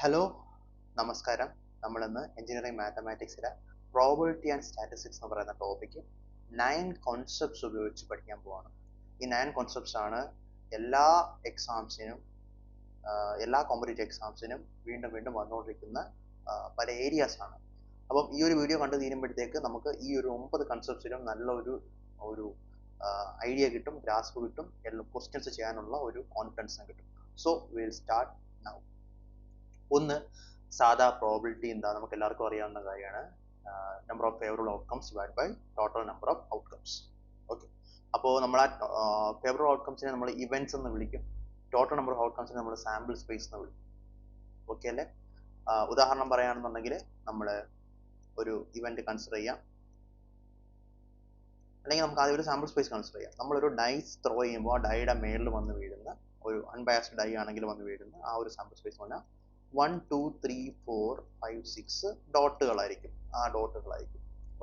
Hello നമസ്കാരം. നമ്മളിന്ന് engineering മാത്തമാറ്റിക്സിലെ probability and statistics എന്ന് പറയുന്ന ടോപ്പിക്ക് 9 കോൺസെപ്റ്റ്സ് ഉപയോഗിച്ച് പഠിക്കാൻ പോവാണ്. ഈ 9 കോൺസെപ്റ്റ്സ് ആണ് എല്ലാ എക്സാംസിനും എല്ലാ കോമ്പറ്റേറ്റീവ് എക്സാംസിനും വീണ്ടും വീണ്ടും വന്നുകൊണ്ടിരിക്കുന്ന പല ഏരിയാസ് ആണ്. അപ്പം ഈ ഒരു വീഡിയോ കണ്ടു തീരുമ്പോഴത്തേക്ക് നമുക്ക് ഈ ഒരു 9 കൺസെപ്റ്റ്സിനും നല്ല ഒരു ഐഡിയ കിട്ടും, ഗ്രാസ്പ് കിട്ടും, ക്വസ്റ്റ്യൻസ് ചെയ്യാനുള്ള ഒരു കോൺഫിഡൻസും കിട്ടും. So will start now. ഒന്ന്, സാധാ പ്രോബിലിറ്റി എന്താ നമുക്ക് എല്ലാവർക്കും അറിയാവുന്ന കാര്യമാണ്. Number of favourable outcomes divide by total number of outcomes. Okay, അപ്പോൾ നമ്മൾ ആ ഫേവറബിൾ ഔട്ട്കംസിനെ നമ്മൾ ഇവന്റ്സ് എന്ന് വിളിക്കും, ടോട്ടൽ നമ്പർ ഓഫ് ഔട്ട്കംസിനെ നമ്മൾ സാമ്പിൾ സ്പേസ് എന്ന് വിളിക്കും. ഓക്കെ അല്ലേ? ഉദാഹരണം പറയുകയാണെന്നുണ്ടെങ്കിൽ നമ്മൾ ഒരു ഇവന്റ് കൺസിഡർ ചെയ്യാം, അല്ലെങ്കിൽ നമുക്ക് ആദ്യം ഒരു സാമ്പിൾ സ്പേസ് കൺസിഡർ ചെയ്യാം. നമ്മളൊരു ഡൈസ് ത്രോ ചെയ്യുമ്പോൾ ആ ഡൈയുടെ മേളിൽ വന്ന് വീഴുന്ന ഒരു അൺബയാസ്ഡ് ഡൈ ആണെങ്കിൽ വന്ന് വീഴുന്ന ആ ഒരു സാമ്പിൾ സ്പേസ് പറഞ്ഞാൽ 1 2 3 4 5 6 ഡോട്ടുകളായിരിക്കും.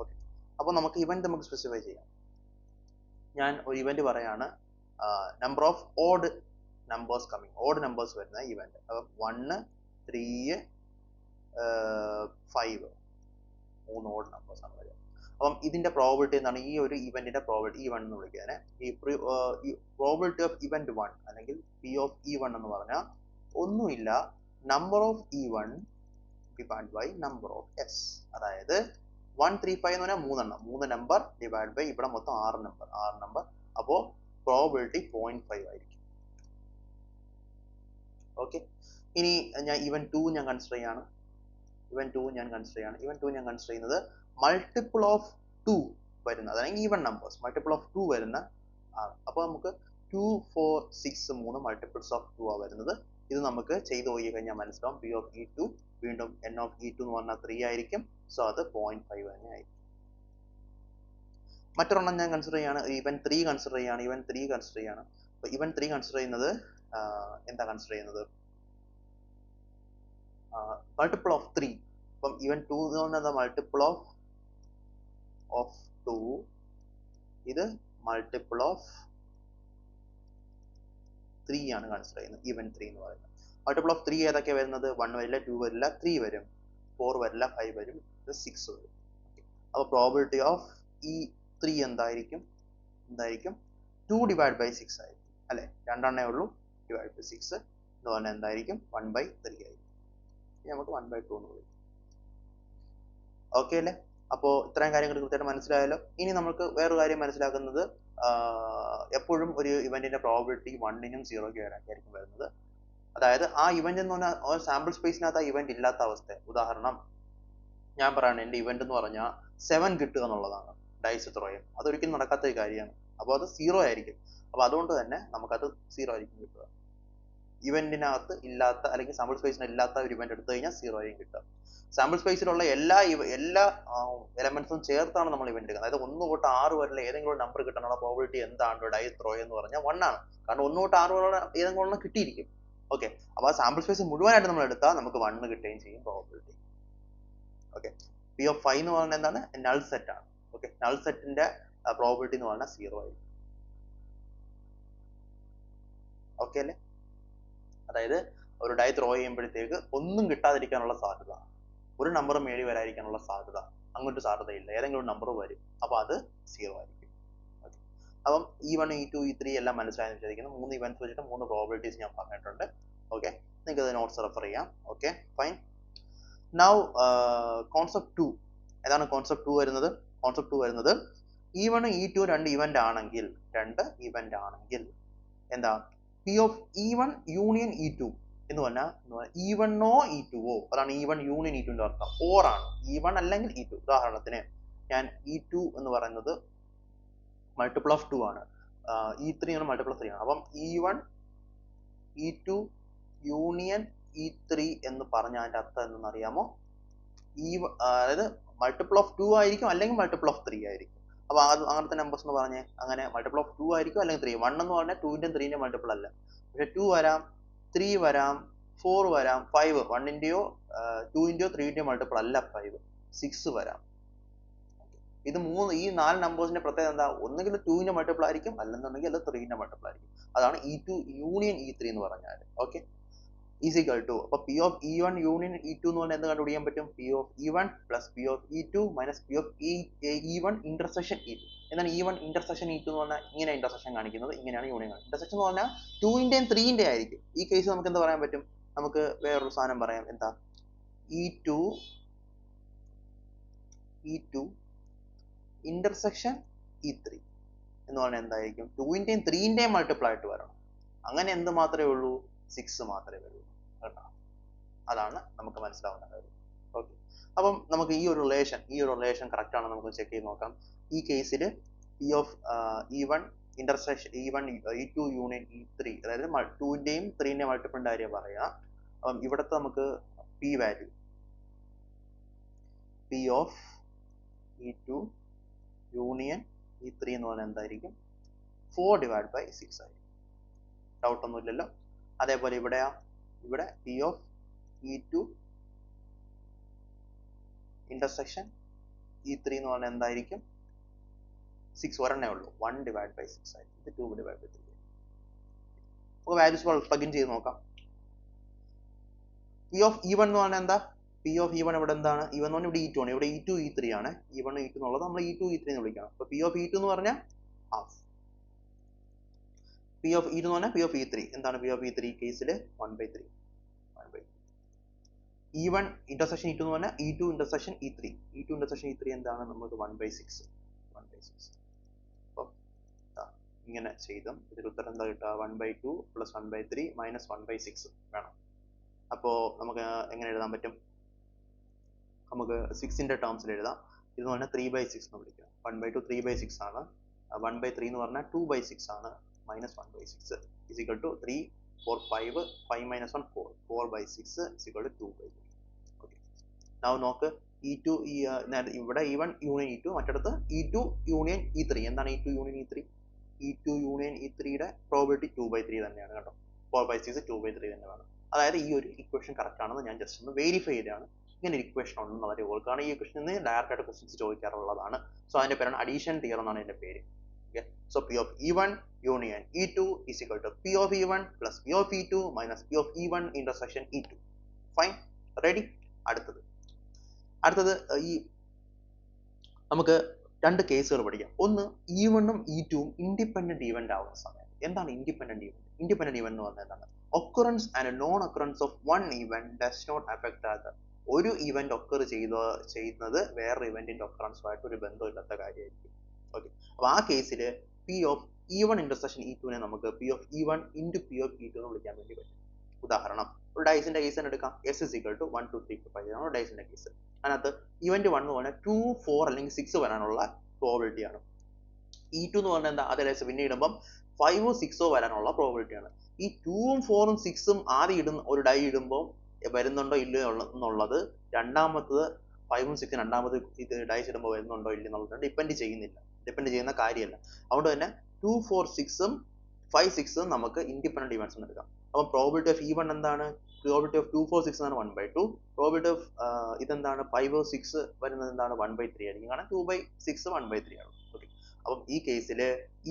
ഓക്കെ, അപ്പോൾ നമുക്ക് ഇവന്റ് നമുക്ക് സ്പെസിഫൈ ചെയ്യാം. ഞാൻ ഒരു ഇവന്റ് പറയാണ്, number of odd numbers coming, odd numbers വരുന്ന ഇവന്റ്. അപ്പം 1 3 5 മൂന്ന് ഓഡ് നമ്പേഴ്സ് ആണ് വരിക. അപ്പം ഇതിന്റെ പ്രോബിലിറ്റി എന്താണ്? ഈ ഒരു ഇവന്റിന്റെ പ്രോബിലിറ്റി E1 എന്ന് വിളിക്കുകയാണ്. ഈ പ്രോബിലിറ്റി ഓഫ് ഇവന്റ് 1 അല്ലെങ്കിൽ P ഓഫ് E1 എന്ന് പറഞ്ഞാൽ ഒന്നുമില്ല, number of E1 divide by number of S. അതായത് 1 3 5 എന്ന് പറഞ്ഞാൽ മൂന്ന് നമ്പർ ഡിവൈഡ് ബൈ ഇവിടെ മൊത്തം 6 നമ്പർ. അപ്പോൾ പ്രോബിലിറ്റി 0.5 ആയിരിക്കും. ഓക്കെ, ഇനി ഞാൻ ഇവൻ 2 ഞാൻ കൺസിഡർ ചെയ്യാണ്. ഇവൻ 2 ഞാൻ കൺസിഡർ ചെയ്യുന്നത് മൾട്ടിപ്പിൾ ഓഫ് 2 വരുന്ന, അതായത് ഈവൻ നമ്പേഴ്സ് മൾട്ടിപ്പിൾ ഓഫ് 2 വരുന്ന ആണ്. അപ്പോൾ നമുക്ക് 2 4 6 3 മൾട്ടിപ്പിൾസ് ഓഫ് 2 ആ വരുന്നത്. ഇത് നമുക്ക് ചെയ്ത് പോയി കഴിഞ്ഞാൽ മനസ്സിലാവും. P of E2 വീണ്ടും N of E2 എന്ന് പറഞ്ഞാൽ 3 ആയിരിക്കും. സോ അത് 0.5 തന്നെ ആയിരിക്കും. മറ്റൊരെണ്ണം ഞാൻ കൺസിഡർ ചെയ്യാണ്, ഇവൻ 3 കൺസിഡർ ചെയ്യാണ്. അപ്പോൾ ഇവൻ 3 കൺസിഡർ ചെയ്യുന്നത് എന്താ കൺസിഡർ ചെയ്യുന്നത്? Multiple of 3. അപ്പം ഇവൻ 2 എന്ന് പറഞ്ഞാൽ മൾട്ടിപ്പിൾ ഓഫ് 2, ഇത് മൾട്ടിപ്പിൾ ഓഫ് 3 ആണ് കൺസിഡർ ചെയ്യുന്നത്. ഇവൻ 3 എന്ന് പറയുന്നത് മൾട്ടിപ്പിൾ ഓഫ് 3 ഏതൊക്കെയാണ് വരുന്നത്? 1 വരില്ല, 2 വരില്ല, 3 വരും, 4 വരില്ല, 5 വരും, 6 വരും. അപ്പോൾ പ്രോബിലിറ്റി ഓഫ് ഈ 3 എന്തായിരിക്കും? 2 ഡിവൈഡ് ബൈ 6 ആയിരിക്കും അല്ലെ? രണ്ടെണ്ണേ ഉള്ളൂ, ഡിവൈഡ് ബൈ 6 എന്ന് പറഞ്ഞാൽ എന്തായിരിക്കും? 1/3 ആയിരിക്കും. നമുക്ക് 1/2 എന്ന് വിളിക്കും. ഓക്കെ അല്ലേ? അപ്പോൾ ഇത്രയും കാര്യങ്ങൾ കൃത്യമായിട്ട് മനസ്സിലായല്ലോ. ഇനി നമുക്ക് വേറൊരു കാര്യം മനസ്സിലാക്കുന്നത്, എപ്പോഴും ഒരു ഇവന്റിന്റെ പ്രോബിലിറ്റി 1നും 0ക്കും ഇടയ്ക്കായിരിക്കും വരുന്നത്. അതായത് ആ ഇവന്റ് എന്ന് പറഞ്ഞാൽ സാമ്പിൾ സ്പേസിനകത്ത് ആ ഇവന്റ് ഇല്ലാത്ത അവസ്ഥ. ഉദാഹരണം ഞാൻ പറയാണ്, എന്റെ ഇവന്റ് എന്ന് പറഞ്ഞാൽ 7 കിട്ടുക എന്നുള്ളതാണ് ഡൈസ് ത്രോയും. അതൊരിക്കലും നടക്കാത്ത ഒരു കാര്യമാണ്. അപ്പോൾ അത് 0 ആയിരിക്കും. അപ്പോൾ അതുകൊണ്ട് തന്നെ നമുക്കത് 0 ആയിരിക്കും കിട്ടുക. ഇവന്റിനകത്ത് ഇല്ലാത്ത അല്ലെങ്കിൽ സാമ്പിൾ സ്പേസിന് ഇല്ലാത്ത ഒരു ഇവന്റ് എടുത്തു കഴിഞ്ഞാൽ 0 ആയിരിക്കും കിട്ടുക. സാമ്പിൾ സ്പേസിലുള്ള എല്ലാ എലമെന്റ്സും ചേർത്താണ് നമ്മൾ ഇവന്റ് എടുക്കുന്നത്. അതായത് 1 തൊട്ട് 6 വരെയുള്ള ഏതെങ്കിലും നമ്പർ കിട്ടാനുള്ള പ്രോബിലിറ്റി എന്താണ് ഡൈ ത്രോ എന്ന് പറഞ്ഞാൽ 1 ആണ്. കാരണം 1 തൊട്ട് 6 വരെ ഏതെങ്കിലും ഒരെണ്ണം കിട്ടിയിരിക്കും. ഓക്കെ, അപ്പോൾ ആ സാമ്പിൾ സ്പേസ് മുഴുവനായിട്ട് നമ്മൾ എടുത്താൽ നമുക്ക് 1 കിട്ടുകയും ചെയ്യും പ്രോബിലിറ്റി. ഓക്കെ, P of 5 എന്ന് പറഞ്ഞാൽ എന്താണ്? നൾ സെറ്റ് ആണ്. ഓക്കെ, നൾ സെറ്റിന്റെ പ്രോബിലിറ്റി എന്ന് പറഞ്ഞാൽ 0 ആയിരിക്കും. ഓക്കെ അല്ലേ? അതായത് ഒരു ഡൈ ത്രോ ചെയ്യുമ്പോഴത്തേക്ക് ഒന്നും കിട്ടാതിരിക്കാനുള്ള സാധ്യത, ഒരു നമ്പർ മേടി വരാതിരിക്കാനുള്ള സാധ്യത, അങ്ങോട്ട് സാധ്യതയില്ല, ഏതെങ്കിലും നമ്പർ വരും. അപ്പോൾ അത് 0 ആയിരിക്കും. ഓക്കെ, അപ്പം E1 E2 E3 എല്ലാം മനസ്സിലായെന്ന് വിചാരിക്കുന്നു. 3 ഇവന്റ്സ് വെച്ചിട്ട് 3 പ്രോബിലിറ്റീസ് ഞാൻ പറഞ്ഞിട്ടുണ്ട്. ഓക്കെ, നിങ്ങൾക്ക് അത് നോട്ട്സ് റെഫർ ചെയ്യാം. Okay, fine. Now concept 2. ഏതാണ് കോൺസെപ്റ്റ് 2 വരുന്നത്? കോൺസെപ്റ്റ് 2 വരുന്നത് E1 E2 രണ്ട് ഇവന്റ് ആണെങ്കിൽ എന്താ? P of E1 union E2 എന്ന് പറഞ്ഞാൽ E1 ഓ E2 ഓ, അതാണ് E1 യൂണിയൻ E2 ന്റെ അർത്ഥം. ഓർ ആണ്, E1 അല്ലെങ്കിൽ E2. ഉദാഹരണത്തിന് ഞാൻ E2 എന്ന് പറയുന്നത് മൾട്ടിപ്പിൾ ഓഫ് 2 ആണ്, E3 ആണ് മൾട്ടിപ്പിൾ ഓഫ് 3 ആണ്. അപ്പം E1 E2 യൂണിയൻ E3 എന്ന് പറഞ്ഞാൽ അതിന്റെ അർത്ഥം എന്തെന്ന് അറിയാമോ? അതായത് മൾട്ടിപ്പിൾ ഓഫ് 2 ആയിരിക്കും അല്ലെങ്കിൽ മൾട്ടിപ്പിൾ ഓഫ് 3 ആയിരിക്കും. അപ്പൊ അങ്ങനത്തെ നമ്പേഴ്സ് എന്ന് പറഞ്ഞേ, അങ്ങനെ മൾട്ടിപ്പിൾ ഓഫ് 2 ആയിരിക്കും അല്ലെങ്കിൽ 3. 1 എന്ന് പറഞ്ഞാൽ 2ന്റെയും 3ന്റെയും മൾട്ടിപ്പിൾ അല്ല. പക്ഷെ 2 വരാം, 3 വരാം, 4 വരാം, 5 1ന്റെയോ 2ന്റെയോ 3ന്റെയോ മൾട്ടിപ്പിൾ അല്ല 5, 6 വരാം. ഇത് ഈ 4 നമ്പേഴ്സിന്റെ പ്രത്യേകത എന്താ? ഒന്നുകിൽ 2ന്റെ മൾട്ടിപ്പിൾ ആയിരിക്കും, അല്ലെന്നുണ്ടെങ്കിൽ അത് 3ന്റെ മൾട്ടിപ്പിൾ ആയിരിക്കും. അതാണ് E2 യൂണിയൻ E3 എന്ന് പറഞ്ഞാൽ. ഓക്കെ, is equal to, അപ്പോൾ P of E1 union E2 എന്ന് പറഞ്ഞാൽ എന്ത് കണ്ടുപിടിക്കാൻ പറ്റും? P of E1 plus P of E2 minus P of E1 intersection E2. എന്നാൽ E1 intersection E2 എന്ന് പറഞ്ഞാൽ ഇങ്ങനെ intersection കാണിക്കുന്നത്, ഇങ്ങനെയാണ് യൂണിയൻ കാണിക്കുന്നത്. intersection എന്ന് പറഞ്ഞാൽ 2-ന്റെയും 3-ന്റെയും ആയിരിക്കും. ഈ കേസ് നമുക്ക് എന്താ പറയാൻ പറ്റും? നമുക്ക് വേറൊരു സാധനം പറയാം. എന്താ? E2 intersection E3 എന്ന് പറഞ്ഞാൽ എന്തായിരിക്കും? 2-ന്റെയും 3-ന്റെയും മൾട്ടിപ്പിൾ ആയിട്ട് വരണം. അങ്ങനെ എന്ത് മാത്രമേ ഉള്ളൂ? 6 മാത്രമേ വരൂ കേട്ടോ. അതാണ് നമുക്ക് മനസ്സിലാവുന്ന കാര്യം. ഓക്കെ, അപ്പം നമുക്ക് ഈ ഒരു റിലേഷൻ കറക്റ്റ് ആണെന്ന് നമുക്ക് ചെക്ക് ചെയ്ത് നോക്കാം. ഈ കേസിൽ P of E1 intersection E1 E2 union E3, അതായത് 2-ന്റെയും 3-ന്റെയും മൾട്ടിപ്പിളിന്റെ കാര്യം പറയാം. അപ്പം ഇവിടുത്തെ നമുക്ക് P value P of E2 union E3 എന്ന് പറഞ്ഞാൽ എന്തായിരിക്കും? 4/6 ആയിരിക്കും. ഡൗട്ട് ഒന്നും ഇല്ലല്ലോ. അതേപോലെ ഇവിടെ P of E2 intersection E3 എന്ന് പറഞ്ഞാൽ എന്തായിരിക്കും? 6 ഒരെണ്ണേ ഉള്ളൂ, 1/6 ആയിരിക്കും. ഇത് 2/3. അപ്പോൾ വാല്യൂസ് പ്ലഗ് ഇൻ ചെയ്ത് നോക്കാം. P of E1 എന്ന് പറഞ്ഞാൽ എന്താ? P of E1 ഇവിടെ എന്താണ്? E1 എന്ന് പറഞ്ഞാൽ ഇവിടെ E2 ആണ്, ഇവിടെ E2 E3 ആണ്. E1 E2 എന്നുള്ളത് നമ്മൾ E2 E3 എന്ന് വിളിക്കണം. അപ്പോൾ P of E2 എന്ന് പറഞ്ഞാൽ ഹാഫ്. P of E2 എന്ന് പറഞ്ഞാൽ P of E3 എന്താണ്? P of E3 കേസിൽ 1/3. E1 intersection E2 എന്ന് പറഞ്ഞാൽ E2 intersection E3. E2 intersection E3 എന്താണ്? നമുക്ക് 1/6. അപ്പോൾ ഇങ്ങനെ ചെയ്തും ഇതിൽ ഉത്തരം എന്താ കിട്ടുക? 1/2 plus 1/3 minus 1/6 വേണം. അപ്പോൾ നമുക്ക് എങ്ങനെ എഴുതാൻ പറ്റും? നമുക്ക് 6-ന്റെ ടേംസിൽ എഴുതാം. ഇതെന്ന് പറഞ്ഞാൽ 3/6 എന്ന് വിളിക്കാം. 1/2 3/6 ആണ്. 1/3 എന്ന് പറഞ്ഞാൽ 2/6 ആണ്. minus 1/6 is equal to 3, 4, 5 minus 1 4. 4/6 is equal to 2/3. Okay. Now നോക്ക്, E2 ഇവിടെ E1 union E2, മറ്റടുത്ത് E2 union E3. എന്താണ് E2 union E3? E2 union E3യുടെ probability 2/3 തന്നെയാണ് കേട്ടോ. 4/6 2/3 തന്നെ വേണം. അതായത് ഈ ഒരു ഇക്വേഷൻ കറക്റ്റ് ആണെന്ന് ഞാൻ ജസ്റ്റ് ഒന്ന് വെരിഫൈ ചെയ്തതാണ്. ഇങ്ങനെ ഒരു ഇക്വേഷൻ ഉണ്ടെന്ന് വളരെ ഓർക്കാണ്. ഈ ഇക്വേഷനിൽ നിന്ന് ഡയറക്റ്റ് ആയിട്ട് ക്വസ്റ്റ്യൻസ് ചോദിക്കാറുള്ളതാണ്. സോ അതിന്റെ പേരാണ് അഡീഷൻ തിയറം എന്നാണ് ഇതിന്റെ പേര്. Okay. So P of E1 union E2 is equal to P of E1 plus P of E2 minus P of E1 intersection E2. Fine. Ready? അടുത്തത് ഈ നമുക്ക് രണ്ട് കേസുകൾ പഠിക്കാം. ഒന്ന്, E1ഉം E2ഉം ഇൻഡിപെൻഡന്റ് ഈവന്റ് ആവുന്ന സമയം. എന്താണ് ഇൻഡിപെൻഡന്റ് ഈവന്റ്? ഇൻഡിപെൻഡന്റ് ഈവന്റ് എന്ന് പറഞ്ഞാൽ എന്താണ്? occurrence and non occurrence of one event does not affect the other. ഒരു ഇവന്റ് ഒക്കർ ചെയ്യുന്നത് വേറൊരു ഇവന്റിന്റെ ഒക്കറൻസുമായിട്ട് ഒരു ബന്ധമില്ലാത്ത കാര്യമായിരിക്കും. ഓക്കെ, അപ്പൊ ആ കേസിൽ P of E1 intersection E2നെ നമുക്ക് P of E1 into P of E2 എന്ന് വിളിക്കാൻ വേണ്ടി പറ്റും. ഉദാഹരണം, ഒരു ഡൈസിന്റെ കേസ് തന്നെ എടുക്കാം. S is equal to 1, 2, 3, 4, 5 ആണ് ഡൈസിന്റെ കേസ്. അതിനകത്ത് ഇവന്റ് 1 എന്ന് പറഞ്ഞാൽ 2, 4 അല്ലെങ്കിൽ 6 വരാനുള്ള പ്രോബിലിറ്റി ആണ്. E2 എന്ന് പറഞ്ഞാൽ എന്താ? അതേ ഡൈസ് പിന്നെ ഇടുമ്പം 5, 6 വരാനുള്ള പ്രോബിലിറ്റി ആണ്. ഈ 2, 4, 6 ആദ്യം ഇടുന്ന ഒരു ഡൈ ഇടുമ്പോൾ വരുന്നുണ്ടോ ഇല്ലയോ എന്നുള്ളത് രണ്ടാമത്തത് 5, 6 രണ്ടാമത് ഇത് ഡൈസ് ഇടുമ്പോൾ വരുന്നുണ്ടോ ഇല്ല എന്നുള്ളത് ഡിപ്പെൻഡ് ചെയ്യുന്ന കാര്യമല്ല. അതുകൊണ്ട് തന്നെ 2, 4, 6ഉം 5, 6ഉം നമുക്ക് ഇൻഡിപെൻഡന്റ് ഇവന്റ്സ് എന്ന് എടുക്കാം. അപ്പം പ്രോബിലിറ്റി ഓഫ് E1 എന്താണ്? പ്രോബിലിറ്റി ഓഫ് 2, 4, 6 ആണ് 1/2. പ്രോബിലിറ്റി ഓഫ് ഇതെന്താണ്? 5, 6 വരുന്നത് എന്താണ്? 1/3 ആയിരിക്കും. കാരണം 2/6 1/3 ആണ്. ഓക്കെ, അപ്പം ഈ കേസിൽ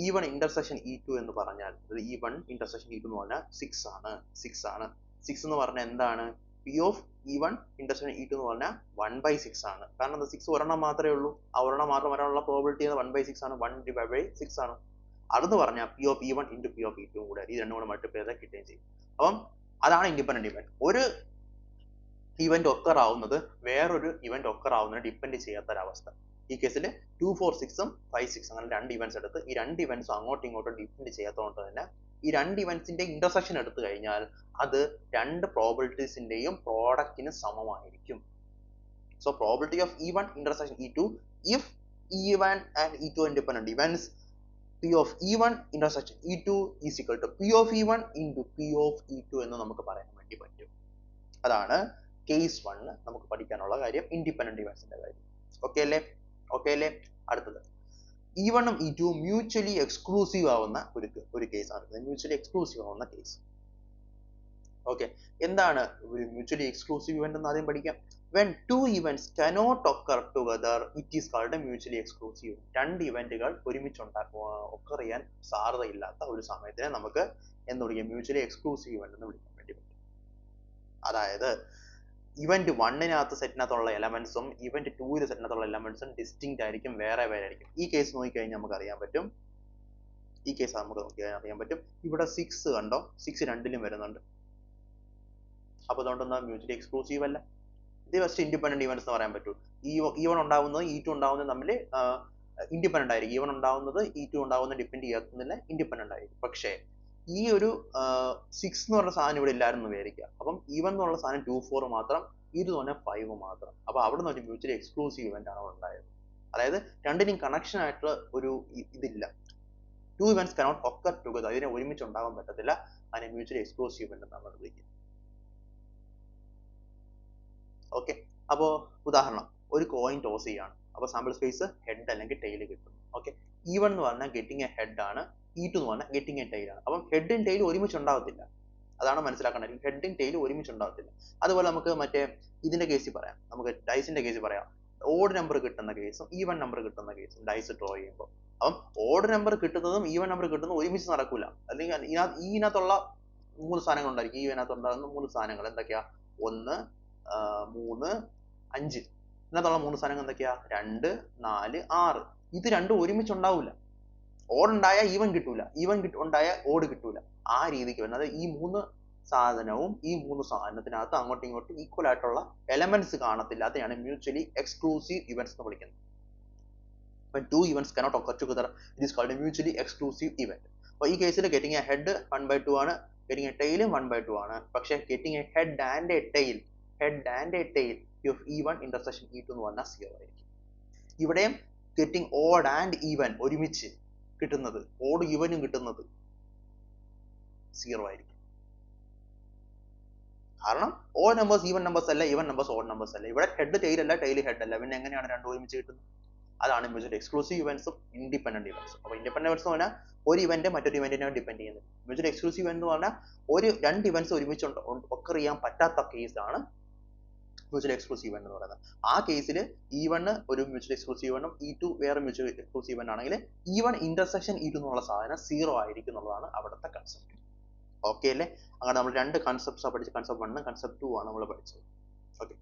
E1 intersection E2 എന്ന് പറഞ്ഞാൽ E1 intersection E2 എന്ന് പറഞ്ഞാൽ 6 ആണ്. 6 എന്ന് പറഞ്ഞാൽ എന്താണ്? P of E1 intersection E2 എന്ന് പറഞ്ഞാൽ 1/6 ആണ്. കാരണം 6 ഒരെണ്ണം മാത്രമേ ഉള്ളൂ. ആ ഒരെണ്ണം മാത്രം വരാനുള്ള പ്രോബിലിറ്റി 1/6 ആണ്. 1/6 ആണ്. അതെന്ന് പറഞ്ഞാൽ P of E1 into P of E2 കൂടെ ഈ രണ്ടും കൂടെ മൾട്ടിപ്ലൈ ചെയ്താൽ കിട്ടുകയും ചെയ്യും. അപ്പം അതാണ് ഇൻഡിപെൻഡന്റ് ഇവന്റ്. ഒരു ഇവന്റ് ഒക്കർ ആവുന്നത് വേറൊരു ഇവന്റ് ഒക്കർ ആവുന്നതിന് ഡിപ്പെൻഡ് ചെയ്യാത്തൊരവസ്ഥ. ഈ കേസിൽ 2, 4, 6ഉം 5, 6 അങ്ങനെ രണ്ട് ഇവന്റ്സ് എടുത്ത് ഈ രണ്ട് ഇവന്റ്സും അങ്ങോട്ടും ഇങ്ങോട്ടും ഡിപ്പെൻഡ് ചെയ്യാത്തതുകൊണ്ട് തന്നെ ഈ രണ്ട് ഇവന്റ്സിന്റെ ഇന്റർസെക്ഷൻ എടുത്തു കഴിഞ്ഞാൽ അത് രണ്ട് പ്രോബിലിറ്റീസിന്റെയും പ്രോഡക്റ്റിന് സമമായിരിക്കും. So probability of E1 intersection E2 if E1 and E2 are independent events, P of E1 intersection E2 is equal to P of E1 into P of E2 എന്ന് നമുക്ക് പറയാൻ വേണ്ടി പറ്റും. അതാണ് കേസ് 1 നമുക്ക് പഠിക്കാനുള്ള കാര്യം, ഇൻഡിപെൻഡന്റ് ഇവന്റ്സിന്റെ കാര്യം. ഓക്കെ അല്ലേ? അടുത്തത് E1ഉം E2ഉം മ്യൂച്വലി എക്സ്ക്ലൂസീവ് ആവുന്ന ഒരു കേസാണ്. മ്യൂച്വലി എക്സ്ക്ലൂസീവ് ആവുന്ന കേസ്. ഓക്കെ, എന്താണ് ഒരു മ്യൂച്വലി എക്സ്ക്ലൂസീവ് ഇവന്റ് എന്ന് ആദ്യം പഠിക്കാം. When two events cannot occur together, it is called a mutually exclusive. രണ്ട് ഇവന്റുകൾ ഒരുമിച്ച് ഒക്കർ ചെയ്യാൻ സാധ്യതയില്ലാത്ത ഒരു സമയത്തിനെ നമുക്ക് എന്ന് വിളിക്കാം? മ്യൂച്വലി എക്സ്ക്ലൂസീവ് ഇവന്റ് എന്ന് വിളിക്കാൻ വേണ്ടി പറ്റും. അതായത് ഇവന്റ് 1-നകത്ത് സെറ്റിനകത്തുള്ള എലമെന്റ്സും ഇവന്റ് 2-ൽ സെറ്റിനകത്തുള്ള എലമെന്റ്സും ഡിസ്റ്റിങ്ക്റ്റ് ആയിരിക്കും, വേറെ വേറെ ആയിരിക്കും. ഈ കേസ് നോക്കിക്കഴിഞ്ഞാൽ നമുക്ക് അറിയാൻ പറ്റും, ഈ കേസ് നമുക്ക് നോക്കിയാൽ അറിയാൻ പറ്റും. ഇവിടെ 6 കണ്ടോ, 6 രണ്ടിലും വരുന്നുണ്ട്. അപ്പൊ അതുകൊണ്ടൊന്നും മ്യൂച്വലി എക്സ്ക്ലൂസീവ് അല്ല. ഇത് ഫസ്റ്റ് ഇൻഡിപെൻഡന്റ് ഇവന്റ്സ് എന്ന് പറയാൻ പറ്റൂ. E1 ഉണ്ടാവുന്നത് E2 ഉണ്ടാവുന്നത് തമ്മിൽ ഇൻഡിപെൻഡന്റ് ആയിരിക്കും. E1 ഉണ്ടാവുന്നത് E2 ഉണ്ടാവുന്നത് ഡിപ്പെൻഡ് ചെയ്യാത്തതില്ല, ഇൻഡിപെൻഡന്റ് ആയിരിക്കും. പക്ഷേ ഈ ഒരു 6 എന്ന് പറഞ്ഞ സാധനം ഇവിടെ ഇല്ലായിരുന്നു വിചാരിക്കുക. അപ്പം E1 എന്നുള്ള സാധനം 2, 4 മാത്രം, ഇത് തന്നെ 5 മാത്രം. അപ്പൊ അവിടെ നിന്ന് ഒരു മ്യൂച്വലി എക്സ്ക്ലൂസീവ് ഇവന്റ് ആണ് ഉണ്ടായത്. അതായത് രണ്ടിനും കണക്ഷൻ ആയിട്ടുള്ള ഒരു ഇതില്ല. 2 events cannot occur together. അതിനെ ഒരുമിച്ച് ഉണ്ടാവാൻ പറ്റത്തില്ല. അതിനെ മ്യൂച്വലി എക്സ്ക്ലൂസീവ് ഇവന്റ് എന്നാണ് നമ്മൾ വിളിക്കുന്നത്. ഓക്കെ, അപ്പോ ഉദാഹരണം, ഒരു കോയിൻ ടോസ് ചെയ്യാണ്. അപ്പൊ സാമ്പിൾ സ്പേസ് ഹെഡ് അല്ലെങ്കിൽ ടെയിൽ കിട്ടും. ഓക്കെ, E1 എന്ന് പറഞ്ഞാൽ ഗെറ്റിംഗ് എ ഹെഡ് ആണ്, E2 എന്ന് പറഞ്ഞാൽ ഗെറ്റിംഗ് എ ടെയിൽ ആണ്. അപ്പം ഹെഡും ടെയിലും ഒരുമിച്ച് ഉണ്ടാവത്തില്ല, അതാണ് മനസ്സിലാക്കേണ്ടത്. ഹെഡും ടെയിലും ഒരുമിച്ച് ഉണ്ടാവത്തില്ല. അതുപോലെ നമുക്ക് മറ്റേ ഇതിന്റെ കേസിൽ പറയാം, നമുക്ക് ഡൈസിന്റെ കേസിൽ പറയാം. ഓഡ് നമ്പർ കിട്ടുന്ന കേസും ഈവൻ നമ്പർ കിട്ടുന്ന കേസും ഡൈസ് ഡ്രോ ചെയ്യുമ്പോൾ, അപ്പം ഓഡ് നമ്പർ കിട്ടുന്നതും ഈവൻ നമ്പർ കിട്ടുന്നതും ഒരുമിച്ച് നടക്കൂല. അല്ലെങ്കിൽ ഇതിനകത്തുള്ള 3 സാധനങ്ങൾ ഉണ്ടായിരിക്കും. ഇതിനകത്ത് ഉണ്ടാകുന്ന 3 സാധനങ്ങൾ എന്തൊക്കെയാ? 1, 3, 5. ഇതിനകത്തുള്ള 3 സാധനങ്ങൾ എന്തൊക്കെയാ? 2, 4, 6. ഇത് രണ്ടും ഒരുമിച്ച് ഉണ്ടാവില്ല. ഓഡ് ഉണ്ടായാൽ ഈവൻ കിട്ടൂല, ഈവൻ ഉണ്ടായാൽ ഓഡ് കിട്ടൂല. ആ രീതിക്ക് വരുന്നത് ഈ 3 സാധനവും ഈ 3 സാധനത്തിനകത്ത് അങ്ങോട്ടും ഇങ്ങോട്ടും ഈക്വൽ ആയിട്ടുള്ള എലമെന്റ്സ് കാണത്തില്ല. അതിനാണ് മ്യൂച്വലി എക്സ്ക്ലൂസീവ് ഇവന്റ്സ് എന്ന് വിളിക്കുന്നത്. When 2 events cannot occur together, it is called a mutually exclusive event. അപ്പോൾ ഈ കേസിൽ getting a head 1/2 ആണ്, getting a tail 1/2 ആണ്. പക്ഷേ getting a head and a tail of E1 intersection E2 എന്ന് പറഞ്ഞാൽ 0 ആയിരിക്കും. ഇവിടെയും getting odd and even ഒരുമിച്ച് കിട്ടുന്നത്, ഓഡ് ഈവനും കിട്ടുന്നത് 0 ആയിരിക്കും. കാരണം ഓഡ് നമ്പേഴ്സ് ഈവൻ നമ്പേഴ്സ് അല്ല, ഈവൻ നമ്പേഴ്സ് ഓഡ് നമ്പേഴ്സ് അല്ല. ഇവിടെ ഹെഡ് ടെയിൽ അല്ല, ടെയിൽ ഹെഡ് അല്ല. പിന്നെ എങ്ങനെയാണ് രണ്ടും ഒരുമിച്ച് കിട്ടുന്നത്? അതാണ് മ്യൂച്വലി എക്സ്ക്ലൂസീവ് ഇവന്റ്സും ഇൻഡിപെൻഡന്റ് ഇവന്റ്സും. അപ്പോൾ ഇൻഡിപെൻഡന്റ് ഇവന്റ്സ് എന്ന് പറഞ്ഞാൽ ഒരു ഇവന്റ് മറ്റൊരു ഇവന്റിനെ ഡിപ്പെൻഡ് ചെയ്യുന്നത്. മ്യൂച്വലി എക്സ്ക്ലൂസീവ് ഇവന്റ് എന്ന് പറഞ്ഞാൽ രണ്ട് ഇവന്റ്സ് ഒരുമിച്ച് ഒക്കർ ചെയ്യാൻ പറ്റാത്ത കേസാണ് മ്യൂച്വലി എക്സ്ക്ലൂസീവ് ഇവന്റ് എന്ന് പറയുന്നത്. ആ കേസിൽ E1 ഒരു മ്യൂച്വലി എക്സ്ക്ലൂസീവ് ഇവന്റും E2 വേറെ മ്യൂച്വലി എക്സ്ക്ലൂസീവ് ഇവന്റ് ആണെങ്കിൽ E1 ഇന്റർസെക്ഷൻ E2 എന്നുള്ള സാധനം 0 ആയിരിക്കും എന്നുള്ളതാണ് അവിടുത്തെ കൺസെപ്റ്റ്. ഓക്കെ അല്ലേ? അങ്ങനെ നമ്മൾ രണ്ട് കൺസെപ്റ്റ്സ് പഠിച്ചു. കൺസെപ്റ്റ് 1 കൺസെപ്റ്റ് 2 ആണ് നമ്മൾ പഠിച്ചത്. ഓക്കെ,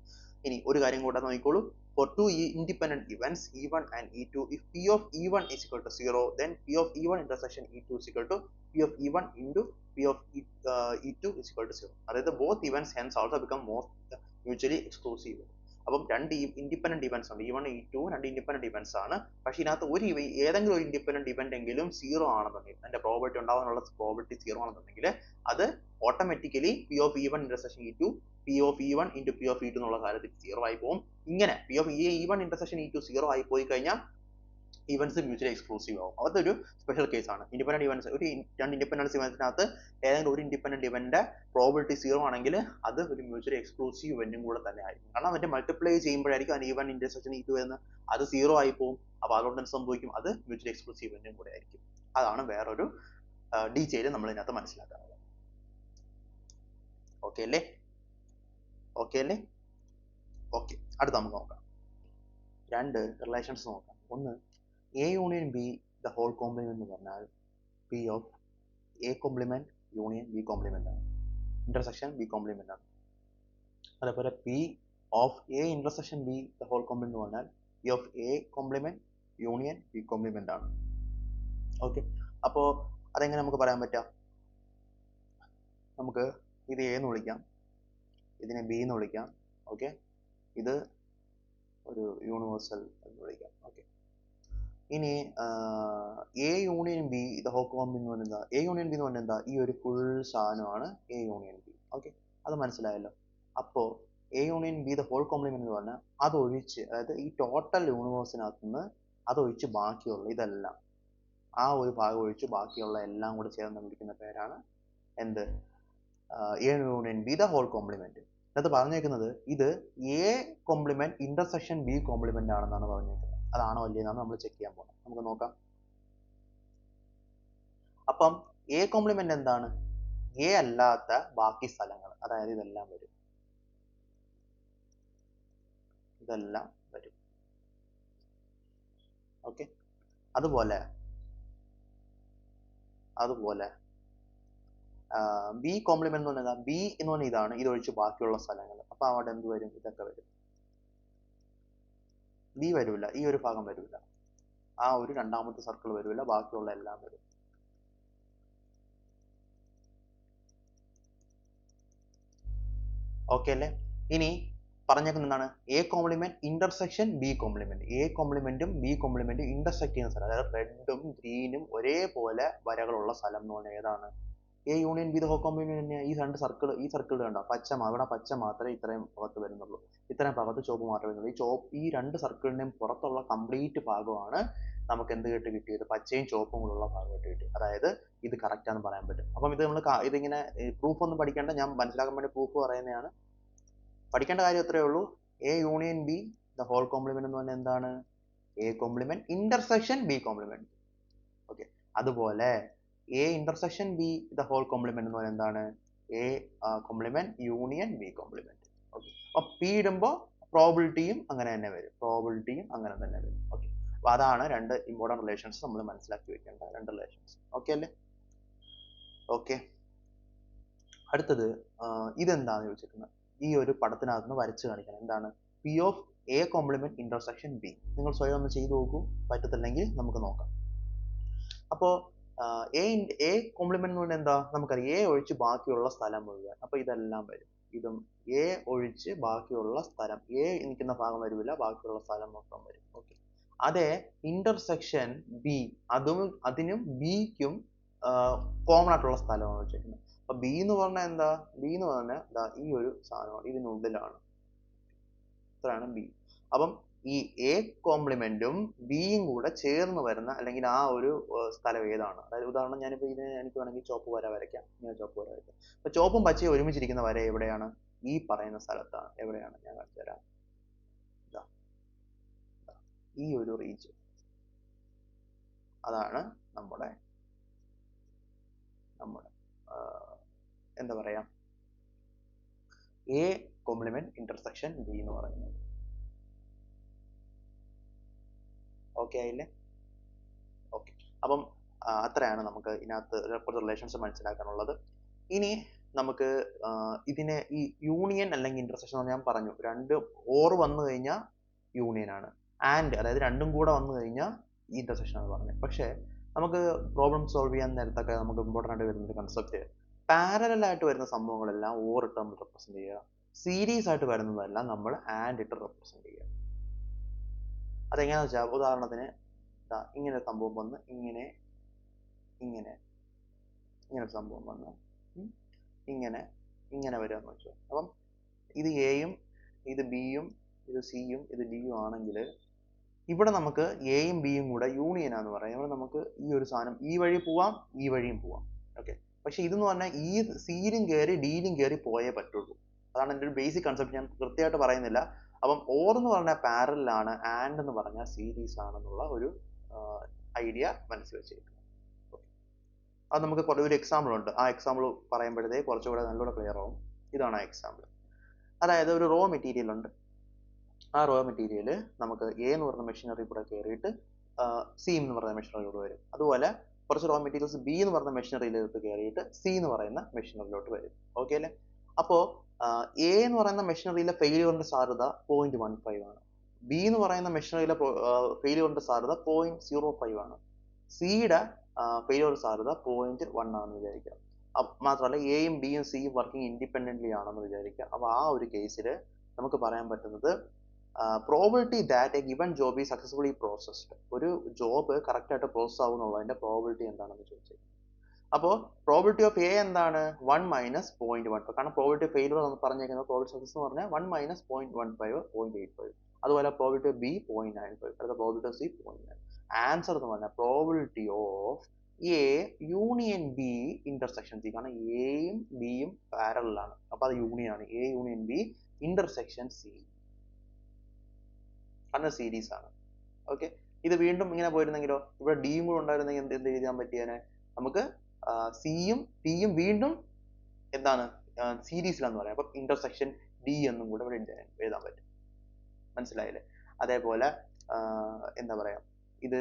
ഇനി ഒരു കാര്യം കൂടെ നോക്കിക്കോളൂ. For 2 independent events E1 and E2, if P of E1 is equal to 0, then P of E1 intersection E2 is equal to P of E1 into P of E2 is equal to 0. അതായത് both events hence also become mutually exclusive. അപ്പം രണ്ട് independent events ഉണ്ട്, E1 E2 രണ്ട് independent events ആണ്. പക്ഷെ ഇതിനകത്ത് ഏതെങ്കിലും ഒരു ഇൻഡിപെൻഡന്റ് ഇവന്റ് എങ്കിലും 0 ആണെന്നുണ്ടെങ്കിൽ, അതിന്റെ പ്രോബിലിറ്റി ഉണ്ടാവാനുള്ള പ്രോബിലിറ്റി 0 ആണെന്നുണ്ടെങ്കിൽ അത് automatically P of E1 intersection E2 P of E1 into P of E2 എന്നുള്ള കാര്യത്തിൽ 0 ആയി പോകും. ഇങ്ങനെ P of E1 intersection E2 0 ആയി പോയി കഴിഞ്ഞാൽ ഇവന്റ്സ് മ്യൂച്വലി എക്സ്ക്ലൂസീവ് ആവും. അതൊരു സ്പെഷ്യൽ കേസാണ്. ഇൻഡിപെൻഡന്റ് ഇവന്റ്സ്, ഒരു രണ്ട് ഇൻഡിപെൻഡന്റ് ഇവന്റ്സിനകത്ത് ഏതെങ്കിലും ഒരു ഇൻഡിപെൻഡന്റ് ഇവന്റിന്റെ പ്രോബിലിറ്റി 0 ആണെങ്കിൽ അത് ഒരു മ്യൂച്വലി എക്സ്ക്ലൂസീവ് ഇവന്റും കൂടെ തന്നെ ആയിരിക്കും. കാരണം അതിന്റെ മൾട്ടിപ്ലൈ ചെയ്യുമ്പോഴായിരിക്കും അതിന് E1 ഇന്റർസെക്ഷൻ E2 എന്ന് അത് 0 ആയി പോകും. അപ്പോൾ അതുകൊണ്ട് എന്ത് സംഭവിക്കും? അത് മ്യൂച്വലി എക്സ്ക്ലൂസീവ് ഇവന്റും കൂടെ ആയിരിക്കും. അതാണ് വേറൊരു ഡീറ്റെയിൽ നമ്മൾ ഇതിനകത്ത് മനസ്സിലാക്കുന്നത്. ഓക്കെ അല്ലേ? ഓക്കെ അല്ലേ? ഓക്കെ, അടുത്ത നമുക്ക് നോക്കാം. രണ്ട് റിലേഷൻസ് നോക്കാം. ഒന്ന്, A union B the whole complement എന്ന് പറഞ്ഞാൽ P of A complement union B complement ആണ്, ഇന്റർസെക്ഷൻ B കോംപ്ലിമെന്റ് ആണ്. അതേപോലെ P of A intersection B the whole complement എന്ന് പറഞ്ഞാൽ P of A complement union B complement ആണ്. Okay, അപ്പോൾ അതെങ്ങനെ നമുക്ക് പറയാൻ പറ്റാം? നമുക്ക് ഇത് A എന്ന് വിളിക്കാം, ഇതിനെ B എന്ന് വിളിക്കാം. ഓക്കെ, ഇത് ഒരു യൂണിവേഴ്സൽ എന്ന് വിളിക്കാം. ഓക്കെ, ഇനി A union B the whole complement എന്ന് പറഞ്ഞാൽ എന്താ? A യൂണിയൻ B എന്ന് പറഞ്ഞാൽ എന്താ? ഈ ഒരു ഫുൾ സാധനമാണ് A യൂണിയൻ B. ഓക്കെ, അത് മനസ്സിലായല്ലോ. അപ്പോൾ A union B the whole complement എന്ന് പറഞ്ഞാൽ അതൊഴിച്ച്, അതായത് ഈ ടോട്ടൽ യൂണിവേഴ്സിനകത്ത് നിന്ന് അതൊഴിച്ച് ബാക്കിയുള്ള ഇതെല്ലാം, ആ ഒരു ഭാഗം ഒഴിച്ച് ബാക്കിയുള്ള എല്ലാം കൂടെ ചേർന്ന് വിളിക്കുന്ന പേരാണ് എന്ത്? A union B the whole complement. അതിനകത്ത് പറഞ്ഞേക്കുന്നത് ഇത് A complement intersection B complement ആണെന്നാണ് പറഞ്ഞേക്കുന്നത്. അതാണോ അല്ലേ എന്നാണ് നമ്മൾ ചെക്ക് ചെയ്യാൻ പോകുന്നത്. നമുക്ക് നോക്കാം. അപ്പം A കോംപ്ലിമെന്റ് എന്താണ്? A അല്ലാത്ത ബാക്കി സ്ഥലങ്ങൾ, അതായത് ഇതെല്ലാം വരും, ഇതെല്ലാം വരും. ഓക്കെ, അതുപോലെ ബി കോംപ്ലിമെന്റ് എന്ന് പറഞ്ഞാൽ ബി എന്ന് പറഞ്ഞാൽ ഇതാണ്, ഇതൊഴിച്ച് ബാക്കിയുള്ള സ്ഥലങ്ങൾ. അപ്പൊ അവിടെ എന്ത് വരും? ഇതൊക്കെ വരും. ബി വരില്ല, ഈ ഒരു ഭാഗം വരില്ല, ആ ഒരു രണ്ടാമത്തെ സർക്കിൾ വരില്ല, ബാക്കിയുള്ള എല്ലാം വരും. ഓക്കെ അല്ലേ? ഇനി പറഞ്ഞേക്കുന്ന എന്താണ്? A complement intersection B complement. A കോംപ്ലിമെന്റും ബി കോംപ്ലിമെന്റും ഇന്റർസെക്ട് ചെയ്യുന്ന സ്ഥലം, അതായത് റെഡും ഗ്രീനും ഒരേപോലെ വരകളുള്ള സ്ഥലം എന്ന് പറഞ്ഞാൽ ഏതാണ്? A union B whole complement തന്നെയാണ്. ഈ സർക്കിൾ കണ്ടോ? അവിടെ പച്ച മാത്രമേ ഇത്രയും ഭാഗത്ത് വരുന്നുള്ളൂ, ഇത്രയും ഭാഗത്ത് ചുവപ്പ് മാത്രമേ വരുന്നുള്ളൂ. ഈ രണ്ട് സർക്കിളിന്റെയും പുറത്തുള്ള കംപ്ലീറ്റ് ഭാഗമാണ് നമുക്ക് എന്ത് കിട്ടിയത്? പച്ചയും ചുവപ്പും കൂടെ ഉള്ള ഭാഗമായിട്ട് കിട്ടി. അതായത് ഇത് കറക്റ്റ് ആണെന്ന് പറയാൻ പറ്റും. അപ്പം ഇത് നമ്മൾ ഇതിങ്ങനെ പ്രൂഫ് ഒന്നും പഠിക്കേണ്ട, ഞാൻ മനസ്സിലാക്കാൻ വേണ്ടി പ്രൂഫ് പറയുന്നതാണ്. പഠിക്കേണ്ട കാര്യം എത്രയേ ഉള്ളൂ, A union B the whole complement എന്ന് പറഞ്ഞാൽ എന്താണ്? A complement intersection B complement. Okay, അതുപോലെ A intersection B the whole complement എന്ന് പറഞ്ഞാൽ എന്താണ്? A complement union B complement. Okay, അപ്പൊ പി ഇടുമ്പോൾ പ്രോബിലിറ്റിയും അങ്ങനെ തന്നെ വരും, ഓക്കെ, അപ്പൊ അതാണ് രണ്ട് ഇമ്പോർട്ടന്റ് റിലേഷൻസ് നമ്മൾ മനസ്സിലാക്കി വെക്കേണ്ട രണ്ട് റിലേഷൻസ്. ഓക്കെ അല്ലേ? ഓക്കെ, അടുത്തത് ഇതെന്താന്ന് ചോദിച്ചിരിക്കുന്നത്, ഈ ഒരു പടത്തിനകത്ത് നിന്ന് വരച്ച് കാണിക്കണം. എന്താണ്? P of A complement intersection B. നിങ്ങൾ സ്വയം ഒന്ന് ചെയ്തു നോക്കൂ, പറ്റത്തില്ലെങ്കിൽ നമുക്ക് നോക്കാം. അപ്പോ എ കോംപ്ലിമെന്റ് എന്ന് പറഞ്ഞാൽ എന്താ? നമുക്കറിയാം, എ ഒഴിച്ച് ബാക്കിയുള്ള സ്ഥലം മുഴുവൻ. അപ്പൊ ഇതെല്ലാം വരും. ഇതും എ ഒഴിച്ച് ബാക്കിയുള്ള സ്ഥലം, എ നിൽക്കുന്ന ഭാഗം വരില്ല, ബാക്കിയുള്ള സ്ഥലം മൊത്തം വരും. ഓക്കെ, അതെ ഇന്റർസെക്ഷൻ ബി, അതിനും ബിക്കും കോമൺ ആയിട്ടുള്ള സ്ഥലമാണ് വെച്ചിരിക്കുന്നത്. അപ്പൊ ബി എന്ന് പറഞ്ഞാൽ എന്താ? ബി എന്ന് പറഞ്ഞാൽ ഈ ഒരു സാധനമാണ്, ഇതിനുള്ളിലാണ്. ഇത്രയാണ് ബി. അപ്പം ഈ എ കോംപ്ലിമെന്റും ബിയും കൂടെ ചേർന്ന് വരുന്ന അല്ലെങ്കിൽ ആ ഒരു സ്ഥലം ഏതാണ്? അതായത് ഉദാഹരണം, ഞാനിപ്പോ എനിക്ക് വേണമെങ്കിൽ ചുവപ്പ് വര വരയ്ക്കാം. ഇങ്ങനെ ചുവപ്പ് വര വരയ്ക്കാം. അപ്പൊ ചുവപ്പും പച്ചയും ഒരുമിച്ചിരിക്കുന്ന വര എവിടെയാണ്? ഈ പറയുന്ന സ്ഥലത്താണ്. എവിടെയാണ്? ഞാൻ കാണിച്ചു തരാം. ഈ ഒരു റീജിയൻ, അതാണ് നമ്മുടെ എന്താ പറയാ, എ കോംപ്ലിമെന്റ് ഇന്റർസെക്ഷൻ ബി എന്ന് പറയുന്നത്. ഓക്കെ ആയില്ലേ? ഓക്കെ, അപ്പം അത്രയാണ് നമുക്ക് ഇതിനകത്ത് കുറച്ച് റിലേഷൻസ് മനസ്സിലാക്കാനുള്ളത്. ഇനി നമുക്ക് ഇതിനെ ഈ യൂണിയൻ അല്ലെങ്കിൽ ഇന്റർസെക്ഷൻ എന്ന് ഞാൻ പറഞ്ഞു, രണ്ട് ഓർ വന്നു കഴിഞ്ഞാൽ യൂണിയൻ ആണ്, ആൻഡ് അതായത് രണ്ടും കൂടെ വന്നു കഴിഞ്ഞാൽ ഇന്റർസെക്ഷൻ ആണ് പറഞ്ഞത്. പക്ഷേ നമുക്ക് പ്രോബ്ലം സോൾവ് ചെയ്യാൻ നേരത്തൊക്കെ നമുക്ക് ഇമ്പോർട്ടൻ്റ് ആയിട്ട് വരുന്ന കൺസെപ്റ്റ്, പാരലൽ ആയിട്ട് വരുന്ന സംഭവങ്ങളെല്ലാം ഓർ ഇട്ട് നമ്മൾ റെപ്രസെന്റ് ചെയ്യുക, സീരീസ് ആയിട്ട് വരുന്നതെല്ലാം നമ്മൾ ആൻഡ് ഇട്ട് റെപ്രസെന്റ് ചെയ്യുക. അതെങ്ങനെയാണെന്ന് വെച്ചാൽ, ഉദാഹരണത്തിന് ഇങ്ങനെ ഒരു സംഭവം വന്ന് ഇങ്ങനെ ഒരു സംഭവം വന്ന് ഇങ്ങനെ വരികയെന്ന് വെച്ചു. അപ്പം ഇത് എയും ഇത് ബിയും ഇത് സിയും ഇത് ഡിയും ആണെങ്കിൽ ഇവിടെ നമുക്ക് എയും ബിയും കൂടെ യൂണിയൻ ആണെന്ന് പറയാം. ഇവിടെ നമുക്ക് ഈ ഒരു സാധനം ഈ വഴി പോവാം, ഈ വഴിയും പോവാം. ഓക്കെ, പക്ഷെ ഇതെന്ന് പറഞ്ഞാൽ ഈ സിയിലും കയറി ഡിയിലും കയറി പോയേ പറ്റുള്ളൂ. അതാണ് എൻ്റെ ഒരു ബേസിക് കൺസെപ്റ്റ്, ഞാൻ കൃത്യമായിട്ട് പറയുന്നില്ല. അപ്പം ഓർ എന്ന് പറഞ്ഞാൽ പാരലൽ ആണ്, ആൻഡ് എന്ന് പറഞ്ഞാൽ സീരീസ് ആണെന്നുള്ള ഒരു ഐഡിയ മനസ്സിൽ വെച്ചിരിക്കുന്നത്. അത് നമുക്ക് ഒരു എക്സാമ്പിൾ ഉണ്ട്, ആ എക്സാമ്പിൾ പറയുമ്പോഴത്തേക്ക് കുറച്ചുകൂടെ നല്ലോണം ക്ലിയർ ആവും. ഇതാണ് ആ എക്സാമ്പിൾ. അതായത് ഒരു റോ മെറ്റീരിയൽ ഉണ്ട്, ആ റോ മെറ്റീരിയൽ നമുക്ക് എ എന്ന് പറയുന്ന മെഷീനറി കൂടെ കയറിയിട്ട് സി എന്ന് പറയുന്ന മെഷീനറിയിലോട്ട് വരും. അതുപോലെ കുറച്ച് റോ മെറ്റീരിയൽസ് ബി എന്ന് പറയുന്ന മെഷീനറിയിലോട്ട് കയറിയിട്ട് സി എന്ന് പറയുന്ന മെഷീനറിയിലോട്ട് വരും. ഓക്കെ അല്ലേ? അപ്പോ എ എന്ന് പറയുന്ന മെഷീനറിയിലെ ഫെയിലിയറിന്റെ സാധ്യത 0.15 ആണ്, ബി എന്ന് പറയുന്ന മെഷീനറിയിലെ ഫെയിലിയറിന്റെ സാധ്യത 0.05 ആണ്, സിയുടെ ഫെയിലിയർ സാധ്യത 0.1 ആണെന്ന് വിചാരിക്കുക. മാത്രമല്ല എയും ബിയും സിയും വർക്കിംഗ് ഇൻഡിപെൻഡന്റ്ലി ആണെന്ന് വിചാരിക്കുക. അപ്പൊ ആ ഒരു കേസിൽ നമുക്ക് പറയാൻ പറ്റുന്നത് probability that A given job is successfully processed, ഒരു ജോബ് കറക്റ്റ് ആയിട്ട് പ്രോസസ് ആവുന്നുള്ളതിന്റെ പ്രോബിലിറ്റി എന്താണെന്ന് ചോദിച്ചത്. അപ്പോൾ പ്രോബിലിറ്റി ഓഫ് എ എന്താണ്? 1 - 0.15. കാരണം പ്രോബിലിറ്റി ഓഫ് ഫെയിലിയർ എന്ന് പറഞ്ഞേക്കുന്നത്, പ്രോബിലിറ്റി സക്സസ് എന്ന് പറഞ്ഞാൽ 1 - 0.15 0.85. അതുപോലെ പ്രോബിലിറ്റി ഓഫ് ബി 0.95, അടുത്ത പ്രോബിലിറ്റി ഓഫ് സി 0.9. ആൻസർ എന്ന് പറഞ്ഞാൽ probability of A union B intersection C. കാരണം എയും ബിയും പാരലൽ ആണ്, അപ്പൊ അത് യൂണിയൻ ആണ്. A union B intersection C, കാരണം സീരീസ് ആണ്. ഓക്കെ, ഇത് വീണ്ടും ഇങ്ങനെ പോയിരുന്നെങ്കിലോ, ഇവിടെ ഡിയും കൂടെ ഉണ്ടായിരുന്നെങ്കിൽ എന്ത് എഴുതാൻ പറ്റിയേനെ? നമുക്ക് സിയും പിയും വീണ്ടും എന്താണ് സീരീസിലാന്ന് പറയാം. അപ്പൊ ഇന്റർസെക്ഷൻ ഡി എന്നും കൂടെ ഇവിടെ എഴുതാൻ പറ്റും. മനസ്സിലായില്ലേ? അതേപോലെ എന്താ പറയാ, ഇത്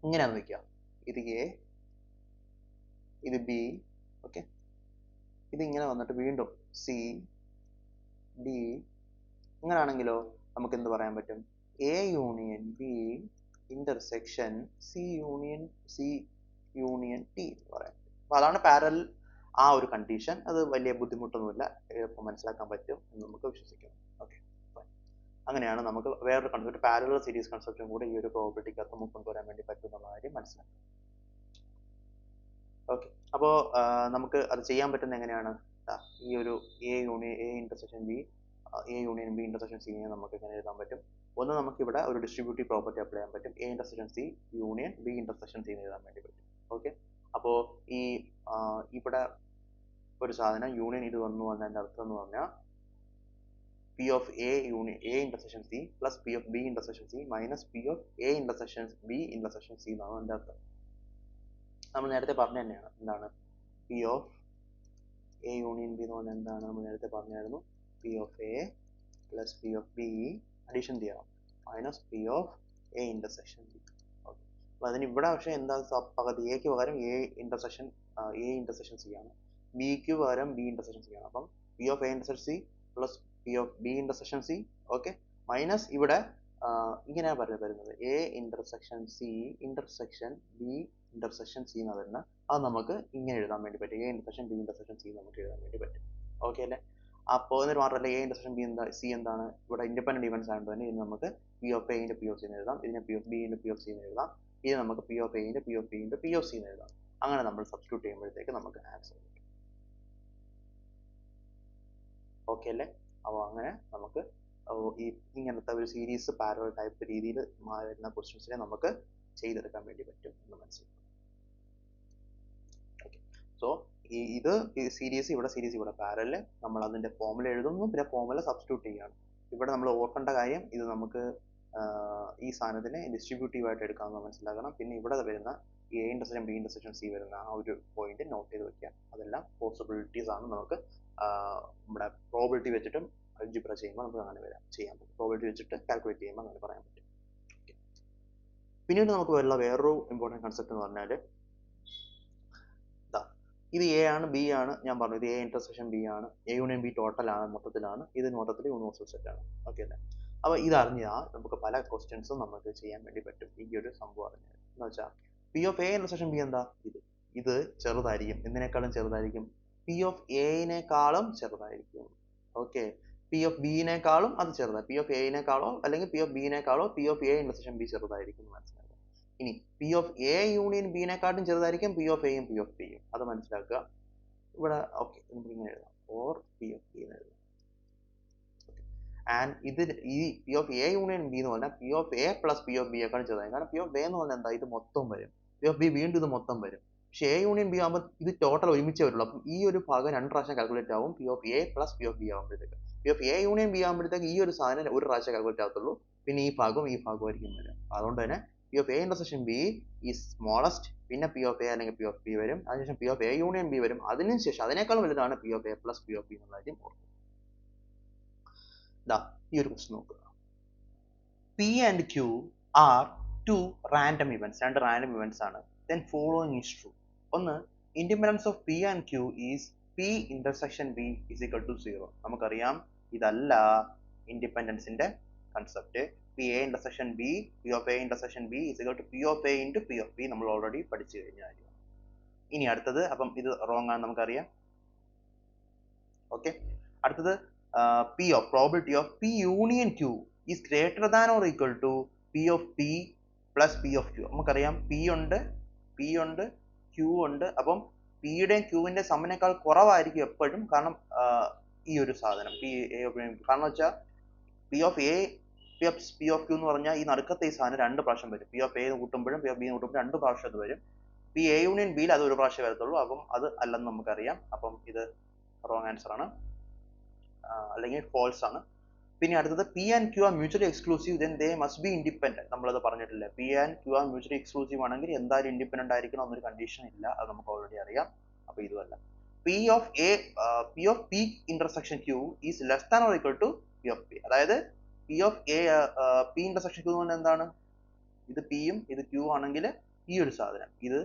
ഇങ്ങനെയാന്ന് വെക്കുക, ഇത് എ ഇത് ബി ഓക്കെ, ഇതിങ്ങനെ വന്നിട്ട് വീണ്ടും സി ഡി ഇങ്ങനെയാണെങ്കിലോ നമുക്ക് എന്ത് പറയാൻ പറ്റും? A union B intersection C union T എന്ന് പറയാം. അപ്പൊ അതാണ് പാരലൽ ആ ഒരു കണ്ടീഷൻ. അത് വലിയ ബുദ്ധിമുട്ടൊന്നുമില്ല, എളുപ്പം മനസ്സിലാക്കാൻ പറ്റും എന്ന് നമുക്ക് വിശ്വസിക്കാം. ഓക്കെ, അങ്ങനെയാണ് നമുക്ക് വേറൊരു കൺസെപ്റ്റ്, പാരലൽ സീരീസ് കൺസെപ്റ്റും കൂടെ ഈ ഒരു പ്രോബബിലിറ്റിക്കകത്ത് നമുക്ക് കൊണ്ടുവരാൻ വേണ്ടി പറ്റും എന്നുള്ള കാര്യം മനസ്സിലാക്കാം. ഓക്കെ, അപ്പോൾ നമുക്ക് അത് ചെയ്യാൻ പറ്റുന്ന എങ്ങനെയാണ്? ഈ ഒരു A union A intersection B, A union B intersection C നമുക്ക് എങ്ങനെ എഴുതാൻ പറ്റും? ഒന്ന്, നമുക്ക് ഇവിടെ ഒരു ഡിസ്ട്രിബ്യൂട്ടീവ് പ്രോപ്പർട്ടി അപ്ലൈ ചെയ്യാൻ പറ്റും. A intersection C union B intersection C എന്ന് എഴുതാൻ വേണ്ടി പറ്റും. ഓക്കെ, അപ്പോൾ ഈ ഇവിടെ ഒരു സാധനം യൂണിയൻ ഇത് വന്നു എന്നതിന്റെ അർത്ഥം എന്ന് പറഞ്ഞാൽ P of A union A intersection C plus P of B intersection C minus P of A intersection B intersection C എന്നാണ് അതിന്റെ അർത്ഥം. നമ്മൾ നേരത്തെ പറഞ്ഞു തന്നെയാണ് എന്താണ് P of A union B എന്ന് പറഞ്ഞാൽ എന്താണ് നമ്മൾ നേരത്തെ പറഞ്ഞായിരുന്നു. P of A plus P of B addition ചെയ്യണം minus P of A intersection B. Okay, അപ്പൊ അതിന് ഇവിടെ പക്ഷേ എന്താ പകുതി എക്ക് പകരം എ ഇന്റർസെക്ഷൻ സി ആണ്, ബിക്ക് പകരം ബി ഇന്റർസെക്ഷൻ സി ആണ്. അപ്പം P of A intersection C plus P of B intersection C, okay, minus ഇവിടെ ഇങ്ങനെയാണ് വരുന്നത് A intersection C intersection B intersection C എന്നാണ് വരുന്നത്. അത് നമുക്ക് ഇങ്ങനെ എഴുതാൻ വേണ്ടി പറ്റും, A intersection B intersection C നമുക്ക് എഴുതാൻ വേണ്ടി പറ്റും. ഓക്കെ അല്ലേ? അപ്പോൾ എന്നിട്ട് മാത്രമല്ല എ ഇന്റർസെക്ഷൻ ബി സി എന്താണ് ഇവിടെ ഇൻഡിപെൻഡന്റ് ഇവന്റ്സ് ആയതുകൊണ്ട് തന്നെ ഇത് നമുക്ക് P of A into P of C എന്ന് എഴുതാം, ഇതിനെ P of B into P of C എന്ന് എഴുതാം, ഇത് നമുക്ക് P of A into P of B into P of C എന്ന് എഴുതാം. അങ്ങനെ നമ്മൾ സബ്സ്റ്റിറ്റ്യൂട്ട് ചെയ്യുമ്പോഴത്തേക്ക് നമുക്ക് ആൻസർ കിട്ടും. ഓക്കെ അല്ലേ? അപ്പോൾ അങ്ങനെ നമുക്ക് ഈ ഇങ്ങനത്തെ ഒരു സീരീസ് പാരലൽ ടൈപ്പ് രീതിയിൽ വരുന്ന ക്വസ്റ്റ്യൻസിനെ നമുക്ക് ചെയ്തെടുക്കാൻ വേണ്ടി പറ്റും എന്ന് മനസ്സിലാക്കാം. ഓക്കെ, സോ ഇത് സീരീസ് ഇവിടെ പാരലൽ നമ്മൾ അതിന്റെ ഫോർമുല എഴുതുന്നു, പിന്നെ ഫോർമുല സബ്സ്റ്റിറ്റ്യൂട്ട് ചെയ്യുകയാണ്. ഇവിടെ നമ്മൾ ഓർക്കേണ്ട കാര്യം ഇത് നമുക്ക് ഈ സാധനത്തിനെ ഡിസ്ട്രിബ്യൂട്ടീവ് ആയിട്ട് എടുക്കാമെന്ന് മനസ്സിലാക്കണം. പിന്നെ ഇവിടെ വരുന്ന A intersection B intersection C വരുന്ന ആ ഒരു പോയിന്റ് നോട്ട് ചെയ്ത് വെക്കുക. അതെല്ലാം പോസിബിലിറ്റീസ് ആണ്, നമുക്ക് നമ്മുടെ പ്രോബിലിറ്റി വെച്ചിട്ടും അൽജിബ്ര ചെയ്യുമ്പോൾ നമുക്ക് അങ്ങനെ ചെയ്യാൻ പറ്റും. പ്രോബിലിറ്റി വെച്ചിട്ട് കാൽക്കുലേറ്റ് ചെയ്യുമ്പോൾ അങ്ങനെ പറയാൻ പറ്റും. പിന്നീട് നമുക്ക് വരുന്ന വേറൊരു ഇമ്പോർട്ടൻറ്റ് കൺസെപ്റ്റ് എന്ന് പറഞ്ഞാൽ ഇത് എ ആണ് ബി ആണ്, ഞാൻ പറഞ്ഞു ഇത് എ ഇന്റർസെക്ഷൻ ബി ആണ്, എ യൂണിയൻ ബി ടോട്ടൽ ആണ്, മൊത്തത്തിലാണ്, ഇത് മൊത്തത്തിൽ യൂണിവേഴ്സൽ സെറ്റ് ആണ്. ഓക്കെ അല്ലേ? അപ്പോൾ ഇത് അറിഞ്ഞാൽ നമുക്ക് പല ക്വസ്റ്റ്യൻസും നമുക്ക് ചെയ്യാൻ വേണ്ടി പറ്റും ഈ ഒരു സംഭവം അറിഞ്ഞാൽ. എന്ന് വെച്ചാൽ P of A intersection B എന്താ? ഇത് ചെറുതായിരിക്കും, എന്തിനേക്കാളും ചെറുതായിരിക്കും, പി ഓഫ് എനേക്കാളും ചെറുതായിരിക്കും. ഓക്കെ, പി ഓഫ് ബിനേക്കാളും അത് ചെറുതാണ്, പി ഓഫ് എനേക്കാളോ അല്ലെങ്കിൽ പി ഓഫ് ബിനേക്കാളോ P of A intersection B ചെറുതായിരിക്കും എന്ന് മനസ്സിലാക്കുക. ഇനി പി ഓഫ് എ യൂണിയൻ ബിനെക്കാട്ടും ചെറുതായിരിക്കും പി ഓഫ് എയും പി ഓഫ് ബിയും, അത് മനസ്സിലാക്കുക. ഇവിടെ ഓക്കെ നമുക്ക് ഇങ്ങനെ എഴുതാം, ഓർ പി ഓഫ് ബി എന്ന് എഴുതാം. ആൻഡ് ഇത് ഈ P of A union B എന്ന് പറഞ്ഞാൽ P of A plus P of ബിയെക്കാളും ചെറുതായിരിക്കും. കാരണം പി ഓഫ് എ എന്ന് പറഞ്ഞാൽ എന്താ, ഇത് മൊത്തം വരും, പി ഓഫ് ബി വീണ്ടും ഇത് മൊത്തം വരും. പക്ഷെ എ യൂണിയൻ ബി ആകുമ്പോൾ ഇത് ടോട്ടൽ ഒരുമിച്ചേ വരുള്ളൂ. അപ്പം ഈ ഒരു ഭാഗം 2 പ്രാവശ്യം കാൽക്കുലേറ്റ് ആവും P of A plus P of B ആകുമ്പോഴത്തേക്ക്. P of A union B ആകുമ്പോഴത്തേക്ക് ഈ ഒരു സാധനം ഒരു പ്രാവശ്യം കാൽക്കുലേറ്റ് ആകത്തുള്ളൂ, പിന്നെ ഈ ഭാഗവും ആയിരിക്കും വരും. അതുകൊണ്ട് തന്നെ P of A intersection B is smallest, പിന്നെ പി ഓഫ് എ അല്ലെങ്കിൽ പി ഓഫ് ബി വരും, അതിനുശേഷം P of A union B വരും, അതിനുശേഷം അതിനേക്കാളും വലുതാണ് P of A plus P of B എന്നുള്ള കാര്യം ഓർക്കുക. ഈ ഒരു ക്വസ്റ്റ്യൻ നോക്കുക. P and Q R two random events, 2 random events ആണ്. Then following is true. ഒന്ന്, independence of P and Q is P intersection B is equal to 0. നമുക്കറിയാം ഇതല്ല ഇൻഡിപെൻഡൻസിന്റെ concept. P A intersection B, P of A intersection B is equal to P of A into P of B നമ്മൾ already പഠിച്ചു കഴിഞ്ഞ കാര്യമാണ്. ഇനി അടുത്തത്, അപ്പം ഇത് റോങ് ആണ് നമുക്കറിയാം. ഓക്കെ, അടുത്തത് P of probability of P union Q is greater than or equal to P of P plus P of Q. നമുക്കറിയാം പി ഉണ്ട് ക്യൂ ഉണ്ട്, അപ്പം പിയുടെയും ക്യൂവിന്റെ സമ്മിനേക്കാൾ കുറവായിരിക്കും എപ്പോഴും. കാരണം ഈ ഒരു സാധനം പി എ, കാരണം വെച്ചാൽ P of A P of Q എന്ന് പറഞ്ഞാൽ ഈ നടുക്കത്തെ ഈ സാധനം 2 പ്രാവശ്യം വരും. പി ഓഫ് എ കൂട്ടുമ്പോഴും പി ഓഫ് ബി കൂട്ടുമ്പോഴും 2 പ്രാവശ്യം അത് വരും. പി എ യൂണിയൻ ബിയിൽ അത് 1 പ്രാവശ്യം വരത്തുള്ളൂ. അപ്പം അത് അല്ലെന്ന് നമുക്കറിയാം. അപ്പം ഇത് റോങ് ആൻസർ ആണ്, അല്ലെങ്കിൽ ഫോൾസ് ആണ്. പിന്നെ അടുത്തത് P and Q are mutually exclusive then they must be independent. നമ്മളത് പറഞ്ഞിട്ടില്ല. P and Q are mutually exclusive ആണെങ്കിൽ എന്തായാലും ഇൻഡിപെൻഡന്റ് ആയിരിക്കണം എന്നൊരു കണ്ടീഷൻ ഇല്ല, അത് നമുക്ക് ഓൾറെഡി അറിയാം. അപ്പൊ ഇതുമല്ല. P of P intersection Q is less than or equal to P of P. അതായത് P of A P intersection Q എന്ന് പറഞ്ഞാൽ എന്താണ്, ഇത് പിയും ഇത് ക്യൂ ആണെങ്കിൽ ഈ ഒരു സാധനം ഇത്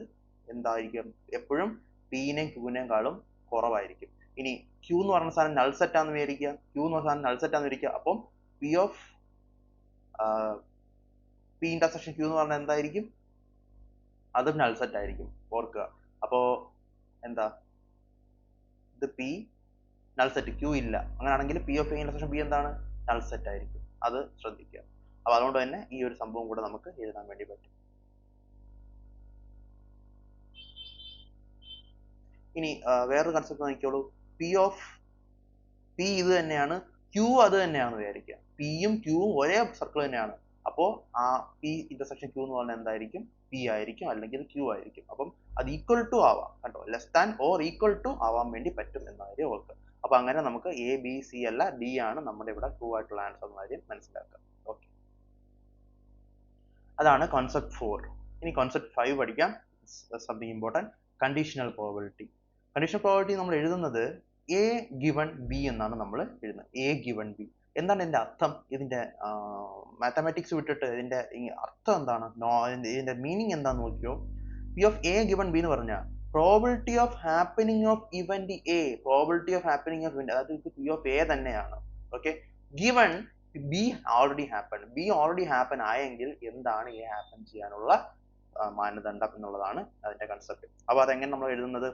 എന്തായിരിക്കും, എപ്പോഴും പിന്നെയും ക്യൂവിനേക്കാളും കുറവായിരിക്കും. ഇനി ക്യൂ എന്ന് പറഞ്ഞ സാധനം നൾ സെറ്റ് ആണെന്ന് വിചാരിക്കുക, ക്യൂ എന്ന് പറഞ്ഞ സാധനം നൾ സെറ്റ് ആണെന്ന് വിചാരിക്കുക. അപ്പം P of P intersection Q എന്ന് പറഞ്ഞാൽ എന്തായിരിക്കും? അതും നൾ സെറ്റ് ആയിരിക്കും, ഓർക്കുക. അപ്പോ എന്താ, ഇത് പി നൾ സെറ്റ്, ക്യൂ ഇല്ല. അങ്ങനെയാണെങ്കിൽ P of A intersection B എന്താണ്? നൾ സെറ്റ് ആയിരിക്കും. അത് ശ്രദ്ധിക്കുക. അപ്പൊ അതുകൊണ്ട് തന്നെ ഈ ഒരു സംഭവം കൂടെ നമുക്ക് എഴുതാൻ വേണ്ടി പറ്റും. ഇനി വേറൊരു കൺസെപ്റ്റ് നോക്കിക്കോളൂ. പി ഓഫ് പി ഇത് തന്നെയാണ്, ക്യൂ അത് തന്നെയാണെന്ന് വിചാരിക്കുക. പിയും ക്യൂവും ഒരേ സർക്കിൾ തന്നെയാണ്. അപ്പോൾ ആ പി ഇന്റർസെക്ഷൻ ക്യൂ എന്ന് പറഞ്ഞാൽ എന്തായിരിക്കും? പി ആയിരിക്കും, അല്ലെങ്കിൽ ക്യൂ ആയിരിക്കും. അപ്പം അത് ഈക്വൽ ടു ആവാം കേട്ടോ, less than or equal to ആവാൻ വേണ്ടി പറ്റും എന്ന കാര്യം ഓർക്കുക. അപ്പൊ അങ്ങനെ നമുക്ക് എ ബി സി അല്ല ഡി ആണ് നമ്മുടെ ഇവിടെ ട്രൂ ആയിട്ടുള്ള ആൻസർ എന്ന കാര്യം മനസ്സിലാക്കുക. ഓക്കെ, അതാണ് കോൺസെപ്റ്റ് 4. ഇനി കോൺസെപ്റ്റ് 5 പഠിക്കാം. Something important, conditional probability. Conditional probability നമ്മൾ എഴുതുന്നത് എ ഗിവൺ ബി എന്നാണ് നമ്മൾ എഴുതുന്നത്. എ ഗിവൺ ബി എന്താണ് ഇതിന്റെ അർത്ഥം? ഇതിന്റെ മാത്തമാറ്റിക്സ് വിട്ടിട്ട് ഇതിന്റെ അർത്ഥം എന്താണ്, ഇതിന്റെ മീനിങ് എന്താന്ന് നോക്കിയോ. P of A given B എന്ന് പറഞ്ഞാൽ probability of happening of event A, probability of happening of event, അതായത് പി ഓഫ് എ തന്നെയാണ്. Okay, given B already happen, B already happen ആയെങ്കിൽ എന്താണ് എ ഹാപ്പൻ ചെയ്യാനുള്ള മാനദണ്ഡം എന്നുള്ളതാണ് അതിന്റെ കൺസെപ്റ്റ്. അപ്പൊ അതെങ്ങനെ നമ്മൾ എഴുതുന്നത്?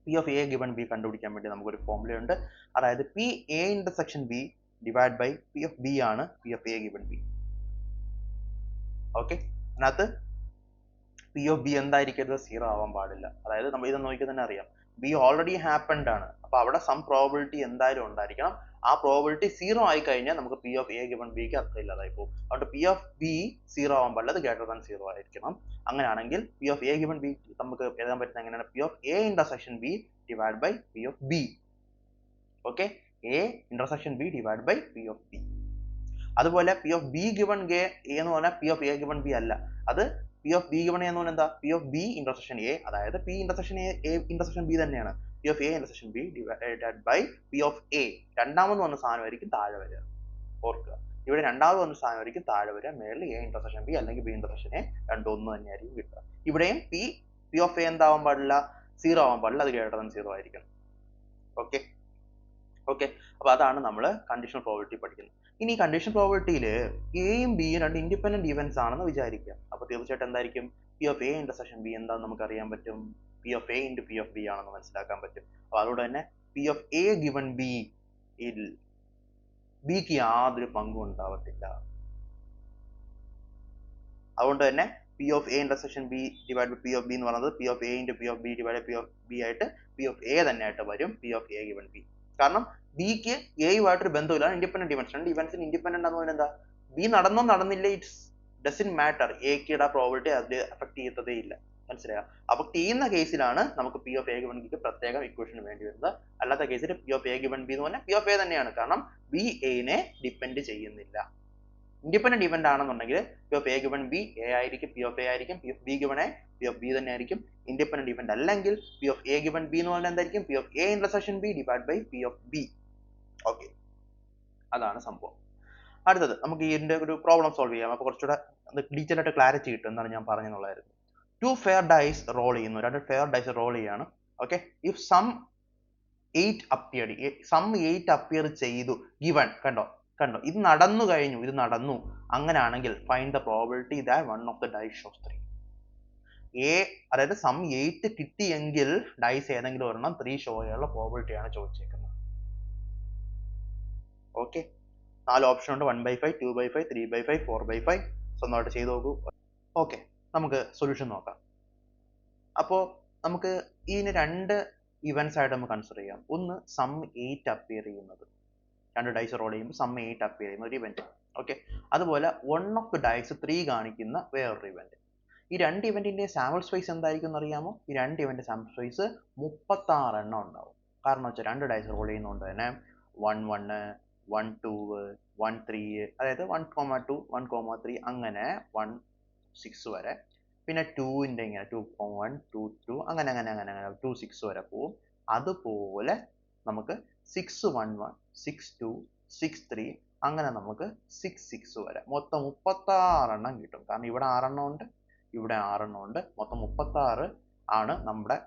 P of A given B കണ്ടുപിടിക്കാൻ വേണ്ടി നമുക്കൊരു ഫോർമുല ഉണ്ട്. അതായത് P A intersection B divide by P of B ആണ് P of A given B. Okay, അതിനകത്ത് പി ഓഫ് ബി എന്തായിരിക്കരുത്? 0 ആവാൻ പാടില്ല. അതായത് നമ്മൾ ഇത് നോക്കിയാൽ തന്നെ അറിയാം, ബി ഓൾറെഡി ഹാപ്പൻഡ് ആണ്. അപ്പൊ അവിടെ സം പ്രോബിലിറ്റി എന്തായാലും ഉണ്ടായിരിക്കണം. ആ പ്രോബിലിറ്റി 0 ആയി കഴിഞ്ഞാൽ നമുക്ക് പി ഓഫ് എ ഗിവൺ ബിക്ക് അർത്ഥം ഇല്ലാതായി പോകും. അതുകൊണ്ട് പി ഓഫ് ബി 0 ആവാൻ പാടില്ല, അത് ഗ്രേറ്റർ ദാൻ 0 ആയിരിക്കണം. അങ്ങനെയാണെങ്കിൽ P of A given B നമുക്ക് എഴുതാൻ പറ്റുന്നത് എങ്ങനെയാണ്? P of A intersection B divide by P of B. Okay, A intersection B divide by P of B. അതുപോലെ P of B given A എന്ന് പറഞ്ഞാൽ P of A given B അല്ല, അത് P of B given A എന്ന് പറഞ്ഞാൽ എന്താ? P of B intersection A, അതായത് P intersection A intersection B തന്നെയാണ്. P of A intersection B divided by P of A. രണ്ടാമത് വന്ന സാധനമായിരിക്കും താഴെ വരിക, ഓർക്കുക. ഇവിടെ രണ്ടാമത് വന്ന സാധനമായിരിക്കും താഴെ വരിക, മേളിൽ എ ഇന്റർസെക്ഷൻ ബി അല്ലെങ്കിൽ ബി ഇന്റർസെക്ഷൻ എ, രണ്ടും ഒന്ന് തന്നെയായിരിക്കും കിട്ടുക. ഇവിടെയും പി ഓഫ് എ എന്താവാൻ പാടില്ല? 0 ആവാൻ പാടില്ല, അത് ഗ്രേറ്റർ ദാൻ 0 ആയിരിക്കണം. ഓക്കെ ഓക്കെ, അപ്പൊ അതാണ് നമ്മൾ കണ്ടീഷണൽ പ്രോബബിലിറ്റി പഠിക്കുന്നത്. ഇനി കണ്ടീഷണൽ പ്രോബബിലിറ്റിയിൽ എയും ബിയും രണ്ട് ഇൻഡിപെൻഡന്റ് ഇവന്റ്സ് ആണെന്ന് വിചാരിക്കുക. അപ്പൊ തീർച്ചയായിട്ടും എന്തായിരിക്കും? P of A intersection B എന്താണെന്ന് നമുക്ക് അറിയാൻ പറ്റും, P of A into P of B ആണെന്ന് മനസ്സിലാക്കാൻ പറ്റും. അപ്പൊ അതുകൊണ്ട് തന്നെ P of A given B ൽ ബിക്ക് യാതൊരു പങ്കും ഉണ്ടാവത്തില്ല. അതുകൊണ്ട് തന്നെ P of A intersection B divide by P of B എന്ന് പറയുന്നത് P of A into P of B divide P of B ആയിട്ട് പി ഓഫ് എ തന്നെ ആയിട്ട് വരും, P of A given B. കാരണം ബിക്ക് എയുമായിട്ടൊരു ബന്ധമില്ല, ഇൻഡിപെൻഡന്റ് ഇവന്റ്സ്. രണ്ട് ഇവന്റ്സിന് ഇൻഡിപെൻഡന്റ് ആണെന്ന് പറഞ്ഞാൽ എന്താ? ബി നടന്നോ നടന്നില്ല, ഇറ്റ്സ് ഡസന്റ് മാറ്റർ, എയുടെ പ്രോബിലിറ്റി അതിൽ അഫക്ട് ചെയ്യത്തതേ ഇല്ല. മനസ്സിലായോ? അഫക്ട് ചെയ്യുന്ന കേസിലാണ് നമുക്ക് പി ഓഫ് എ ഗിവൺ ബിക്ക് പ്രത്യേകം ഇക്വേഷൻ വേണ്ടി വരുന്നത്. അല്ലാത്ത കേസിൽ P of A given B എന്ന് പറഞ്ഞാൽ പി ഓഫ് എ തന്നെയാണ്, കാരണം ബി എനെ ഡിപ്പെൻഡ് ചെയ്യുന്നില്ല. ഇൻഡിപെൻഡന്റ് ഇവന്റ് ആണെന്നുണ്ടെങ്കിൽ P of A given B A ആയിരിക്കും, പി ഓഫ് എ ആയിരിക്കും, P of B given A P of B തന്നെ ആയിരിക്കും. ഇൻഡിപെൻഡന്റ് ഇവന്റ് അല്ലെങ്കിൽ P of A given B എന്ന് പറഞ്ഞാൽ എന്തായിരിക്കും? P of A intersection B divide by P of B. Okay, അതാണ് സംഭവം. അടുത്തത് നമുക്ക് ഇതിന്റെ ഒരു പ്രോബ്ലം സോൾവ് ചെയ്യാം. അപ്പൊ കുറച്ചുകൂടെ ഡീറ്റെയിൽ ആയിട്ട് ക്ലാരിറ്റി കിട്ടും എന്നാണ് ഞാൻ പറഞ്ഞെന്നുള്ളതായിരുന്നു. 2 ഫെയർ ഡൈസ് റോൾ ചെയ്യുന്നു, 2 ഫെയർ ഡൈസ് റോൾ ചെയ്യാണ്. Okay, if sum 8 appeared, sum 8 appear ചെയ്തു ഗിവൺ, കണ്ടോ ഇത് നടന്നു കഴിഞ്ഞു, ഇത് നടന്നു. അങ്ങനെയാണെങ്കിൽ find the probability that one of the dice shows 3. അതായത് സം 8 കിട്ടിയെങ്കിൽ ഡൈസ് ഏതെങ്കിലും ഒരെണ്ണം 3 ഷോ ചെയ്യാനുള്ള പ്രോബിലിറ്റി ആണ് ചോദിച്ചേക്കുന്നത്. ഓക്കെ, 4 ഓപ്ഷൻ ഉണ്ട്, 1/5, 2/5, 3/5, 4/5. സ്വന്തമായിട്ട് ചെയ്ത് നോക്കൂ. ഓക്കെ, നമുക്ക് സൊല്യൂഷൻ നോക്കാം. അപ്പോൾ നമുക്ക് ഇതിന് 2 ഇവന്റ്സ് ആയിട്ട് നമുക്ക് കൺസിഡർ ചെയ്യാം. ഒന്ന് സം 8 അപ്പിയർ ചെയ്യുന്നത്, 2 ഡൈസ് റോൾ ചെയ്യുമ്പോൾ സം 8 അപ്പിയർ ചെയ്യുന്ന ഒരു ഇവന്റ്. ഓക്കെ, അതുപോലെ 1 ഓഫ് ദ ഡൈസ് 3 കാണിക്കുന്ന വേറൊരു ഇവന്റ്. ഈ 2 ഇവന്റിന്റെ സാമ്പിൾ സ്പേസ് എന്തായിരിക്കും എന്നറിയാമോ? ഈ 2 ഇവന്റ് സാമ്പിൾ സ്പേസ് 36 എണ്ണം ഉണ്ടാവും. കാരണം വെച്ചാൽ 2 ഡൈസ് റോൾ ചെയ്യുന്നതുകൊണ്ട് തന്നെ 1 1 1 2 1 3, അതായത് 1,2 1,3 അങ്ങനെ 1 6 വരെ. പിന്നെ 2ന്റെ ഇങ്ങനെ 2,1 2 2 അങ്ങനെ 2 6 വരെ പോവും. അതുപോലെ നമുക്ക് 6 1 1 6 2 6 3 അങ്ങനെ നമുക്ക് 6 6 വരെ മൊത്തം 36 എണ്ണം കിട്ടും. കാരണം ഇവിടെ 6 എണ്ണം ഉണ്ട്, ഇവിടെ 6 എണ്ണം ഉണ്ട്, മൊത്തം 36 ആണ് നമ്മുടെ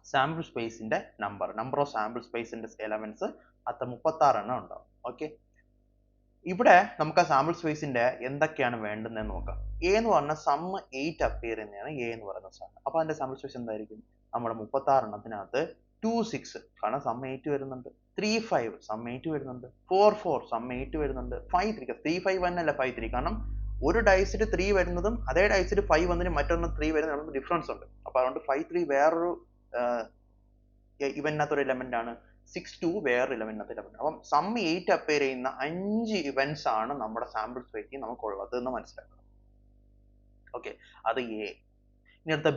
സാമ്പിൾ സ്പേസിന്റെ നമ്പർ ഓഫ് സാമ്പിൾ സ്പേസിന്റെ എലമെന്റ്സ് അത്ര 36 എണ്ണം ഉണ്ടാവും. ഓക്കെ, ഇവിടെ നമുക്ക് ആ സാമ്പിൾ സ്പേസിന്റെ എന്തൊക്കെയാണ് വേണ്ടുന്നതെന്ന് നോക്കാം. എ എന്ന് പറഞ്ഞാൽ സം 8 അപ്പിയർ ചെയ്യുന്നതാണ് എ എന്ന് പറയുന്ന സാധനം. അപ്പൊ അതിന്റെ സാമ്പിൾ സ്പേസ് എന്തായിരിക്കും? നമ്മുടെ 36 എണ്ണത്തിനകത്ത് 2 6 കാരണം സം 8 വരുന്നുണ്ട്, 3 5 സം 8 വരുന്നുണ്ട്, 4 4 സം 8 വരുന്നുണ്ട്, 5 3 3 5 എന്നല്ല 5 3 കാരണം ഒരു ഡൈസിൽ 3 വരുന്നതും അതേ ഡൈസിൽ 5 വന്നതിന് മറ്റൊന്ന് 3 വരുന്നതും ഡിഫറൻസ് ഉണ്ട്. അപ്പൊ അതുകൊണ്ട് 5 3 വേറൊരു ഇവന്റിനകത്തൊരു എലമെന്റ് ആണ്, 6 2 വേറൊരു ഇവന്റിനകത്ത് എലമെന്റ്. അപ്പം സം 8 അപ്പയർ ചെയ്യുന്ന 5 ഇവന്റ്സ് ആണ് നമ്മുടെ സാമ്പിൾ സ്പേസിൽ നമുക്കുള്ളത് എന്ന് മനസ്സിലാക്കണം. ഓക്കെ, അത് എ. ഇനി അടുത്ത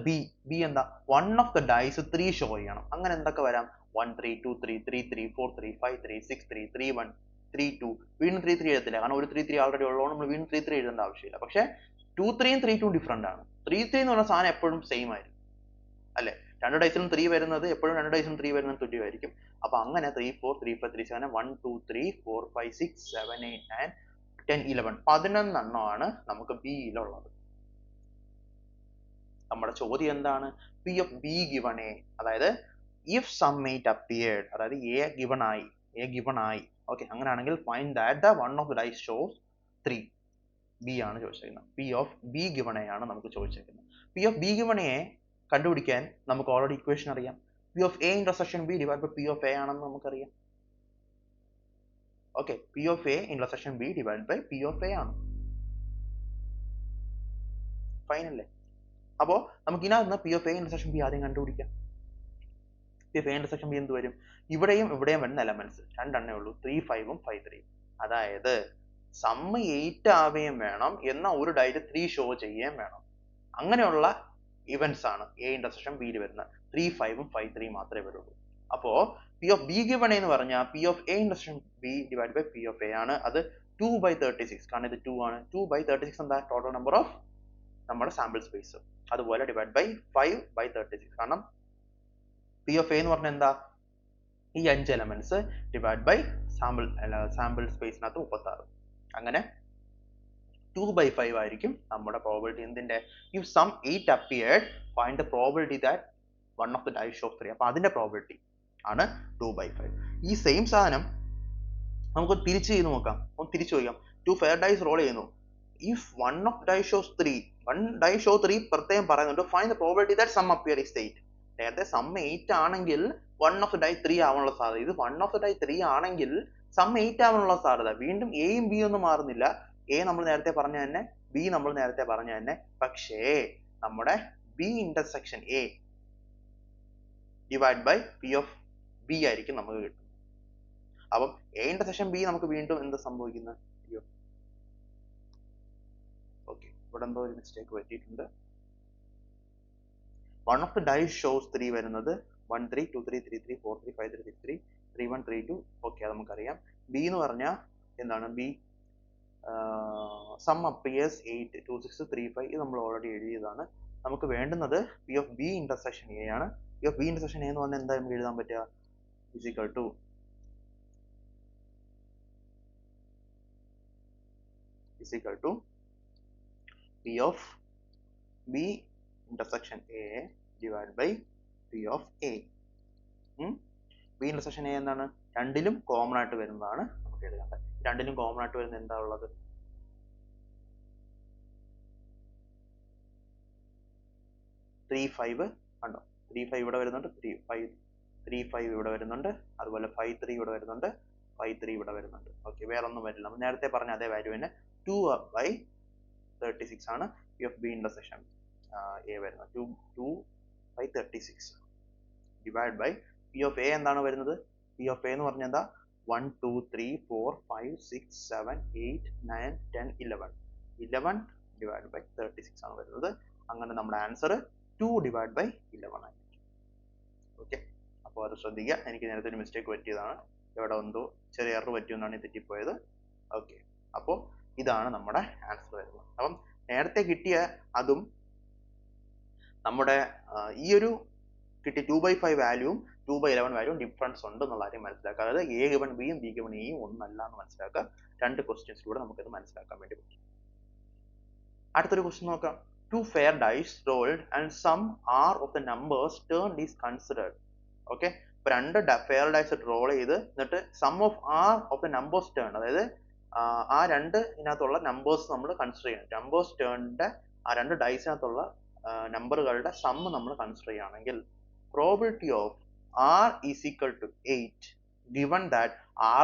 ബി എന്താ? One of the dice 3 show ചെയ്യണം. അങ്ങനെ എന്തൊക്കെ വരാം? 1 3 2 3 3 3 4 3 5 3 6 3 3 1 3 2. വീണ്ടും 3 3 എഴുതത്തില്ല, കാരണം ഒരു 3 3 ആൾറെഡി ഉള്ളതുകൊണ്ട് നമ്മൾ വീണ്ടും 3 3 എഴുതേണ്ട ആവശ്യമില്ല. പക്ഷെ 2 3 3 2 ഡിഫറെന്റ് ആണ്. 3 3 എന്ന് പറഞ്ഞ സാധനം എപ്പോഴും സെയിം ആയിരിക്കും അല്ലെ? രണ്ട് ഡൈസിലും 3 വരുന്നത് എപ്പോഴും രണ്ട് ഡൈസിലും 3 വരുന്നത് തുല്യമായിരിക്കും. അപ്പൊ അങ്ങനെ 3 4 3 5 3 7 1 2 3 4 5 6 7 8 9 10 11 11 എണ്ണമാണ് നമുക്ക് ബിയിലുള്ളത്. നമ്മുടെ ചോദ്യം എന്താണ്? P of B given A, അതായത് ഇഫ് സം 8 അപ്പിയർഡ്, അതായത് എ ഗിവൺ ആയി ഓക്കെ, അങ്ങനെയാണെങ്കിൽ find that the one of the dice shows 3. B ആണ് ചോദിച്ചിരിക്കുന്നത്. P of B given A ആണ് നമുക്ക് ചോദിച്ചിരിക്കുന്നത്. P of B given A കണ്ടുപിടിക്കാൻ നമുക്ക് ഓൾറെഡി ഇക്വേഷൻ അറിയാം. P of A intersection B divide by P of A ആണെന്ന് നമുക്കറിയാം. Okay, P of A intersection B divide by P of A ആണ്. Fine അല്ലേ? അപ്പോ നമുക്ക് ഇതിനകത്ത് P of A intersection B ആദ്യം കണ്ടുപിടിക്കാം. P of A intersection B എന്ത് വരും? ഇവിടെയും വരുന്ന എലമെന്റ്സ് രണ്ടെണ്ണേ ഉള്ളൂ, 3 5 ഉം 5 3. അതായത് സം 8 ആവുകയും വേണം, എന്നാൽ ഒരു ഡൈറ്റ് 3 ഷോ ചെയ്യുകയും വേണം. അങ്ങനെയുള്ള ഇവന്റ്സ് ആണ് എ ഇന്റർസെക്ഷൻ ബിയിൽ വരുന്ന. 3 5 ഉം 5 3 മാത്രമേ വരുള്ളൂ. അപ്പോ പി ഓഫ് ബി ഗിവൺ എന്ന് പറഞ്ഞാൽ P of A intersection B divide by P of A ആണ്. അത് 2 by 36, കാരണം ഇത് 2 ആണ്. 2 by 36 എന്താ? ടോട്ടൽ നമ്പർ ഓഫ് നമ്മുടെ സാമ്പിൾ സ്പേസ്. അതുപോലെ ഡിവൈഡ് ബൈ 5 by 36, കാരണം പി ഓഫ് എ എന്ന് പറഞ്ഞാൽ എന്താ? ഈ 5 എലമെന്റ്സ് ഡിവൈഡ് ബൈ സാമ്പിൾ സ്പേസിനകത്ത് 36. അങ്ങനെ 2 by 5 ആയിരിക്കും നമ്മുടെ പ്രോബിലിറ്റി. എന്തിന്റെ? If sum 8 appeared find the probability that one of the dice shows 3. അപ്പൊ അതിന്റെ പ്രോബിലിറ്റി ആണ് 2 by 5. ഈ സെയിം സാധനം നമുക്ക് തിരിച്ച് ചെയ്ത് നോക്കാം. ഒന്ന് തിരിച്ചു ചോദിക്കാം. 2 ഫെയർ ഡൈസ് റോൾ ചെയ്യുന്നു. If one of dice shows 3, one dice show 3 പ്രത്യേകം പറയുന്നുണ്ട്, find the probability that sum appear is 8. നേരത്തെ സം 8 ആണെങ്കിൽ വൺ ഓഫ് ദ ഡൈ 3 ആവാനുള്ള സാധ്യത. ഇത് വൺ ഓഫ് ദ ഡൈ 3 ആണെങ്കിൽ സം 8 ആവാനുള്ള സാധ്യത. വീണ്ടും എയും ബി ഒന്നും മാറുന്നില്ല. എ നമ്മൾ നേരത്തെ പറഞ്ഞ തന്നെ, ബി നമ്മൾ നേരത്തെ പറഞ്ഞ തന്നെ. പക്ഷേ നമ്മുടെ B intersection A divide by P of B ആയിരിക്കും നമുക്ക് കിട്ടുന്നത്. അപ്പം എ ഇന്റർസെക്ഷൻ ബി നമുക്ക് വീണ്ടും എന്ത് സംഭവിക്കുന്നത്? ഓക്കെ, ഇവിടെ എന്തോ ഒരു മിസ്റ്റേക്ക് പറ്റിയിട്ടുണ്ട്. One of the dice shows 3 വരുന്നത് 1 3 2 3 3 3 4 3 5 3 6 3 3 1 3 2. ഓക്കെ, അത് നമുക്കറിയാം. ബി എന്ന് പറഞ്ഞാൽ എന്താണ്? B sum appears 8 2 6 3 5. ഇത് നമ്മൾ ഓൾറെഡി എഴുതിയതാണ്. നമുക്ക് വേണ്ടുന്നത് P of B intersection A ആണ്. P of B intersection A എന്ന് പറഞ്ഞാൽ എന്താ നമുക്ക് എഴുതാൻ പറ്റുക? Is equal to P of B intersection A divided by P of A. B intersection A എന്താണ്? രണ്ടിലും കോമൺ ആയിട്ട് വരുന്നതാണ് നമുക്ക് എഴുതേണ്ടത്. രണ്ടിലും കോമൺ ആയിട്ട് വരുന്ന എന്താ ഉള്ളത്? 3 5 കണ്ടോ? 3 5 ഇവിടെ വരുന്നുണ്ട്, 3 5 ഇവിടെ വരുന്നുണ്ട്, അതുപോലെ 5 3 ഇവിടെ വരുന്നുണ്ട്, 5 3 ഇവിടെ വരുന്നുണ്ട്. ഓക്കെ, വേറെ ഒന്നും വരില്ല. നമ്മൾ നേരത്തെ പറഞ്ഞ അതേ വാല്യൂ തന്നെ 2 by 36 ആണ് P of B intersection A വരുന്നത്. 2 by 36 divide by P of A എന്താണ് വരുന്നത്? പി ഓഫ് എ എന്ന് പറഞ്ഞാൽ എന്താ? 1 2 3 4 5 6 7 8 9 10 11 ഡിവൈഡ് ബൈ 36 ആണ് വരുന്നത്. അങ്ങനെ നമ്മുടെ ആൻസർ 2 ഡിവൈഡ് ബൈ 11 ആയിരിക്കും. ഓക്കെ, അപ്പോൾ അത് ശ്രദ്ധിക്കുക. എനിക്ക് നേരത്തെ ഒരു മിസ്റ്റേക്ക് പറ്റിയതാണ്. ഇവിടെ എന്തോ ചെറിയ എറർ പറ്റിയെന്നാണ് തെറ്റിപ്പോയത്. ഓക്കെ, അപ്പോൾ ഇതാണ് നമ്മുടെ ആൻസർ വരുന്നത്. അപ്പം നേരത്തെ കിട്ടിയ അതും നമ്മുടെ ഈ ഒരു കിട്ടിയ 2 by 5 വാല്യൂവും 2 by 11 വാല്യൂവും ഡിഫറൻസ് ഉണ്ട് എന്നുള്ള കാര്യം മനസ്സിലാക്കുക. അതായത് എ ഗിവൺ ബിയും ബി ഗിവൺ എയും ഒന്നല്ല എന്ന് മനസ്സിലാക്കുക. രണ്ട് ക്വസ്റ്റ്യൻസിലൂടെ നമുക്കത് മനസ്സിലാക്കാൻ വേണ്ടി പറ്റും. അടുത്തൊരു ക്വസ്റ്റ്യൻ നോക്കാം. two fair dice rolled and sum r of the numbers turned is considered. Okay, ഇപ്പൊ രണ്ട് ഫെയർ ഡൈസ് റോൾ ചെയ്ത് എന്നിട്ട് sum of or of the numbers turn, അതായത് ആ രണ്ട് ഇതിനകത്തുള്ള നമ്പേഴ്സ് നമ്മൾ കൺസിഡർ ചെയ്യണം. നമ്പേഴ്സ് ടേണിന്റെ ആ രണ്ട് ഡൈസിനകത്തുള്ള നമ്പറുകളുടെ സം നമ്മൾ കൺസിഡർ ചെയ്യുകയാണെങ്കിൽ probability of r is equal to 8 given that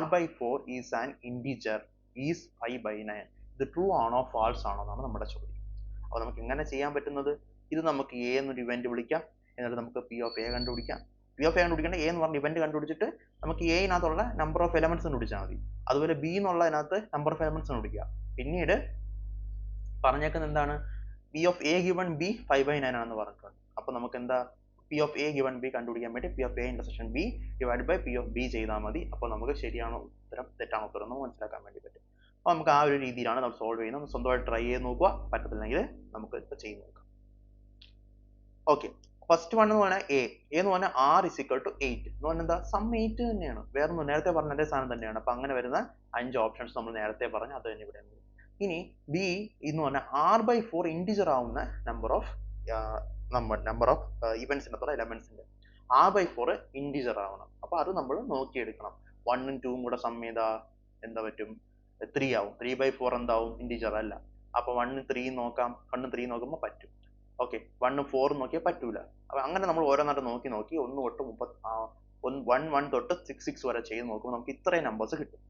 r by 4 is an integer is 5 by 9. ഇത് ട്രൂ ആണോ ഫാൾസ് ആണോ എന്നാണ് നമ്മുടെ ചോദ്യം. അപ്പോൾ നമുക്ക് എങ്ങനെ ചെയ്യാൻ പറ്റുന്നത്, ഇത് നമുക്ക് എ എന്നൊരു ഇവന്റ് വിളിക്കാം, എന്നിട്ട് നമുക്ക് പി ഓഫ് എ കണ്ടുപിടിക്കാം. പി ഓഫ് എ കണ്ടുപിടിക്കേണ്ട എ എന്ന് പറഞ്ഞ ഇവന്റ് കണ്ടുപിടിച്ചിട്ട് നമുക്ക് എയിനകത്തുള്ള നമ്പർ ഓഫ് എലമെന്റ്സ് കണ്ടുപിടിച്ചാൽ മതി. അതുപോലെ ബി എന്നുള്ളതിനകത്ത് നമ്പർ ഓഫ് എലമെന്റ്സ് കണ്ടുപിടിക്കുക. പിന്നീട് പറഞ്ഞേക്കുന്നത് എന്താണ്, P of A given B 5/9 ആണെന്ന് പറഞ്ഞിട്ടുണ്ട്. അപ്പോൾ നമുക്ക് എന്താ P of A given B കണ്ടുപിടിക്കാൻ വേണ്ടി P of A intersection B divide by P of B ചെയ്താൽ മതി. അപ്പോൾ നമുക്ക് ശരിയാണോ ഉത്തരം തെറ്റാണോ ഉത്തരം എന്ന് മനസ്സിലാക്കാൻ വേണ്ടി പറ്റും. അപ്പോൾ നമുക്ക് ആ ഒരു രീതിയിലാണ് നമ്മൾ സോൾവ് ചെയ്യുന്നത്. സ്വന്തമായിട്ട് ട്രൈ ചെയ്ത് നോക്കുക, പറ്റത്തില്ലെങ്കിൽ നമുക്ക് ഇപ്പോൾ ചെയ്ത് നോക്കാം. ഓക്കെ, ഫസ്റ്റ് വൺ എന്ന് പറഞ്ഞാൽ എ എന്ന് പറഞ്ഞാൽ r is equal to 8 എന്ന് പറഞ്ഞാൽ എന്താ, സം 8 തന്നെയാണ്, വേറെ ഒന്നും നേരത്തെ പറഞ്ഞ അതേ സാധനം തന്നെയാണ്. അപ്പൊ അങ്ങനെ വരുന്ന 5 ഓപ്ഷൻസ് നമ്മൾ നേരത്തെ പറഞ്ഞു, അത് തന്നെ ഇവിടെ ഉണ്ട്. ഇനി ബി എന്ന് പറഞ്ഞാൽ r by 4 ഇന്റിജർ ആവുന്ന നമ്പർ ഓഫ് ഇവന്റ്സിനകത്തുള്ള എലമെന്റ്സിന്റെ r by 4 ഇന്റിജർ ആവണം. അപ്പൊ അത് നമ്മൾ നോക്കിയെടുക്കണം. 1ഉം 2ഉം കൂടെ സം ചെയ്താ എന്താ പറ്റും, 3 ആവും. 3/4 എന്താവും, ഇന്റിജർ അല്ല. അപ്പൊ 1ഉം 3ഉം നോക്കാം, 1ഉം 3 നോക്കുമ്പോൾ പറ്റും. ഓക്കെ, 1ഉം 4ഉം നോക്കിയാൽ പറ്റൂല. അപ്പൊ അങ്ങനെ നമ്മൾ ഓരോന്നായിട്ട് നോക്കി 1 തൊട്ട് 1 തൊട്ട് 6 വരെ ചെയ്ത് നോക്കുമ്പോൾ നമുക്ക് ഇത്രയും നമ്പേഴ്സ് കിട്ടും.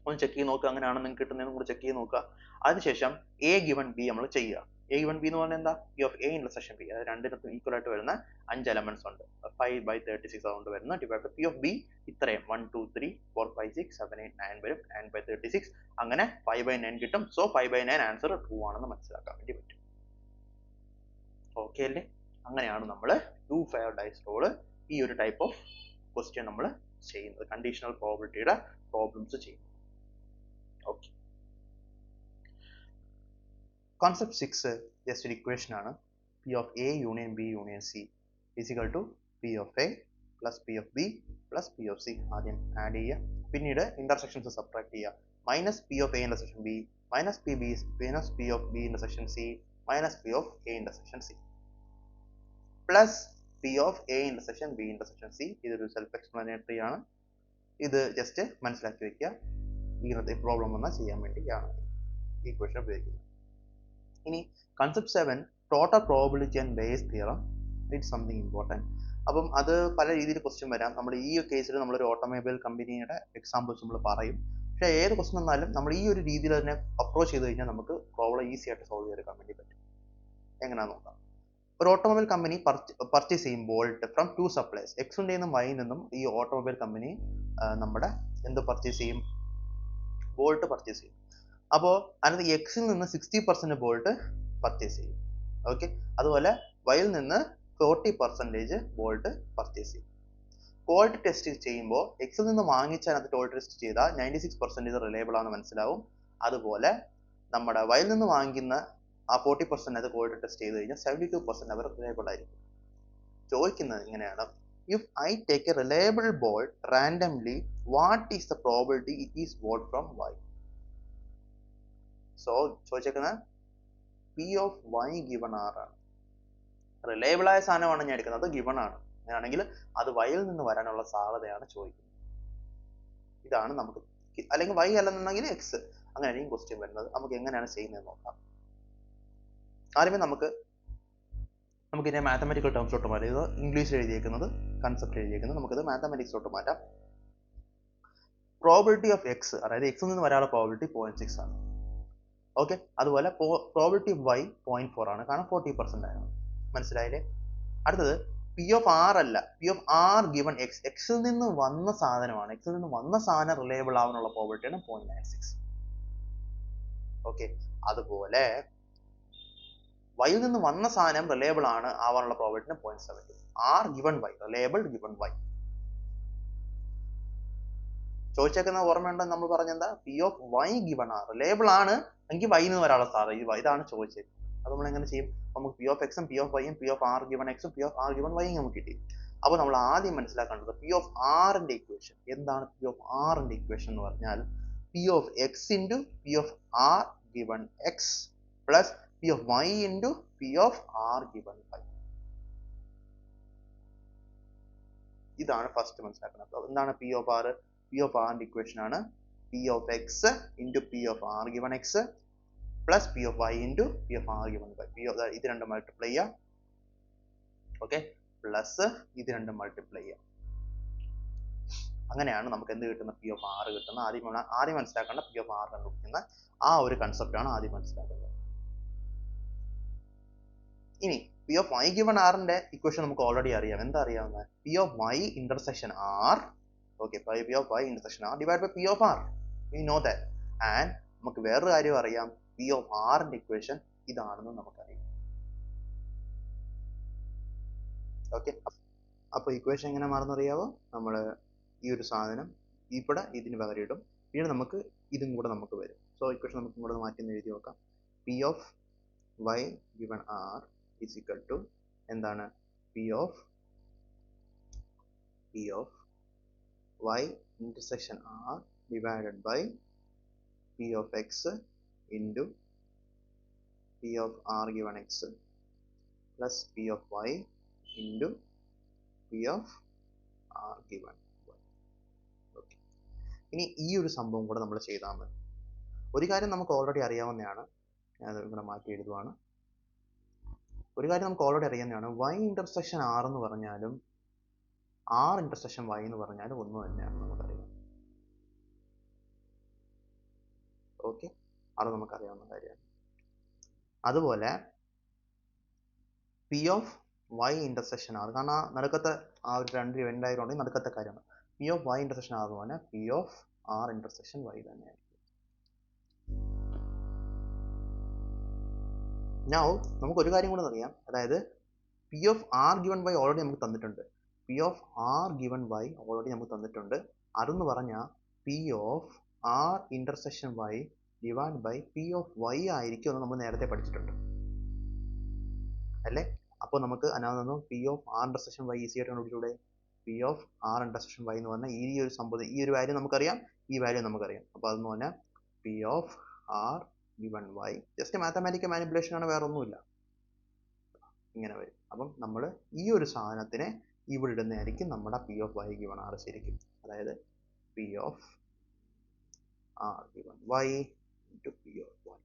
ഒന്ന് ചെക്ക് ചെയ്ത് നോക്കുക, അങ്ങനെയാണ് നിങ്ങൾക്ക് കിട്ടുന്നതെന്ന് കൂടെ ചെക്ക് ചെയ്ത് നോക്കുക. അതിനുശേഷം എ ഗിവൺ ബി നമ്മൾ ചെയ്യുക. എ ഗിവൺ ബി എന്ന് പറഞ്ഞാൽ എന്താ, P of A intersection B, അതായത് രണ്ടിനകത്തും ഈക്വൽ ആയിട്ട് വരുന്ന 5 എലമെന്റ്സ് ഉണ്ട്, 5/36 അതുകൊണ്ട് വരുന്ന ഡിവൈഡ് പി ഓഫ് ബി ഇത്രയും 1 2 3 4 5 6 7 8 9 വരും, 9/36 അങ്ങനെ 5/9 കിട്ടും. സോ 5/9 ആൻസർ ട്രൂ ആണെന്ന് മനസ്സിലാക്കാൻ വേണ്ടി പറ്റും. ഓക്കെ അല്ലേ, അങ്ങനെയാണ് നമ്മൾ ടു ഫെയർ ഡൈസ് റോള് ഈ ഒരു ടൈപ്പ് ഓഫ് ക്വസ്റ്റ്യൻ നമ്മൾ ചെയ്യുന്നത്, കണ്ടീഷണൽ പ്രോബിലിറ്റിയുടെ പ്രോബ്ലംസ് ചെയ്യുന്നത്. ഓക്കെ, കോൺസെപ്റ്റ് 6 ജസ്റ്റ് ഒരു ഇക്വേഷൻ ആണ്. P of A union B union C is equal to P of A plus P of B plus P of C. ആദ്യം add ചെയ്യുക, പിന്നീട് intersections subtract ചെയ്യുക. Minus P of A intersection B minus P of B intersection C minus P of A intersection C plus P of A intersection B intersection C. ഇതൊരു self explanatory ആണ്, ഇത് just മനസ്സിലാക്കി വെക്കുക. ഇങ്ങനത്തെ problem വന്നാൽ ചെയ്യാൻ വേണ്ടിയാണ് ഈ ഇക്വേഷൻ ഉപയോഗിക്കുന്നത്. ഇനി concept 7 total probability and base theorem, it's something important. അപ്പം അത് പല രീതിയിൽ ക്വസ്റ്റ്യൻ വരാം. നമ്മൾ ഈ കേസിൽ നമ്മളൊരു ഓട്ടോമൊബൈൽ കമ്പനിയുടെ എക്സാമ്പിൾസ് നമ്മൾ പറയും. പക്ഷേ ഏത് ക്വസ്റ്റ്യൻ വന്നാലും നമ്മൾ ഈ ഒരു രീതിയിൽ തന്നെ അപ്രോച്ച് ചെയ്ത് കഴിഞ്ഞാൽ നമുക്ക് പ്രോബ്ലം ഈസി ആയിട്ട് സോൾവ് ചെയ്തെടുക്കാൻ വേണ്ടി പറ്റും. എങ്ങനെയാണെന്ന് നോക്കാം. ഒരു ഓട്ടോമൊബൈൽ കമ്പനി പർച്ചേസ് ചെയ്യും ബോൾട്ട് ഫ്രം 2 സപ്ലൈസ്, എക്സിന്റെ നിന്നും വൈ നിന്നും ഈ ഓട്ടോമൊബൈൽ കമ്പനി നമ്മുടെ എന്ത് പർച്ചേസ് ചെയ്യും, ബോൾട്ട് പർച്ചേസ് ചെയ്യും. അപ്പോൾ അതിനകത്ത് എക്സിൽ നിന്ന് 60% ബോൾട്ട് പർച്ചേസ് ചെയ്യും. ഓക്കെ, അതുപോലെ വൈയിൽ നിന്ന് 40% ബോൾട്ട് പർച്ചേസ് ചെയ്യും. ക്വാളിറ്റി ടെസ്റ്റ് ചെയ്യുമ്പോൾ എക്സിൽ നിന്ന് വാങ്ങിച്ച അതിനകത്ത് ക്വാളിറ്റി ടെസ്റ്റ് ചെയ്താൽ 96% റിലയബിൾ ആണെന്ന് മനസ്സിലാവും. അതുപോലെ നമ്മുടെ വൈയിൽ നിന്ന് വാങ്ങിക്കുന്ന ആ 40% അത് ക്വാളിറ്റി ടെസ്റ്റ് ചെയ്ത് കഴിഞ്ഞാൽ 72% അവർ റിലയബിൾ ആയിരിക്കും. ചോദിക്കുന്നത് ഇങ്ങനെയാണ്, if I take a reliable bolt randomly what is the probability it is bolt from Y? So ചോദിച്ചേക്കുന്നത് P of Y given R ആണ്. റിലയബിൾ ആയ സാധനമാണ് ഞാൻ എടുക്കുന്നത്, അത് ഗിവൺ ആണ്. അങ്ങനെയാണെങ്കിൽ അത് വൈയിൽ നിന്ന് വരാനുള്ള സാധ്യതയാണ് ചോദിക്കുന്നത്. ഇതാണ് നമുക്ക്, അല്ലെങ്കിൽ വൈ അല്ലെന്നുണ്ടെങ്കിൽ എക്സ്, അങ്ങനെയായിരിക്കും ക്വസ്റ്റ്യൻ വരുന്നത്. നമുക്ക് എങ്ങനെയാണ് ചെയ്യുന്നത് നോക്കാം. ആദ്യമേ നമുക്ക് ഇതിനെ മാത്തമാറ്റിക്കൽ ടേംസിലോട്ട് മാറ്റാം. ഇത് ഇംഗ്ലീഷിൽ എഴുതിയേക്കുന്നത്, കൺസെപ്റ്റ് എഴുതിയേക്കുന്നത്, നമുക്കിത് മാത്തമാറ്റിക്സിലോട്ട് മാറ്റാം. പ്രോബിലിറ്റി ഓഫ് എക്സ്, അതായത് എക്സിൽ നിന്ന് വരാനുള്ള പ്രോബിലിറ്റി 0.6 ആണ്. ഓക്കെ, അതുപോലെ പ്രോബിലിറ്റി ഓഫ് വൈ 0.4 ആണ്, കാരണം 40% ആണ്. മനസ്സിലായില്ലേ? അടുത്തത് പി ഓഫ് ആർ അല്ല, P of R given X, എക്സിൽ നിന്ന് വന്ന സാധനമാണ്, എക്സിൽ നിന്ന് വന്ന സാധനം റിലയബിൾ ആവാനുള്ള പ്രോബിലിറ്റിയാണ് 0.96. ഓക്കെ, അതുപോലെ വൈയിൽ നിന്ന് വന്ന സാധനം റിലയബിൾ ആണ് ആവാനുള്ള probability 0.72. R given Y, reliable given Y. ചോദിച്ചേക്കുന്ന ഓർമ്മയുണ്ടെന്ന് നമ്മൾ പറഞ്ഞെന്താ, P of Y given R, reliable ആണ് എങ്കിൽ വൈ നിന്ന് വരാനുള്ള സാധ്യത ഇതാണ് ചോദിച്ചത്. അത് നമ്മൾ എങ്ങനെ ചെയ്യും? നമുക്ക് പി ഓഫ് എക്സും പി ഓഫ് വൈയും പി ഓഫ് ആർ ഗിവൺ എക്സും പി ഓഫ് ആർ ഗിവൺ വൈയും നമുക്ക് കിട്ടി. അപ്പോൾ നമ്മൾ ആദ്യം മനസ്സിലാക്കേണ്ടത് പി ഓഫ് ആറിന്റെ ഇക്വേഷൻ എന്താണ്. പി ഓഫ് ആറിന്റെ ഇക്വേഷൻ എന്ന് പറഞ്ഞാൽ P of X into P of R given X plus P of y into P of r given by. ഇതാണ് ഫസ്റ്റ് മനസ്സിലാക്കുന്നത്. അപ്പോൾ എന്താണ് P of r? P of r ന്റെ ഇക്വേഷൻ ആണ് P of x into P of r given x plus P of y into P of r given by. ഇത് രണ്ടും multiply ചെയ്യാം. Okay, plus ഇത് രണ്ടും മൾട്ടിപ്ലൈ ചെയ്യാം. അങ്ങനെയാണ് നമുക്ക് എന്ത് കിട്ടുന്ന P of r കിട്ടുന്ന. ആദ്യം മനസ്സിലാക്കേണ്ട P of r കണ്ടുപിടിക്കുന്ന ആ ഒരു കൺസെപ്റ്റ് ആണ് ആദ്യം മനസ്സിലാക്കുന്നത്. ഇനി P of y given r ന്റെ ഇക്വേഷൻ നമുക്ക് ഓൾറെഡി അറിയാം. എന്താ അറിയാവുന്നത്? P of y intersection r, okay, P of y intersection r divided by P of r. We know that. And നമുക്ക് വേറൊരു കാര്യം അറിയാം, P of r ന്റെ ഇക്വേഷൻ ഇതാണെന്ന് നമുക്കറിയാം. ഓക്കെ, അപ്പോൾ ഇക്വേഷൻ എങ്ങനെ മാറുന്നറിയാവോ? നമ്മൾ ഈ ഒരു സാധനം ഇവിടെ ഇതിന് പകരം ഇടും, പിന്നെ നമുക്ക് ഇതും കൂടെ നമുക്ക് വരും. സോ ഇക്വേഷൻ നമുക്ക് ഇങ്ങോട്ട് മാറ്റി എഴുതി നോക്കാം. P of y given r is equal to എന്താണ്? P of y intersection r divided by P of x into P of r given x plus P of y into P of r given y. Okay. ഇനി ഈ ഒരു സംഭവം കൂടെ നമ്മൾ ചെയ്താൽ മതി. ഒരു കാര്യം നമുക്ക് ഓൾറെഡി അറിയാവുന്നതാണ്, ഞാൻ ഇവിടെ മാറ്റി എഴുതുവാണ്. ഒരു കാര്യം നമുക്ക് ഓൾറെഡി അറിയാവുന്നതാണ്, y ഇന്റർസെക്ഷൻ r എന്ന് പറഞ്ഞാലും r ഇന്റർസെക്ഷൻ y എന്ന് പറഞ്ഞാലും ഒന്ന് തന്നെയാണ് നമുക്കറിയാം. ഓക്കെ, അത് നമുക്കറിയാവുന്ന കാര്യമാണ്. അതുപോലെ P of y intersection r, കാരണം നടുക്കത്തെ ആ ഒരു രണ്ട് രണ്ടായിരം നടുക്കത്തെ കാര്യമാണ്. P of y intersection r എന്ന് പറഞ്ഞാൽ P of r intersection y തന്നെയായിരിക്കും. Now നമുക്ക് ഒരു കാര്യം കൂടെ അറിയാം, അതായത് P of r given y already നമുക്ക് തന്നിട്ടുണ്ട്. P of r given y already നമുക്ക് തന്നിട്ടുണ്ട്. അതെന്ന് പറഞ്ഞാൽ P of r intersection y divided by P of y ആയിരിക്കും എന്ന് നമ്മൾ നേരത്തെ പഠിച്ചിട്ടുണ്ട് അല്ലേ? അപ്പോൾ നമുക്ക് അതിനകത്ത് നിന്നും P of r intersection y easy ആയിട്ട് കണ്ടുപിടിച്ചൂടെ? P of r intersection y എന്ന് പറഞ്ഞാൽ ഈ ഒരു സംഭവം, ഈ ഒരു വാല്യൂ നമുക്കറിയാം, ഈ വാല്യൂ നമുക്കറിയാം. അപ്പോൾ അതെന്ന് പറഞ്ഞാൽ P of r given y, just mathematical manipulation ആണ്, വേറെ ഒന്നുമില്ല. ഇങ്ങനെ വരും. അപ്പം നമ്മൾ ഈ ഒരു സാധനത്തിനെ ഇവിടെ ഇടുന്നതായിരിക്കും നമ്മുടെ P of y given r ശരിക്കും. അതായത് P of r given y into P of y.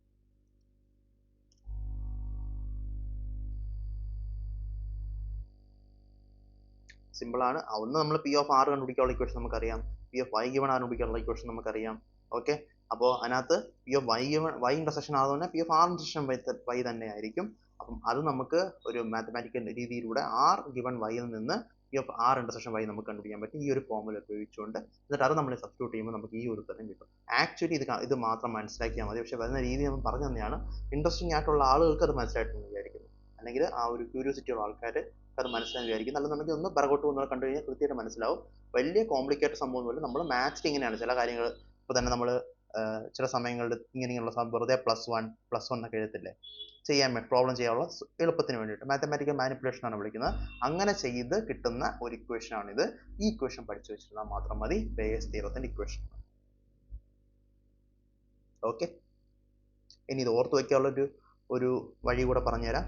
Simple ആണ്. ഒന്ന് നമ്മൾ P of r കണ്ടുപിടിക്കാനുള്ള ഇക്വേഷൻ നമുക്കറിയാം, P of y given r കണ്ടുപിടിക്കാനുള്ള ഇക്വേഷൻ നമുക്കറിയാം. ഓക്കെ, അപ്പോൾ അതിനകത്ത് P of y intersection r തന്നെ P of r intersection y തന്നെ ആയിരിക്കും. അപ്പം അത് നമുക്ക് ഒരു മാത്തമാറ്റിക്കൽ രീതിയിലൂടെ r given y ൽ നിന്ന് P of r intersection y നമുക്ക് കണ്ടുപിടിക്കാൻ പറ്റും ഈ ഒരു ഫോർമുല ഉപയോഗിച്ചുകൊണ്ട്. എന്നിട്ട് അത് നമ്മൾ സബ്സ്റ്റിറ്റ്യൂട്ട് ചെയ്യുമ്പോൾ നമുക്ക് ഈ ഒരു ഉത്തരം കിട്ടും. ആക്ച്വലി ഇത് മാത്രം മനസ്സിലാക്കിയാൽ മതി, പക്ഷെ വരുന്ന രീതി നമ്മൾ പറഞ്ഞു തന്നെയാണ്. ഇൻട്രസ്റ്റിംഗ് ആയിട്ടുള്ള ആളുകൾക്ക് അത് മനസ്സിലായിട്ടെന്ന് വിചാരിക്കുന്നു, അല്ലെങ്കിൽ ആ ഒരു ക്യൂരിയോസിറ്റി ഉള്ള ആൾക്കാർ അത് മനസ്സിലാക്കി വിചാരിക്കും. അല്ലെന്നുണ്ടെങ്കിൽ ഒന്ന് പിറകോട്ട് പോകുന്നത് കണ്ടു കഴിഞ്ഞാൽ കൃത്യമായിട്ട് മനസ്സിലാവും. വലിയ കോംപ്ലിക്കേറ്റഡ് സംഭവമൊന്നുമില്ല. നമ്മൾ മാത്സിൽ ഇങ്ങനെയാണ് ചില കാര്യങ്ങൾ. ഇപ്പോൾ തന്നെ നമ്മൾ ചില സമയങ്ങളിൽ ഇങ്ങനെയുള്ള വെറുതെ +1 എന്നൊക്കെ എഴുതത്തില്ലേ, പ്രോബ്ലം ചെയ്യാനുള്ള എളുപ്പത്തിന് വേണ്ടിയിട്ട് മാത്തമാറ്റിക്കൽ മാനിപ്പുലേഷൻ ആണ് വിളിക്കുന്നത്. അങ്ങനെ ചെയ്ത് കിട്ടുന്ന ഒരു ഇക്വേഷൻ ആണിത്. ഈ ഇക്വേഷൻ പഠിച്ചു വെച്ചിരുന്നാൽ മാത്രം മതി. Base തിയറത്തിന്റെ equation. ഓക്കെ, ഇനി ഇത് ഓർത്ത് വയ്ക്കാനുള്ള ഒരു വഴി കൂടെ പറഞ്ഞുതരാം.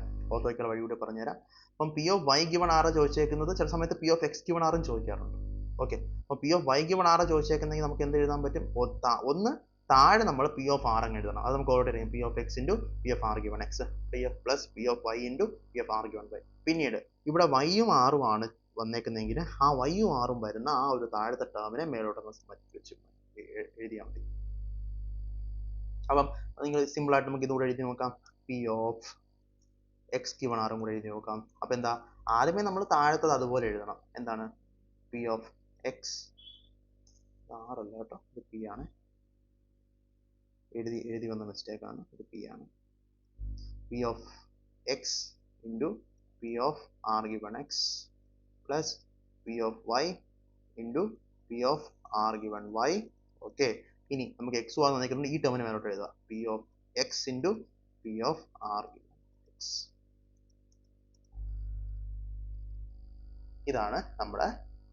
അപ്പം P of y given r ചോദിച്ചേക്കുന്നത് ചില സമയത്ത് P of x given r ചോദിക്കാറുണ്ട്. ഓക്കെ, അപ്പോൾ P of y given r ചോദിച്ചേക്കുന്നെങ്കിൽ നമുക്ക് എന്ത് എഴുതാൻ പറ്റും? ഒന്ന് താഴെ നമ്മൾ P of r അങ്ങ് എഴുതണം. അത് നമുക്ക് ഓൾറെഡി അറിയാം. P of x into P of r given x plus P of y into P of r given y. പിന്നീട് ഇവിടെ y ഉം r ഉം ആണ് വന്നേക്കുന്നെങ്കിൽ ആ y ഉം r ഉം വരുന്ന ആ ഒരു താഴത്തെ ടേമിനെ മേലോട്ടൊന്ന് വെച്ച് എഴുതിയാൽ മതി. അപ്പം നിങ്ങൾ സിമ്പിൾ ആയിട്ട് നമുക്ക് ഇതുകൂടെ എഴുതി നോക്കാം. P of x given r ഉം കൂടെ എഴുതി നോക്കാം. അപ്പം എന്താ, ആദ്യമേ നമ്മൾ താഴത്തത് അതുപോലെ എഴുതണം. എന്താണ്? P of x, r അല്ല കേട്ടോ, ഇത് P ആണ്. എഴുതി വന്ന മിസ്റ്റേക്ക് ആണ്, ഇത് P ആണ്. P of x into P of r given x plus P of y into P of r given y. Okay, ഇനി നമുക്ക് x y വന്നിരിക്കുന്നത് ഈ ടേമിന് മേലോട്ട് എഴുതുക. P of x into P of r given x. ഇതാണ് നമ്മുടെ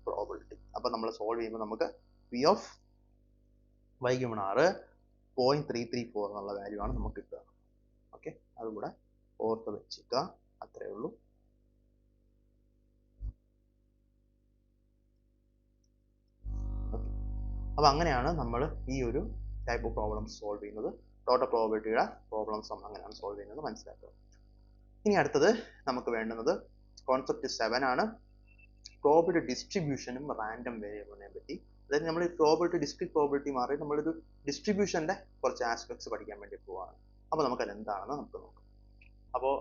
probability. അപ്പൊ നമ്മൾ സോൾവ് ചെയ്യുമ്പോൾ നമുക്ക് P of y given r 0.334 എന്നുള്ള വാല്യൂ ആണ് നമുക്ക് കിട്ടുക. ഓക്കെ, അതുകൂടെ ഓർത്ത് വെച്ചിക്കുക, അത്രേ ഉള്ളൂ. അപ്പൊ അങ്ങനെയാണ് നമ്മൾ ഈ ഒരു ടൈപ്പ് ഓഫ് പ്രോബ്ലംസ് സോൾവ് ചെയ്യുന്നത്. ടോട്ടൽ പ്രോബബിലിറ്റിയുടെ പ്രോബ്ലംസും അങ്ങനെയാണ് സോൾവ് ചെയ്യുന്നത്, മനസ്സിലാക്കുക. ഇനി അടുത്തത് നമുക്ക് വേണ്ടുന്നത് കോൺസെപ്റ്റ് 7 ആണ്, പ്രോബബിലിറ്റി ഡിസ്ട്രിബ്യൂഷനും റാൻഡം വേരിയബിളിനെ പറ്റി. അതായത് നമ്മൾ പ്രോബബിലിറ്റി ഡിസ്ക്രീറ്റ് പ്രോബബിലിറ്റി മാറി നമ്മളൊരു ഡിസ്ട്രിബ്യൂഷന്റെ കുറച്ച് ആസ്പെക്ട്സ് പഠിക്കാൻ വേണ്ടി പോവാണ്. അപ്പോൾ നമുക്കത് എന്താണെന്ന് നമുക്ക് നോക്കാം. അപ്പോൾ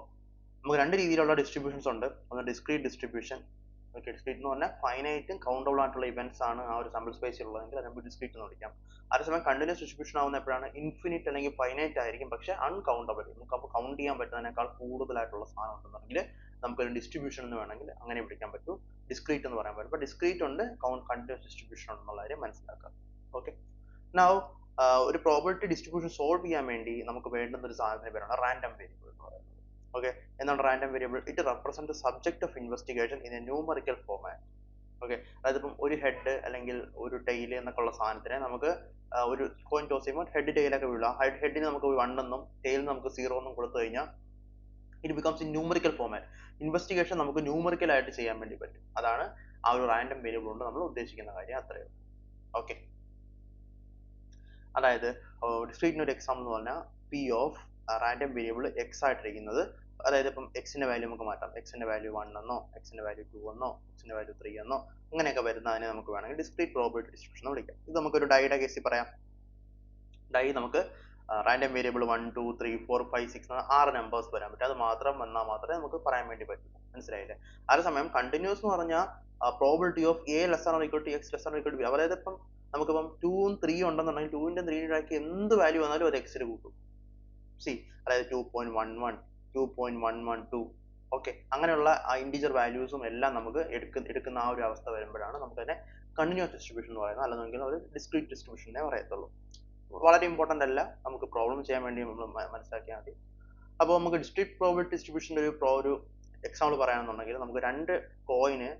നമുക്ക് രണ്ട് രീതിയിലുള്ള ഡിസ്ട്രിബ്യൂഷൻസ് ഉണ്ട്. ഒന്ന് ഡിസ്ക്രീറ്റ് ഡിസ്ട്രിബ്യൂഷൻ. ഡിസ്ക്രീറ്റ് എന്ന് പറഞ്ഞാൽ ഫൈനൈറ്റും കൗണ്ടബിൾ ആയിട്ടുള്ള ഇവന്റ്സ് ആണ് ആ ഒരു സാമ്പിൾ സ്പേസിൽ ഉള്ളതെങ്കിൽ അത് നമുക്ക് ഡിസ്ക്രീറ്റ് എന്ന് വിളിക്കാം. അതേസമയം കണ്ടിന്യൂസ് ഡിസ്ട്രിബ്യൂഷൻ ആവുന്ന എപ്പോഴാണ് ഇൻഫിനിറ്റ് അല്ലെങ്കിൽ ഫൈനൈറ്റ് ആയിരിക്കും, പക്ഷേ അൺകൗണ്ടബിൾ, നമുക്ക് അപ്പോൾ കൗണ്ട് ചെയ്യാൻ പറ്റുന്നതിനേക്കാൾ കൂടുതലായിട്ടുള്ള സാധനം ഉണ്ടെന്നുണ്ടെങ്കിൽ നമുക്കൊരു ഡിസ്ട്രിബ്യൂഷൻ എന്ന് വേണമെങ്കിൽ അങ്ങനെ വിളിക്കാൻ പറ്റൂ. ഡിസ്ക്രീറ്റ് എന്ന് പറയാൻ പറ്റും. അപ്പോൾ ഡിസ്ക്രീറ്റ് ഉണ്ട്, കണ്ടിന്യൂസ് ഡിസ്ട്രിബ്യൂഷൻ ഉണ്ടെന്നുള്ള കാര്യം മനസ്സിലാക്കുക. ഓക്കെ, നൗ ഒരു പ്രോബബിലിറ്റി ഡിസ്ട്രിബ്യൂഷൻ സോൾവ് ചെയ്യാൻ വേണ്ടി നമുക്ക് വേണ്ടുന്ന ഒരു സാധനത്തിന് പേരാണ് റാൻഡം വേരിയബിൾ എന്ന് പറയുന്നത്. ഓക്കെ, എന്താണ് random variable? It represent subject of investigation in A numerical format. Okay, അതായത് ഇപ്പം ഒരു ഹെഡ് അല്ലെങ്കിൽ ഒരു ടെയിൽ എന്നൊക്കെ ഉള്ള സാധനത്തിനെ നമുക്ക് ഒരു കോയിൻ ടോസ് ചെയ്യുമ്പോൾ ഹെഡ് ടെയിലൊക്കെ വീഴാം. ഹെഡിന് നമുക്ക് 1 എന്നും ടെയിലിന് നമുക്ക് 0 എന്നും കൊടുത്തു കഴിഞ്ഞാൽ it becomes in numerical format. Investigation നമുക്ക് ന്യൂമറിക്കൽ ആയിട്ട് ചെയ്യാൻ വേണ്ടി പറ്റും. അതാണ് ആ ഒരു റാൻഡം വേരിയബിൾ കൊണ്ട് നമ്മൾ ഉദ്ദേശിക്കുന്ന കാര്യം, അത്രയേ ഉള്ളൂ. ഓക്കെ, അതായത് ഡിസ്ക്രീറ്റിന് ഒരു എക്സാമ്പിൾ എന്ന് പറഞ്ഞാൽ P of random variable X ആയിട്ടിരിക്കുന്നത്, അതായത് ഇപ്പം എക്സിന്റെ വാല്യൂ നമുക്ക് മാറ്റാം. എക്സിന്റെ വാല്യൂ 1 എന്നോ എക്സിന്റെ വാല്യൂ 2 എന്നോ എക്സിന്റെ വാല്യൂ 3 എന്നോ അങ്ങനെയൊക്കെ വരുന്നതിനെ നമുക്ക് വേണമെങ്കിൽ ഡിസ്ക്രീറ്റ് പ്രോബബിലിറ്റി ഡിസ്ട്രിബ്യൂഷൻ എന്ന് വിളിക്കാം. ഇത് നമുക്കൊരു ഡൈയുടെ കേസിൽ പറയാം. ഡൈ നമുക്ക് റാൻഡം വേരിയബിൾ 1 2 3 4 5 6 എന്ന 6 നമ്പേഴ്സ് വരാൻ പറ്റും. അത് മാത്രം വന്നാൽ മാത്രമേ നമുക്ക് പറയാൻ വേണ്ടി പറ്റൂ, മനസ്സിലായില്ലേ? അതേസമയം കണ്ടിന്യൂസ് എന്ന് പറഞ്ഞാൽ probability of A less or equal to X less or equal to B. അതായത് ഇപ്പം നമുക്കിപ്പം 2ഉം 3ഉം ഉണ്ടെന്നുണ്ടെങ്കിൽ 2ന്റെയും 3ന്റെയും ഇടയ്ക്ക് എന്ത് വാല്യൂ വന്നാലും അത് എക്സിൽ കൂട്ടും. സി, അതായത് 2.11 2.112 ഓക്കെ, അങ്ങനെയുള്ള ആ ഇൻറ്റിജർ വാല്യൂസും എല്ലാം നമുക്ക് എടുക്കുന്ന ആ ഒരു അവസ്ഥ വരുമ്പോഴാണ് നമുക്ക് അതിനെ കണ്ടിന്യൂസ് ഡിസ്ട്രിബ്യൂഷൻ എന്ന് പറയുന്നത്, അല്ലെന്നുണ്ടെങ്കിൽ ഒരു ഡിസ്ക്രീറ്റ് ഡിസ്ട്രിബ്യൂഷനെ പറയത്തുള്ളൂ. വളരെ ഇമ്പോർട്ടൻ്റ് അല്ല, നമുക്ക് പ്രോബ്ലം ചെയ്യാൻ വേണ്ടി നമ്മൾ മനസ്സിലാക്കിയാൽ മതി. അപ്പോൾ നമുക്ക് ഡിസ്ക്രീറ്റ് പ്രോബബിലിറ്റി ഡിസ്ട്രിബ്യൂഷൻ്റെ ഒരു എക്സാമ്പിൾ പറയുകയാണെന്നുണ്ടെങ്കിൽ നമുക്ക് 2 കോയിന്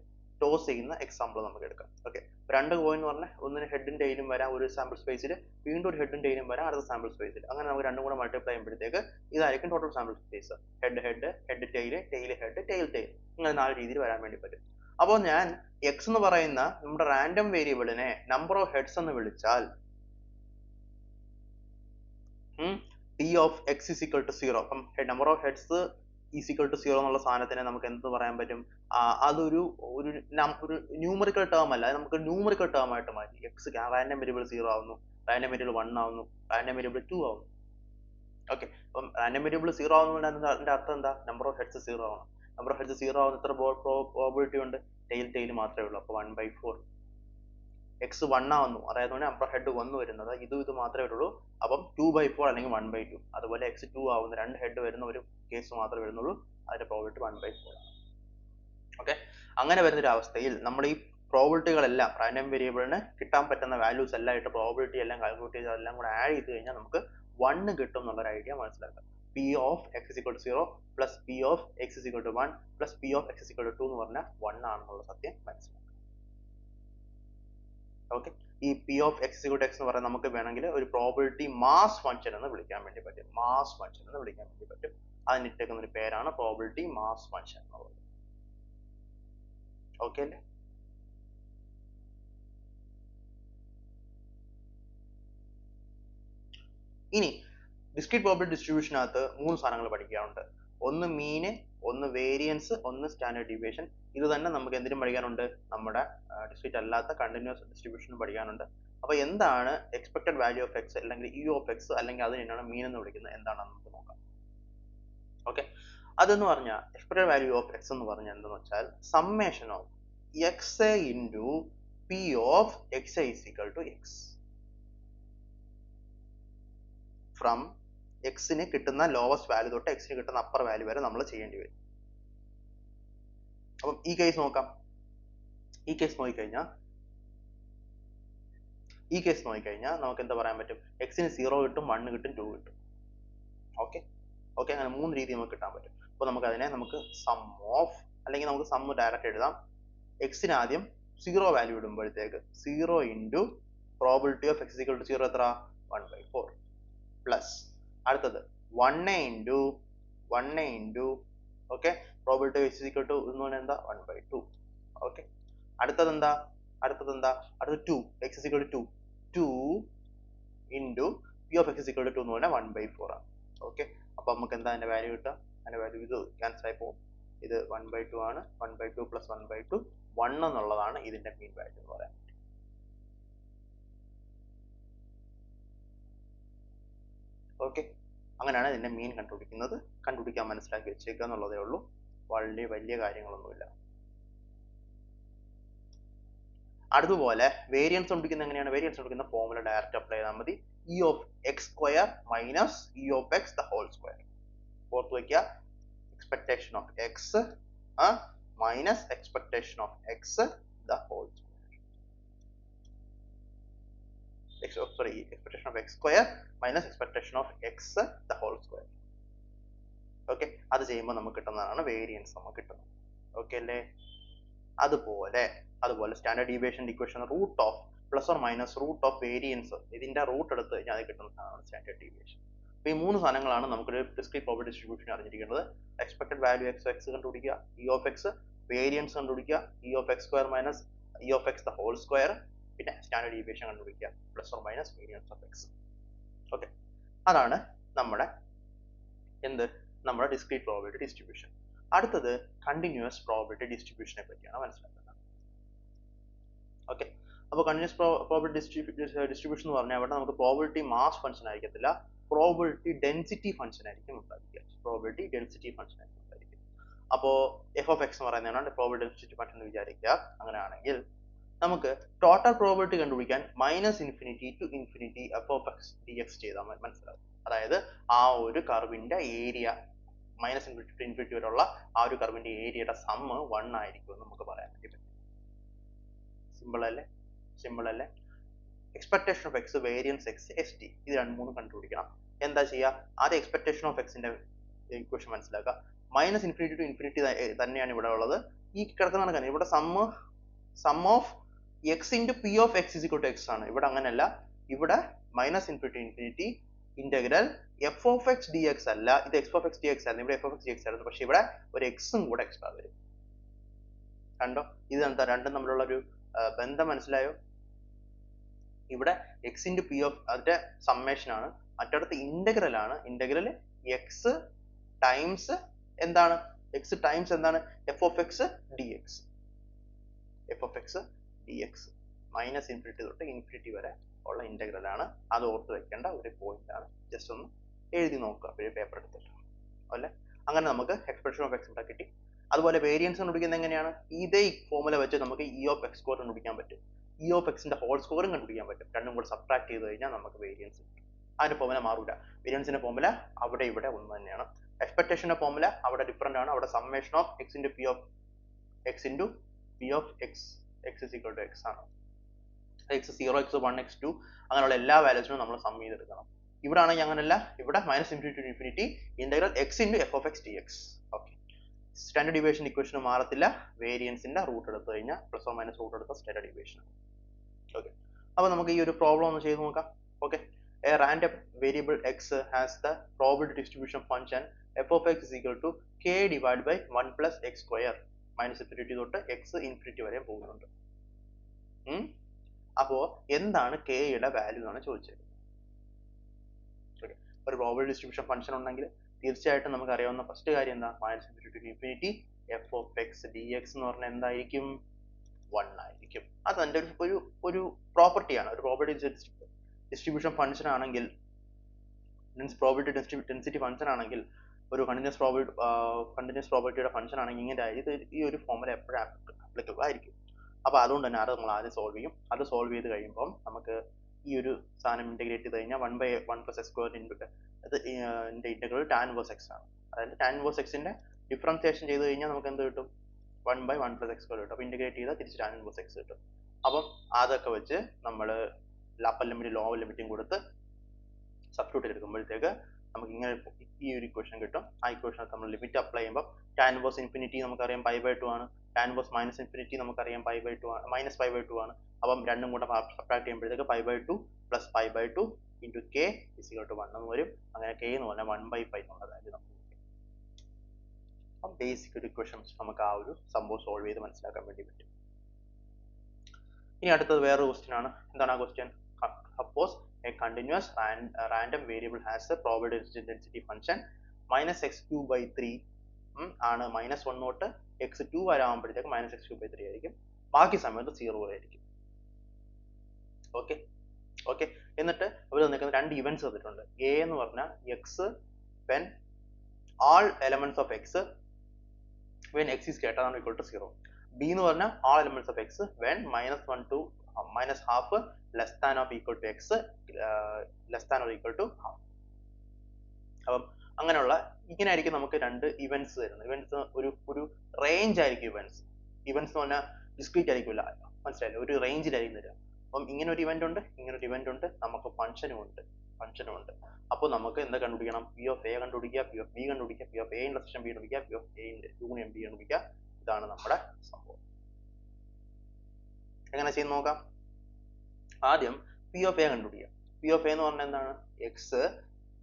ടോസ് ചെയ്യുന്ന എക്സാമ്പിൾ നമുക്ക് എടുക്കാം. ഓക്കെ, 2 കോയിൻ എന്ന് പറഞ്ഞാൽ ഒന്നിന് ഹെഡും ടെയിലും വരാം ഒരു സാമ്പിൾ സ്പേസിൽ, വീണ്ടും ഒരു ഹെഡും ടെയിലും വരാം അടുത്ത സാമ്പിൾ സ്പേസിൽ. അങ്ങനെ നമുക്ക് രണ്ടും കൂടെ മൾട്ടിപ്ലൈ ചെയ്യുമ്പോഴത്തേക്ക് ഇതായിരിക്കും total sample space. Head head head tail tail head tail tail, ഇങ്ങനെ 4 രീതിയിൽ വരാൻ വേണ്ടി പറ്റും. അപ്പോൾ ഞാൻ എക്സ് എന്ന് പറയുന്ന നമ്മുടെ റാൻഡം വേരിയബിളിനെ നമ്പർ ഓഫ് ഹെഡ്സ് എന്ന് വിളിച്ചാൽ p of x is equal to 0. അപ്പം number of heads is equal to 0 എന്നുള്ള സാധനത്തിനെ നമുക്ക് എന്ത് പറയാൻ പറ്റും? അതൊരു ന്യൂമറിക്കൽ ടേം അല്ല, അത് നമുക്ക് ന്യൂമറിക്കൽ ടേം ആയിട്ട് മാറ്റി. എക്സ് റാൻഡം വേരിയബിൾ 0 ആവുന്നു, റാൻഡം വേരിയബിൾ 1 ആവുന്നു, റാൻഡം വേരിയബിൾ 2 ആവുന്നു. ഓക്കെ, അപ്പം റാൻഡം വേരിയബിൾ 0 ആവുന്നതിന്റെ അർത്ഥം എന്താ? നമ്പർ ഓഫ് ഹെഡ്സ് 0 ആവണം. നമ്പർ ഓഫ് ഹെഡ്സ് 0 ആവുന്ന എത്ര പ്രോബബിലിറ്റി ഉണ്ട്? ടെയിൽ മാത്രമേ ഉള്ളൂ. അപ്പോൾ 1/4. എക്സ് 1 ആവുന്നു, അതായത് നമ്പർ ഓഫ് ഹെഡ് 1 വരുന്നത് ഇത് മാത്രമേ വരുള്ളൂ. അപ്പം 2/4 അല്ലെങ്കിൽ 1/2. അതുപോലെ എക്സ് 2 ആവുന്ന 2 ഹെഡ് വരുന്ന ഒരു കേസ് മാത്രമേ വരുന്നുള്ളൂ, അതിന്റെ പ്രോബബിലിറ്റി 1/4. ഓക്കെ, അങ്ങനെ വരുന്ന ഒരു അവസ്ഥയിൽ നമ്മൾ ഈ പ്രോബബിലിറ്റികളെല്ലാം റാൻഡം വേരിയബിളിന് കിട്ടാൻ പറ്റുന്ന വാല്യൂസ് എല്ലാം ഇട്ട് പ്രോബബിലിറ്റി എല്ലാം കാൽക്കുലേറ്റ് ചെയ്ത് എല്ലാം കൂടെ ആഡ് ചെയ്ത് കഴിഞ്ഞാൽ നമുക്ക് 1 കിട്ടും എന്നുള്ളൊരു ഐഡിയ മനസ്സിലാക്കാം. p of x is equal to 0 plus p of x is equal to 1 plus p of x is equal to 2 എന്ന് പറഞ്ഞാൽ 1 ആണെന്നുള്ള സത്യം മനസ്സിലാക്കാം. ഓക്കെ, ഈ p of x is equal to x എന്ന് പറയുന്നത് നമുക്ക് വേണമെങ്കിൽ ഒരു പ്രോബബിലിറ്റി മാസ് ഫംഗ്ഷൻ എന്ന് വിളിക്കാൻ വേണ്ടി പറ്റും. മാസ് ഫംഗ്ഷൻ എന്ന് വിളിക്കാൻ വേണ്ടി പറ്റും. അതിന് ഇട്ടേക്കുന്ന ഒരു പേരാണ് പ്രോബബിലിറ്റി മാസ് ഫംഗ്ഷൻ എന്നുള്ളത്. ഓക്കെ അല്ലേ? ഇനി ഡിസ്ക്രീറ്റ് പ്രോബബിലിറ്റി ഡിസ്ട്രിബ്യൂഷനകത്ത് 3 സാധനങ്ങൾ പഠിക്കാനുണ്ട്. ഒന്ന് മീന്, ഒന്ന് വേരിയൻസ്, ഒന്ന് സ്റ്റാൻഡേർഡ് ഡീവിയേഷൻ. ഇത് തന്നെ നമുക്ക് എന്തിനും പഠിക്കാനുണ്ട്? നമ്മുടെ ഡിസ്ക്രീറ്റ് അല്ലാത്ത കണ്ടിന്യൂസ് ഡിസ്ട്രിബ്യൂഷനും പഠിക്കാനുണ്ട്. അപ്പോൾ എന്താണ് എക്സ്പെക്ടഡ് വാല്യൂ ഓഫ് എക്സ് അല്ലെങ്കിൽ ഇ ഓഫ് എക്സ് അല്ലെങ്കിൽ അതിനാണ് മീൻ എന്ന് വിളിക്കുന്നത്, എന്താണെന്ന് നമുക്ക് നോക്കാം. ഓക്കെ, അതെന്ന് പറഞ്ഞാൽ എക്സ്പെക്ടഡ് വാല്യൂ ഓഫ് എക്സ് എന്ന് പറഞ്ഞാൽ എന്താണെന്ന് വെച്ചാൽ summation of X A into P of X A is equal to X. From എക്സിന് കിട്ടുന്ന ലോവസ്റ്റ് വാല്യൂ തൊട്ട് എക്സിന് കിട്ടുന്ന അപ്പർ വാല്യൂ വരെ നമ്മൾ ചെയ്യേണ്ടി വരും. അപ്പം ഈ കേസ് നോക്കാം. ഈ കേസ് നോക്കിക്കഴിഞ്ഞാൽ നമുക്ക് എന്താ പറയാൻ പറ്റും? എക്സിന് 0 കിട്ടും, 1 കിട്ടും, 2 കിട്ടും. ഓക്കെ, അങ്ങനെ 3 രീതി നമുക്ക് കിട്ടാൻ പറ്റും. അപ്പോൾ നമുക്ക് സം ഓഫ്, അല്ലെങ്കിൽ നമുക്ക് സം ഡയറക്റ്റ് എഴുതാം. എക്സിന് ആദ്യം 0 വാല്യൂ ഇടുമ്പോഴത്തേക്ക് 0 into probability of X equal to 0 എത്ര? 1/4 പ്ലസ് അടുത്തത് 1 into okay, probability of x is equal to എന്ന് പറഞ്ഞാൽ എന്താ 1/2. okay, അടുത്തത് 2, x is equal to 2 into p of x is equal to 2 എന്ന് പറഞ്ഞാൽ 1/4 ആണ്. okay, അപ്പോൾ നമുക്ക് എന്താ അതിന്റെ വാല്യൂ കിട്ടുക? അതിന്റെ വാല്യൂ ഇത് ക്യാൻസൽ ആയി പോകും. ഇത് 1/2 ആണ്. 1/2 plus 1/2 1 എന്നുള്ളതാണ് ഇതിന്റെ മീൻ വാല്യൂ എന്ന് പറയാൻ. ഓക്കെ, അങ്ങനെയാണ് ഇതിന്റെ മീൻ കണ്ടുപിടിക്കാൻ മനസ്സിലാക്കി വെച്ചേക്കുക എന്നുള്ളതേ ഉള്ളൂ. വളരെ വലിയ കാര്യങ്ങളൊന്നുമില്ല. അതുപോലെ വേരിയൻസ് കണ്ടുപിടിക്കുന്നത് എങ്ങനെയാണ്? വേരിയൻസ് കണ്ടുപിടിക്കുന്ന ഫോർമുല ഡയറക്റ്റ് അപ്ലൈ ചെയ്താൽ മതി. E of X square minus E of X the whole square. ഓർത്ത് വയ്ക്കുക, expectation of X minus expectation of X the whole square. Expectation of x square minus expectation of x the whole square. Okay, അത് ചെയ്യുമ്പോൾ നമുക്ക് കിട്ടുന്നതാണ് variance നമുക്ക് കിട്ടുന്നത്. Okay അല്ലേ? അതുപോലെ standard deviation equation root of plus or minus root of variance, ഇതിന്റെ root എടുത്ത് കഴിഞ്ഞാൽ അത് കിട്ടുന്ന സാധനമാണ് സ്റ്റാൻഡേർഡ് ഡീവിയേഷൻ. അപ്പോൾ ഈ 3 സാധനങ്ങളാണ് നമുക്കൊരു ഡിസ്ക്രീറ്റ് പ്രോബബിലിറ്റി ഡിസ്ട്രിബ്യൂഷൻ അറിഞ്ഞിരിക്കുന്നത്. എക്സ്പെക്ടഡ് വാല്യൂ എക്സ് കണ്ടുപിടിക്കുക, ഇ ഓഫ് എക്സ്, വേരിയൻസ് കണ്ടുപിടിക്കുക, E of X square minus E of X the whole square, പിന്നെ സ്റ്റാൻഡേർഡ് ഡീവിയേഷൻ കണ്ടുപിടിക്കുക, plus or minus variance of X. Okay, അതാണ് നമ്മുടെ ഡിസ്ക്രീറ്റ് പ്രോബബിലിറ്റി ഡിസ്ട്രിബ്യൂഷൻ. അടുത്തത് continuous probability ഡിസ്ട്രിബ്യൂഷനെ പറ്റിയാണ് മനസ്സിലാക്കുന്നത്. ഓക്കെ, അപ്പോൾ കണ്ടിന്യൂസ് പ്രോബബിലിറ്റി ഡിസ്ട്രിബ്യൂഷൻ എന്ന് പറഞ്ഞാൽ അവിടെ നമുക്ക് പ്രോബബിലിറ്റി മാസ് ഫംഗ്ഷൻ ആയിരിക്കത്തില്ല, പ്രോബബിലിറ്റി ഡെൻസിറ്റി ഫംഗ്ഷൻ ആയിരിക്കും ഉണ്ടായിരിക്കുക. പ്രോബബിലിറ്റി ഡെൻസിറ്റി ഫംഗ്ഷൻ ആയിരിക്കും ഉണ്ടായിരിക്കും. അപ്പോൾ എഫ് ഓഫ് എക്സ് എന്ന് പറയുന്നതാണ് പ്രോബബിലിറ്റി ഡെൻസിറ്റി ഫംഗ്ഷൻ എന്ന് വിചാരിക്കുക. അങ്ങനെയാണെങ്കിൽ നമുക്ക് ടോട്ടൽ പ്രോബബിലിറ്റി കണ്ടുപിടിക്കാൻ -∞ to ∞ F of X D X ചെയ്താൽ മനസ്സിലാവും. അതായത് ആ ഒരു കർവിന്റെ ഏരിയ -∞ to ∞ വരെയുള്ള ആ ഒരു കർവിന്റെ ഏരിയയുടെ സമ്മ് 1 ആയിരിക്കും എന്ന് നമുക്ക് പറയാൻ വേണ്ടി പറ്റും. സിമ്പിൾ അല്ലേ? Expectation of X, variance X, S T, ഇത് 2-3 കണ്ടുപിടിക്കണം. എന്താ ചെയ്യുക? ആദ്യം എക്സ്പെക്ടേഷൻ ഓഫ് എക്സിന്റെ ഇക്വേഷൻ മനസ്സിലാക്കുക. -∞ to ∞ തന്നെയാണ് ഇവിടെ ഉള്ളത്. ഈ കിടക്കുന്ന കണക്കാണ് ഇവിടെ sum of X into P of X is equal to X ആണ്. ഇവിടെ അങ്ങനെയല്ല, ഇവിടെ -∞ to ∞ integral F of X D X അല്ല, ഇത് X of X D X ആയിരുന്നു, ഇവിടെ F of X D X ആയിരുന്നു. പക്ഷെ ഇവിടെ ഒരു എക്സും കൂടെ എക്സ്ട്രാ വരും. കണ്ടോ? ഇത് എന്താ രണ്ടും തമ്മിലുള്ള ഒരു ബന്ധം മനസ്സിലായോ? ഇവിടെ എക്സ് ഇൻറ്റു പി ഓഫ് അതിന്റെ സമ്മേഷൻ ആണ്, മറ്റടുത്ത് ഇന്റഗ്രൽ ആണ്. ഇന്റഗ്രൽ എക്സ് ടൈംസ് എന്താണ്? എക്സ് ടൈംസ് എന്താണ്? F of X D X. F of X D X -∞ തൊട്ട് ∞ വരെ ഉള്ള ഇന്റഗ്രൽ ആണ്. അത് ഓർത്ത് വെക്കേണ്ട ഒരു പോയിന്റ് ആണ്. ജസ്റ്റ് ഒന്ന് എഴുതി നോക്കുക ഒരു പേപ്പർ എടുത്തിട്ട് അല്ലേ. അങ്ങനെ നമുക്ക് എക്സ്പ്രഷൻ ഓഫ് എക്സ് ഇവിടെ കിട്ടി. അതുപോലെ വേരിയൻസ് കണ്ടുപിടിക്കുന്നത് എങ്ങനെയാണ്? ഇതേ ഫോർമുല വെച്ച് നമുക്ക് ഇ ഓഫ് എക്സ് സ്ക്വയർ കണ്ടുപിടിക്കാൻ പറ്റും, ഇ ഓഫ് എക്സിന്റെ ഹോൾ സ്ക്വയറും കണ്ടുപിടിക്കാൻ പറ്റും. രണ്ടും കൂടെ സബ്ട്രാക്ട് ചെയ്ത് കഴിഞ്ഞാൽ നമുക്ക് വേരിയൻസ് കിട്ടും. അതിന്റെ ഫോർമുല മാറൂല. വേരിയൻസിന്റെ ഫോർമുല അവിടെ ഇവിടെ ഒന്ന് തന്നെയാണ്. എക്സ്പെക്ടേഷന്റെ ഫോർമുല അവിടെ ഡിഫറെന്റ് ആണ്. അവിടെ summation of X into P of X into P of X X is equal to X ആണ്. എക്സ് 0, x1, x2 അങ്ങനെയുള്ള എല്ലാ വാല്യൂസിനും നമ്മൾ സം ചെയ്തെടുക്കണം. ഇവിടെ ആണെങ്കിൽ അങ്ങനെയല്ല, ഇവിടെ -∞ to ∞ integral X into F of X D X. Okay, standard deviation equation മാറത്തില്ല. വേരിയൻസിന്റെ റൂട്ട് എടുത്തു കഴിഞ്ഞാൽ പ്ലസ് ഓർ മൈനസ് റൂട്ട് എടുത്ത സ്റ്റാൻഡേർഡ് ഡീവിയേഷൻ. ഓക്കെ, അപ്പോൾ നമുക്ക് ഈ ഒരു പ്രോബ്ലം ഒന്ന് ചെയ്ത് നോക്കാം. Okay, a random variable x has the probability distribution function f of x is equal to k divided by 1 plus x square -∞ തൊട്ട് x ∞ വരെ പോകുന്നുണ്ട്. അപ്പോൾ എന്താണ് k യുടെ വാല്യൂ എന്നാണ് ചോദിച്ചത്. ഓക്കെ, ഒരു പ്രോബബിലിറ്റി ഡിസ്ട്രിബ്യൂഷൻ ഫംഗ്ഷൻ ഉണ്ടെങ്കിൽ തീർച്ചയായിട്ടും നമുക്ക് അറിയാവുന്ന ഫസ്റ്റ് കാര്യം എന്താ? -∞ to ∞ F of X D X എന്ന് പറഞ്ഞാൽ എന്തായിരിക്കും? 1 ആയിരിക്കും. അത് അതിന്റെ ഒരു പ്രോപ്പർട്ടിയാണ്. ഒരു പ്രോബബിലിറ്റി ഡിസ്ട്രിബ്യൂഷൻ ഫംഗ്ഷൻ ആണെങ്കിൽ, പ്രോബബിലിറ്റി ഡെൻസിറ്റി ഫംഗ്ഷൻ ആണെങ്കിൽ, ഒരു കണ്ടിന്യൂസ് പ്രോബബിലിറ്റിയുടെ ഫംഗ്ഷൻ ആണെങ്കിൽ ഇങ്ങനെ ഈ ഒരു ഫോർമുല എപ്പോഴും ആപ്ലിക്കബിൾ ആയിരിക്കും. അപ്പോൾ അതുകൊണ്ട് തന്നെ അത് നമ്മൾ ആദ്യം സോൾവ് ചെയ്യും. അത് സോൾവ് ചെയ്ത് കഴിയുമ്പോൾ നമുക്ക് ഈ ഒരു സാധനം ഇന്റഗ്രേറ്റ് ചെയ്ത് കഴിഞ്ഞാൽ 1/1 plus x square അത് ഇന്റഗ്രൽ tan inverse x ആണ്. അതായത് tan inverse x ന്റെ ഡിഫറൻസിയേഷൻ ചെയ്ത് കഴിഞ്ഞാൽ നമുക്ക് എന്ത് കിട്ടും? 1/1 plus x square കിട്ടും. അപ്പോൾ ഇന്റഗ്രേറ്റ് ചെയ്താൽ തിരിച്ച് tan inverse x കിട്ടും. അപ്പം അതൊക്കെ വെച്ച് നമ്മൾ അപ്പർ ലിമിറ്റും ലോവർ ലിമിറ്റും കൊടുത്ത് സബ്സ്റ്റിറ്റ്യൂട്ട് എടുക്കുമ്പോഴത്തേക്ക് നമുക്ക് ഇങ്ങനെ ഈ ഒരു ഇക്വേഷൻ കിട്ടും. ആ ഇക്വേഷൻ നമ്മൾ ലിമിറ്റ് അപ്ലൈ ചെയ്യുമ്പോൾ tan inverse infinity നമുക്കറിയാം π/2 ആണ്, tan inverse -∞ നമുക്കറിയാം -π/2 ആണ്. അപ്പം രണ്ടും കൂടെ സബ്ട്രാക്ട് ചെയ്യുമ്പോഴത്തേക്ക് π/2 plus π/2 into K is equal to 1 എന്ന് വരും. അങ്ങനെ കെ എന്ന് പറഞ്ഞാൽ 1/5 എന്നുള്ള വാല്യൂ നമുക്ക് കിട്ടും. അപ്പം ബേസിക് ഒരു ഇക്വേഷൻസ് നമുക്ക് ആ ഒരു സംഭവം സോൾവ് ചെയ്ത് മനസ്സിലാക്കാൻ വേണ്ടി പറ്റും. ഇനി അടുത്തത് വേറൊരു ക്വസ്റ്റ്യൻ ആണ്. എന്താണ് ആ question? Suppose A continuous random variable has A probability density function -x³/3 ആണ്. -1 തൊട്ട് x2 വരെ ആകുമ്പോഴത്തേക്ക് -x³/3 ആയിരിക്കും. ബാക്കി സമയത്ത് 0 ആയിരിക്കും. Okay okay. എന്നിട്ട് അവർ തന്നിരിക്കുന്ന രണ്ട് ഇവന്റ്സ് തന്നിട്ടുണ്ട്. എ എന്ന് പറഞ്ഞാൽ X when all elements of x when x is greater than or equal to 0. B എന്ന് പറഞ്ഞാൽ all elements of x when -1 to -half less than or equal to x less than or equal to half. അപ്പം അങ്ങനെയുള്ള ഇങ്ങനെ ആയിരിക്കും നമുക്ക് രണ്ട് events തരുന്നത്. Events ഒരു റേഞ്ച് ആയിരിക്കും. ഇവന്റ്സ് എന്ന് പറഞ്ഞാൽ ഡിസ്ക്രീറ്റ് ആയിരിക്കില്ല, മനസ്സിലായില്ലേ? ഒരു റേഞ്ചിലായിരിക്കും തരിക. അപ്പം ഇങ്ങനെ ഒരു ഇവന്റ് ഉണ്ട്, ഇങ്ങനെ ഒരു ഇവന്റ് ഉണ്ട്, നമുക്ക് ഫംഗ്ഷനും ഉണ്ട്. അപ്പോൾ നമുക്ക് എന്താ കണ്ടുപിടിക്കണം? പി ഓഫ് എ കണ്ടുപിടിക്കുക, പി ഓഫ് ബി കണ്ടുപിടിക്കുക, P of A intersection B കണ്ടുപിടിക്കുക, P of A union B കണ്ടുപിടിക്കുക. ഇതാണ് നമ്മുടെ സംഭവം. എങ്ങനെ ചെയ്യുന്ന നോക്കാം. ആദ്യം പി ഓഫ് എ കണ്ടുപിടിക്കുക. പി ഓഫ് എ എന്ന് പറഞ്ഞാൽ എന്താണ്? X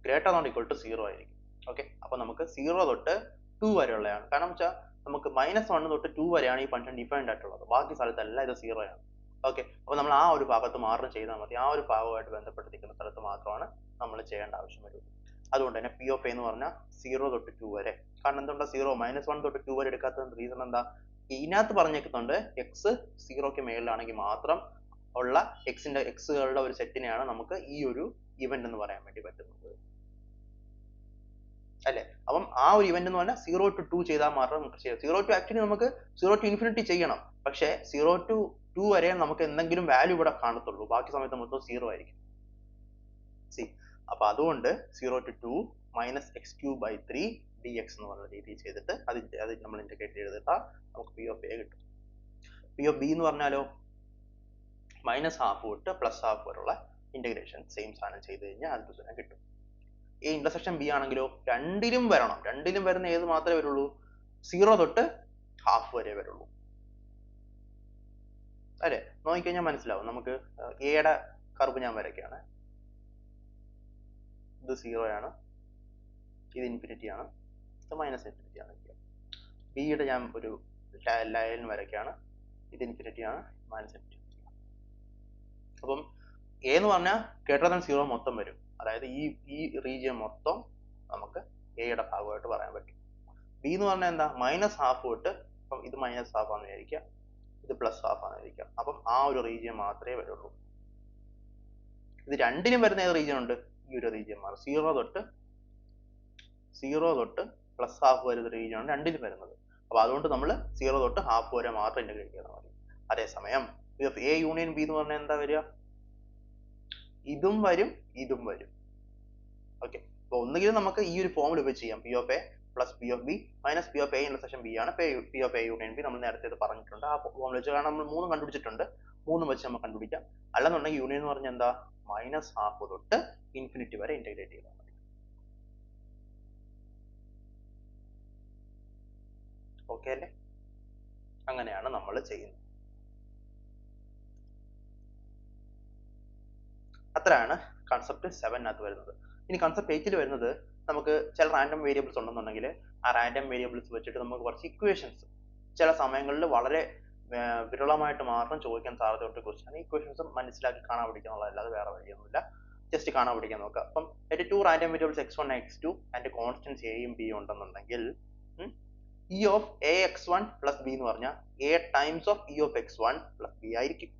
greater than equal to 0 ആയിരിക്കും. ഓക്കെ. അപ്പൊ നമുക്ക് 0 തൊട്ട് 2 വരെയുള്ളതാണ്. കാരണം വെച്ചാൽ നമുക്ക് -1 തൊട്ട് 2 വരെയാണ് ഈ ഫംഗ്ഷൻ ഡിഫൈൻഡ് ആയിട്ടുള്ളത്. ബാക്കി സ്ഥലത്തെല്ലാം ഇത് 0 ആണ്. ഓക്കെ. അപ്പൊ നമ്മൾ ആ ഒരു ഭാഗത്ത് മാത്രം ചെയ്താൽ മതി. ആ ഒരു ഭാഗമായിട്ട് ബന്ധപ്പെട്ടിരിക്കുന്ന സ്ഥലത്ത് മാത്രമാണ് നമ്മൾ ചെയ്യേണ്ട ആവശ്യം വരുന്നത്. അതുകൊണ്ട് തന്നെ പി ഓഫ് എ എന്ന് പറഞ്ഞാൽ 0 തൊട്ട് 2 വരെ. കാരണം എന്തുകൊണ്ടാ 0 -1 തൊട്ട് 2 വരെ എടുക്കാത്തത്? റീസൺ എന്താ? ഇതിനകത്ത് പറഞ്ഞേക്കുന്നുണ്ട് എക്സ് 0ക്ക് മേളിലാണെങ്കിൽ മാത്രം ഉള്ള എക്സുകളുടെ ഒരു സെറ്റിനെയാണ് നമുക്ക് ഈ ഒരു ഇവന്റ് എന്ന് പറയാൻ വേണ്ടി പറ്റുന്നത്, അല്ലെ? അപ്പം ആ ഒരു ഇവന്റ് എന്ന് പറഞ്ഞാൽ 0 to 2 ചെയ്താൽ മാത്രം നമുക്ക് ചെയ്യാം. 0 to ആക്ച്വലി നമുക്ക് 0 to ഇൻഫിനിറ്റി ചെയ്യണം. പക്ഷേ 0 to 2 വരെ നമുക്ക് എന്തെങ്കിലും വാല്യൂ ഇവിടെ കാണത്തുള്ളൂ. ബാക്കി സമയത്ത് മൊത്തം 0 ആയിരിക്കും. അപ്പൊ അതുകൊണ്ട് 0 to 2 -x³/3 dx എന്ന് പറഞ്ഞ രീതിയിൽ ചെയ്തിട്ട് അത് നമ്മൾ ഇന്റഗ്രേറ്റ് ചെയ്തിട്ടാൽ നമുക്ക് പി ഓഫ് എ കിട്ടും. പി ഓഫ് ബി എന്ന് പറഞ്ഞാലോ -half തൊട്ട് +half വരെയുള്ള ഇന്റഗ്രേഷൻ സെയിം സാധനം ചെയ്ത് കഴിഞ്ഞാൽ അത് തന്നെ കിട്ടും. ഈ ഇന്റർസെക്ഷൻ ബി ആണെങ്കിലോ രണ്ടിലും വരണം. രണ്ടിലും വരുന്ന ഏത് മാത്രമേ വരുള്ളൂ? 0 തൊട്ട് ഹാഫ് വരെ വരുള്ളൂ, അല്ലെ? നോക്കിക്കഴിഞ്ഞാൽ മനസ്സിലാവും. നമുക്ക് എയുടെ കർവ് ഞാൻ വരയ്ക്കാണ്. ഇത് 0 ആണ്, ഇത് ഇൻഫിനിറ്റി ആണ്, ഇത് -ഇൻഫിനിറ്റി ആണ്. ബിയുടെ ഞാൻ ഒരു ലൈൻ വരയ്ക്കാണ്. ഇത് ഇൻഫിനിറ്റി ആണ്, -ഇൻഫിനിറ്റി. അപ്പം എ എന്ന് പറഞ്ഞാൽ ഗ്രേറ്റർ ദാൻ 0 മൊത്തം വരും. അതായത് ഈ റീജിയൻ മൊത്തം നമുക്ക് എയുടെ ഭാഗമായിട്ട് പറയാൻ പറ്റും. ബി എന്ന് പറഞ്ഞാൽ എന്താ? -half തൊട്ട്, അപ്പം ഇത് -half ആണെന്ന് വിചാരിക്കുക, ഇത് +half ആണെന്ന് വിചാരിക്കുക. അപ്പം ആ ഒരു റീജിയൻ മാത്രമേ വരുള്ളൂ. ഇത് രണ്ടിനും വരുന്ന ഏത് റീജിയൻ ഉണ്ട്? ഈ ഒരു റീജിയൻ മാറും. 0 തൊട്ട് +half വരുന്ന റീജിയൻ ആണ് രണ്ടിലും വരുന്നത്. അപ്പൊ അതുകൊണ്ട് നമ്മൾ 0 തൊട്ട് ഹാഫ് വരെ മാത്രം ഇന്റഗ്രേറ്റ് ചെയ്താൽ മതി. അതേസമയം P of A union B എന്ന് പറഞ്ഞാൽ എന്താ വരിക? ഇതും വരും, ഇതും വരും. ഓക്കെ. അപ്പൊ ഒന്നുകിലും നമുക്ക് ഈ ഒരു ഫോമിൽ ഉപയോഗിച്ച് ചെയ്യാം. P of A plus P of B minus P of A intersection B ആണ് P of A union B. നമ്മൾ നേരത്തെ ഇത് പറഞ്ഞിട്ടുണ്ട്. ആ ഫോമിൽ വെച്ച്, കാരണം നമ്മൾ 3 കണ്ടുപിടിച്ചിട്ടുണ്ട്, 3 വെച്ച് നമുക്ക് കണ്ടുപിടിക്കാം. അല്ലെന്നുണ്ടെങ്കിൽ യൂണിയൻ എന്ന് പറഞ്ഞാൽ എന്താ? -half തൊട്ട് ഇൻഫിനിറ്റി വരെ ഇന്റഗ്രേറ്റ് ചെയ്താൽ മതി. ഓക്കെ അല്ലേ? അങ്ങനെയാണ് നമ്മൾ ചെയ്യുന്നത്. അത്രയാണ് കൺസെപ്റ്റ് 7 വരുന്നത്. ഇനി കൺസെപ്റ്റ് 8 വരുന്നത്, നമുക്ക് ചില റാൻഡം വേരിയബിൾസ് ഉണ്ടെന്നുണ്ടെങ്കിൽ ആ റാൻഡം വേരിയബിൾസ് വെച്ചിട്ട് നമുക്ക് കുറച്ച് ഇക്വേഷൻസ് ചില സമയങ്ങളിൽ വളരെ വിരളമായിട്ട് മാത്രം ചോദിക്കാൻ സാധ്യതയുള്ള ക്വസ്റ്റ്യൻ. ഈ ഇക്വേഷൻസ് മനസ്സിലാക്കി കാണാൻ പഠിക്കാനുള്ളതല്ലാതെ വേറെ വഴിയൊന്നുമില്ല. ജസ്റ്റ് കാണാൻ പഠിക്കാൻ നോക്കുക. അപ്പം 2 random variables x1 x2 and constants എയും ബി ഉണ്ടെന്നുണ്ടെങ്കിൽ E of A x1 plus B എന്ന് പറഞ്ഞാൽ A times of E of x1 plus B ആയിരിക്കും.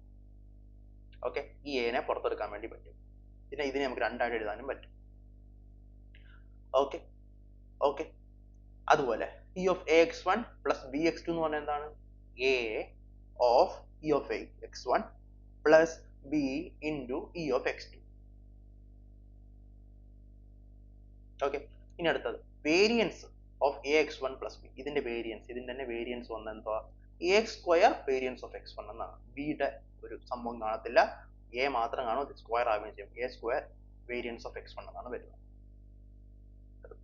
ഓക്കെ. ഈ എനെ പുറത്തെടുക്കാൻ വേണ്ടി പറ്റും. പിന്നെ ഇതിനെ നമുക്ക് രണ്ടായിട്ട് എഴുതാനും പറ്റും. Okay okay. അതുപോലെ E of A x1 plus B x2 എന്ന് പറഞ്ഞാൽ എന്താണ്? A of E of A x1 plus B into E of x2. Okay. ഇനി അടുത്തത് variance of A x1 plus B. ഇതിന്റെ വേരിയൻസ്, ഇതിന്റെ തന്നെ വേരിയൻസ് വന്ന എന്താ? a² വേരിയൻസ് ഓഫ് x1 എന്നാണ്. ബിയുടെ ഒരു സംഭവം കാണത്തില്ല, എ മാത്രം കാണും, ഇത് സ്ക്വയർ ആവുകയും ചെയ്യും. a² വേരിയൻസ് ഓഫ് x1 എന്നാണ് വരുന്നത്.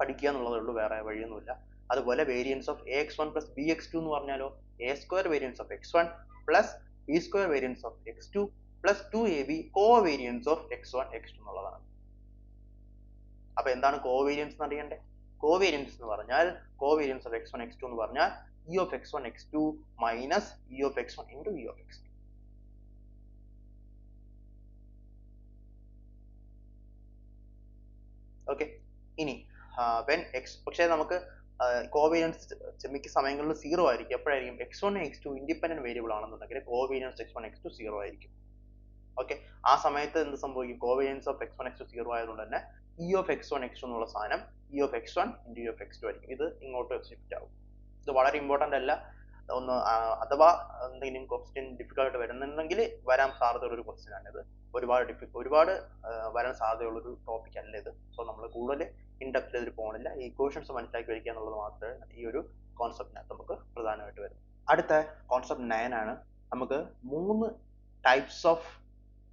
പഠിക്കുക എന്നുള്ളതേ ഉള്ളൂ, വേറെ വഴിയൊന്നുമില്ല. അതുപോലെ variance of ax1 plus bx2 എന്ന് പറഞ്ഞാലോ a² variance of x1 plus b² variance of x2 plus 2ab covariance of x1 x2 എന്നുള്ളതാണ്. അപ്പോൾ എന്താണ് കോവേരിയൻസ് എന്ന് അറിയണ്ടേ? കോവേരിയൻസ് എന്ന് പറഞ്ഞാൽ കോവേരിയൻസ് ഓഫ് x1 x2 എന്ന് പറഞ്ഞാൽ E of x1 x2 minus E of x1 into E of x2. Okay, ഇനി when x, പക്ഷേ നമുക്ക് കോവേരിയൻസ് മിക്ക സമയങ്ങളിൽ 0 ആയിരിക്കും. എപ്പോഴായിരിക്കും? x1 x2 ഇൻഡിപെൻഡന്റ് വേരിയബിൾ ആണെന്നുണ്ടെങ്കിൽ കോവേരിയൻസ് x1 x2 0 ആയിരിക്കും. ഓക്കെ, ആ സമയത്ത് എന്ത് സംഭവിക്കും? കോവേരിയൻസ് ഓഫ് x1 x2 0 ആയതുകൊണ്ട് തന്നെ E of x1 x2 എന്നുള്ള സാധനം E of x1 into E of x2 ആയിരിക്കും. ഇത് ഇങ്ങോട്ട് ഷിഫ്റ്റ് ആവും. ഇത് വളരെ ഇമ്പോർട്ടന്റ് അല്ല. ഒന്ന് അഥവാ എന്തെങ്കിലും ക്വസ്റ്റ്യൻ ഡിഫിക്കൽട്ട് വരുന്നുണ്ടെങ്കിൽ വരാൻ സാധ്യതയുള്ള ഒരു ക്വസ്റ്റ്യൻ ആണ് ഇത്. ഒരുപാട് വരാൻ സാധ്യതയുള്ള ഒരു ടോപ്പിക് അല്ല ഇത്. സോ നമ്മൾ കൂടുതൽ ഇൻഡെപ്തിൽ ഇതിൽ പോകണില്ല. ഈ ഇക്വേഷൻസ് മനസ്സിലാക്കി വയ്ക്കുക എന്നുള്ളത് മാത്രമേ ഈ ഒരു കോൺസെപ്റ്റിനകത്ത് നമുക്ക് പ്രധാനമായിട്ട് വരുന്നത്. അടുത്ത കോൺസെപ്റ്റ് 9 ആണ്. നമുക്ക് 3 ടൈപ്സ് ഓഫ്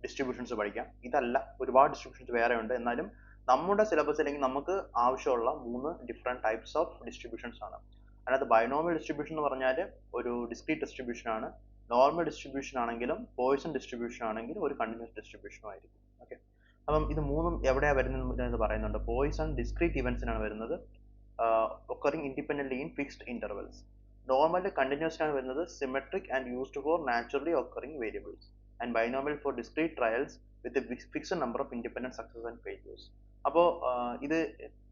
ഡിസ്ട്രിബ്യൂഷൻസ് പഠിക്കാം. ഇതല്ല, ഒരുപാട് ഡിസ്ട്രിബ്യൂഷൻസ് വേറെ ഉണ്ട്. എന്നാലും നമ്മുടെ സിലബസ് അല്ലെങ്കിൽ നമുക്ക് ആവശ്യമുള്ള 3 ഡിഫറെന്റ് ടൈപ്സ് ഓഫ് ഡിസ്ട്രിബ്യൂഷൻസ് ആണ്. അതിനകത്ത് ബൈനോമിയൽ ഡിസ്ട്രിബ്യൂഷൻ എന്ന് പറഞ്ഞാൽ ഒരു ഡിസ്ക്രീറ്റ് ഡിസ്ട്രിബ്യൂഷൻ ആണ്. നോർമൽ ഡിസ്ട്രിബ്യൂഷൻ ആണെങ്കിലും പോയിസൺ ഡിസ്ട്രിബ്യൂഷൻ ആണെങ്കിലും ഒരു കണ്ടിന്യൂസ് ഡിസ്ട്രിബ്യൂഷനും ആയിരിക്കും. ഓക്കെ, അപ്പം ഇത് മൂന്നും എവിടെയാണ് വരുന്നത് പറയുന്നുണ്ട്. പോയിസൺ ഡിസ്ക്രീറ്റ് ഇവന്റ്സിനാണ് വരുന്നത്, occurring independently in fixed intervals. Normal കണ്ടിന്യൂസിനാണ് വരുന്നത്, symmetric and used for naturally occurring variables. And binomial for discrete trials with fixed number of independent success and failures. അപ്പോൾ ഇത്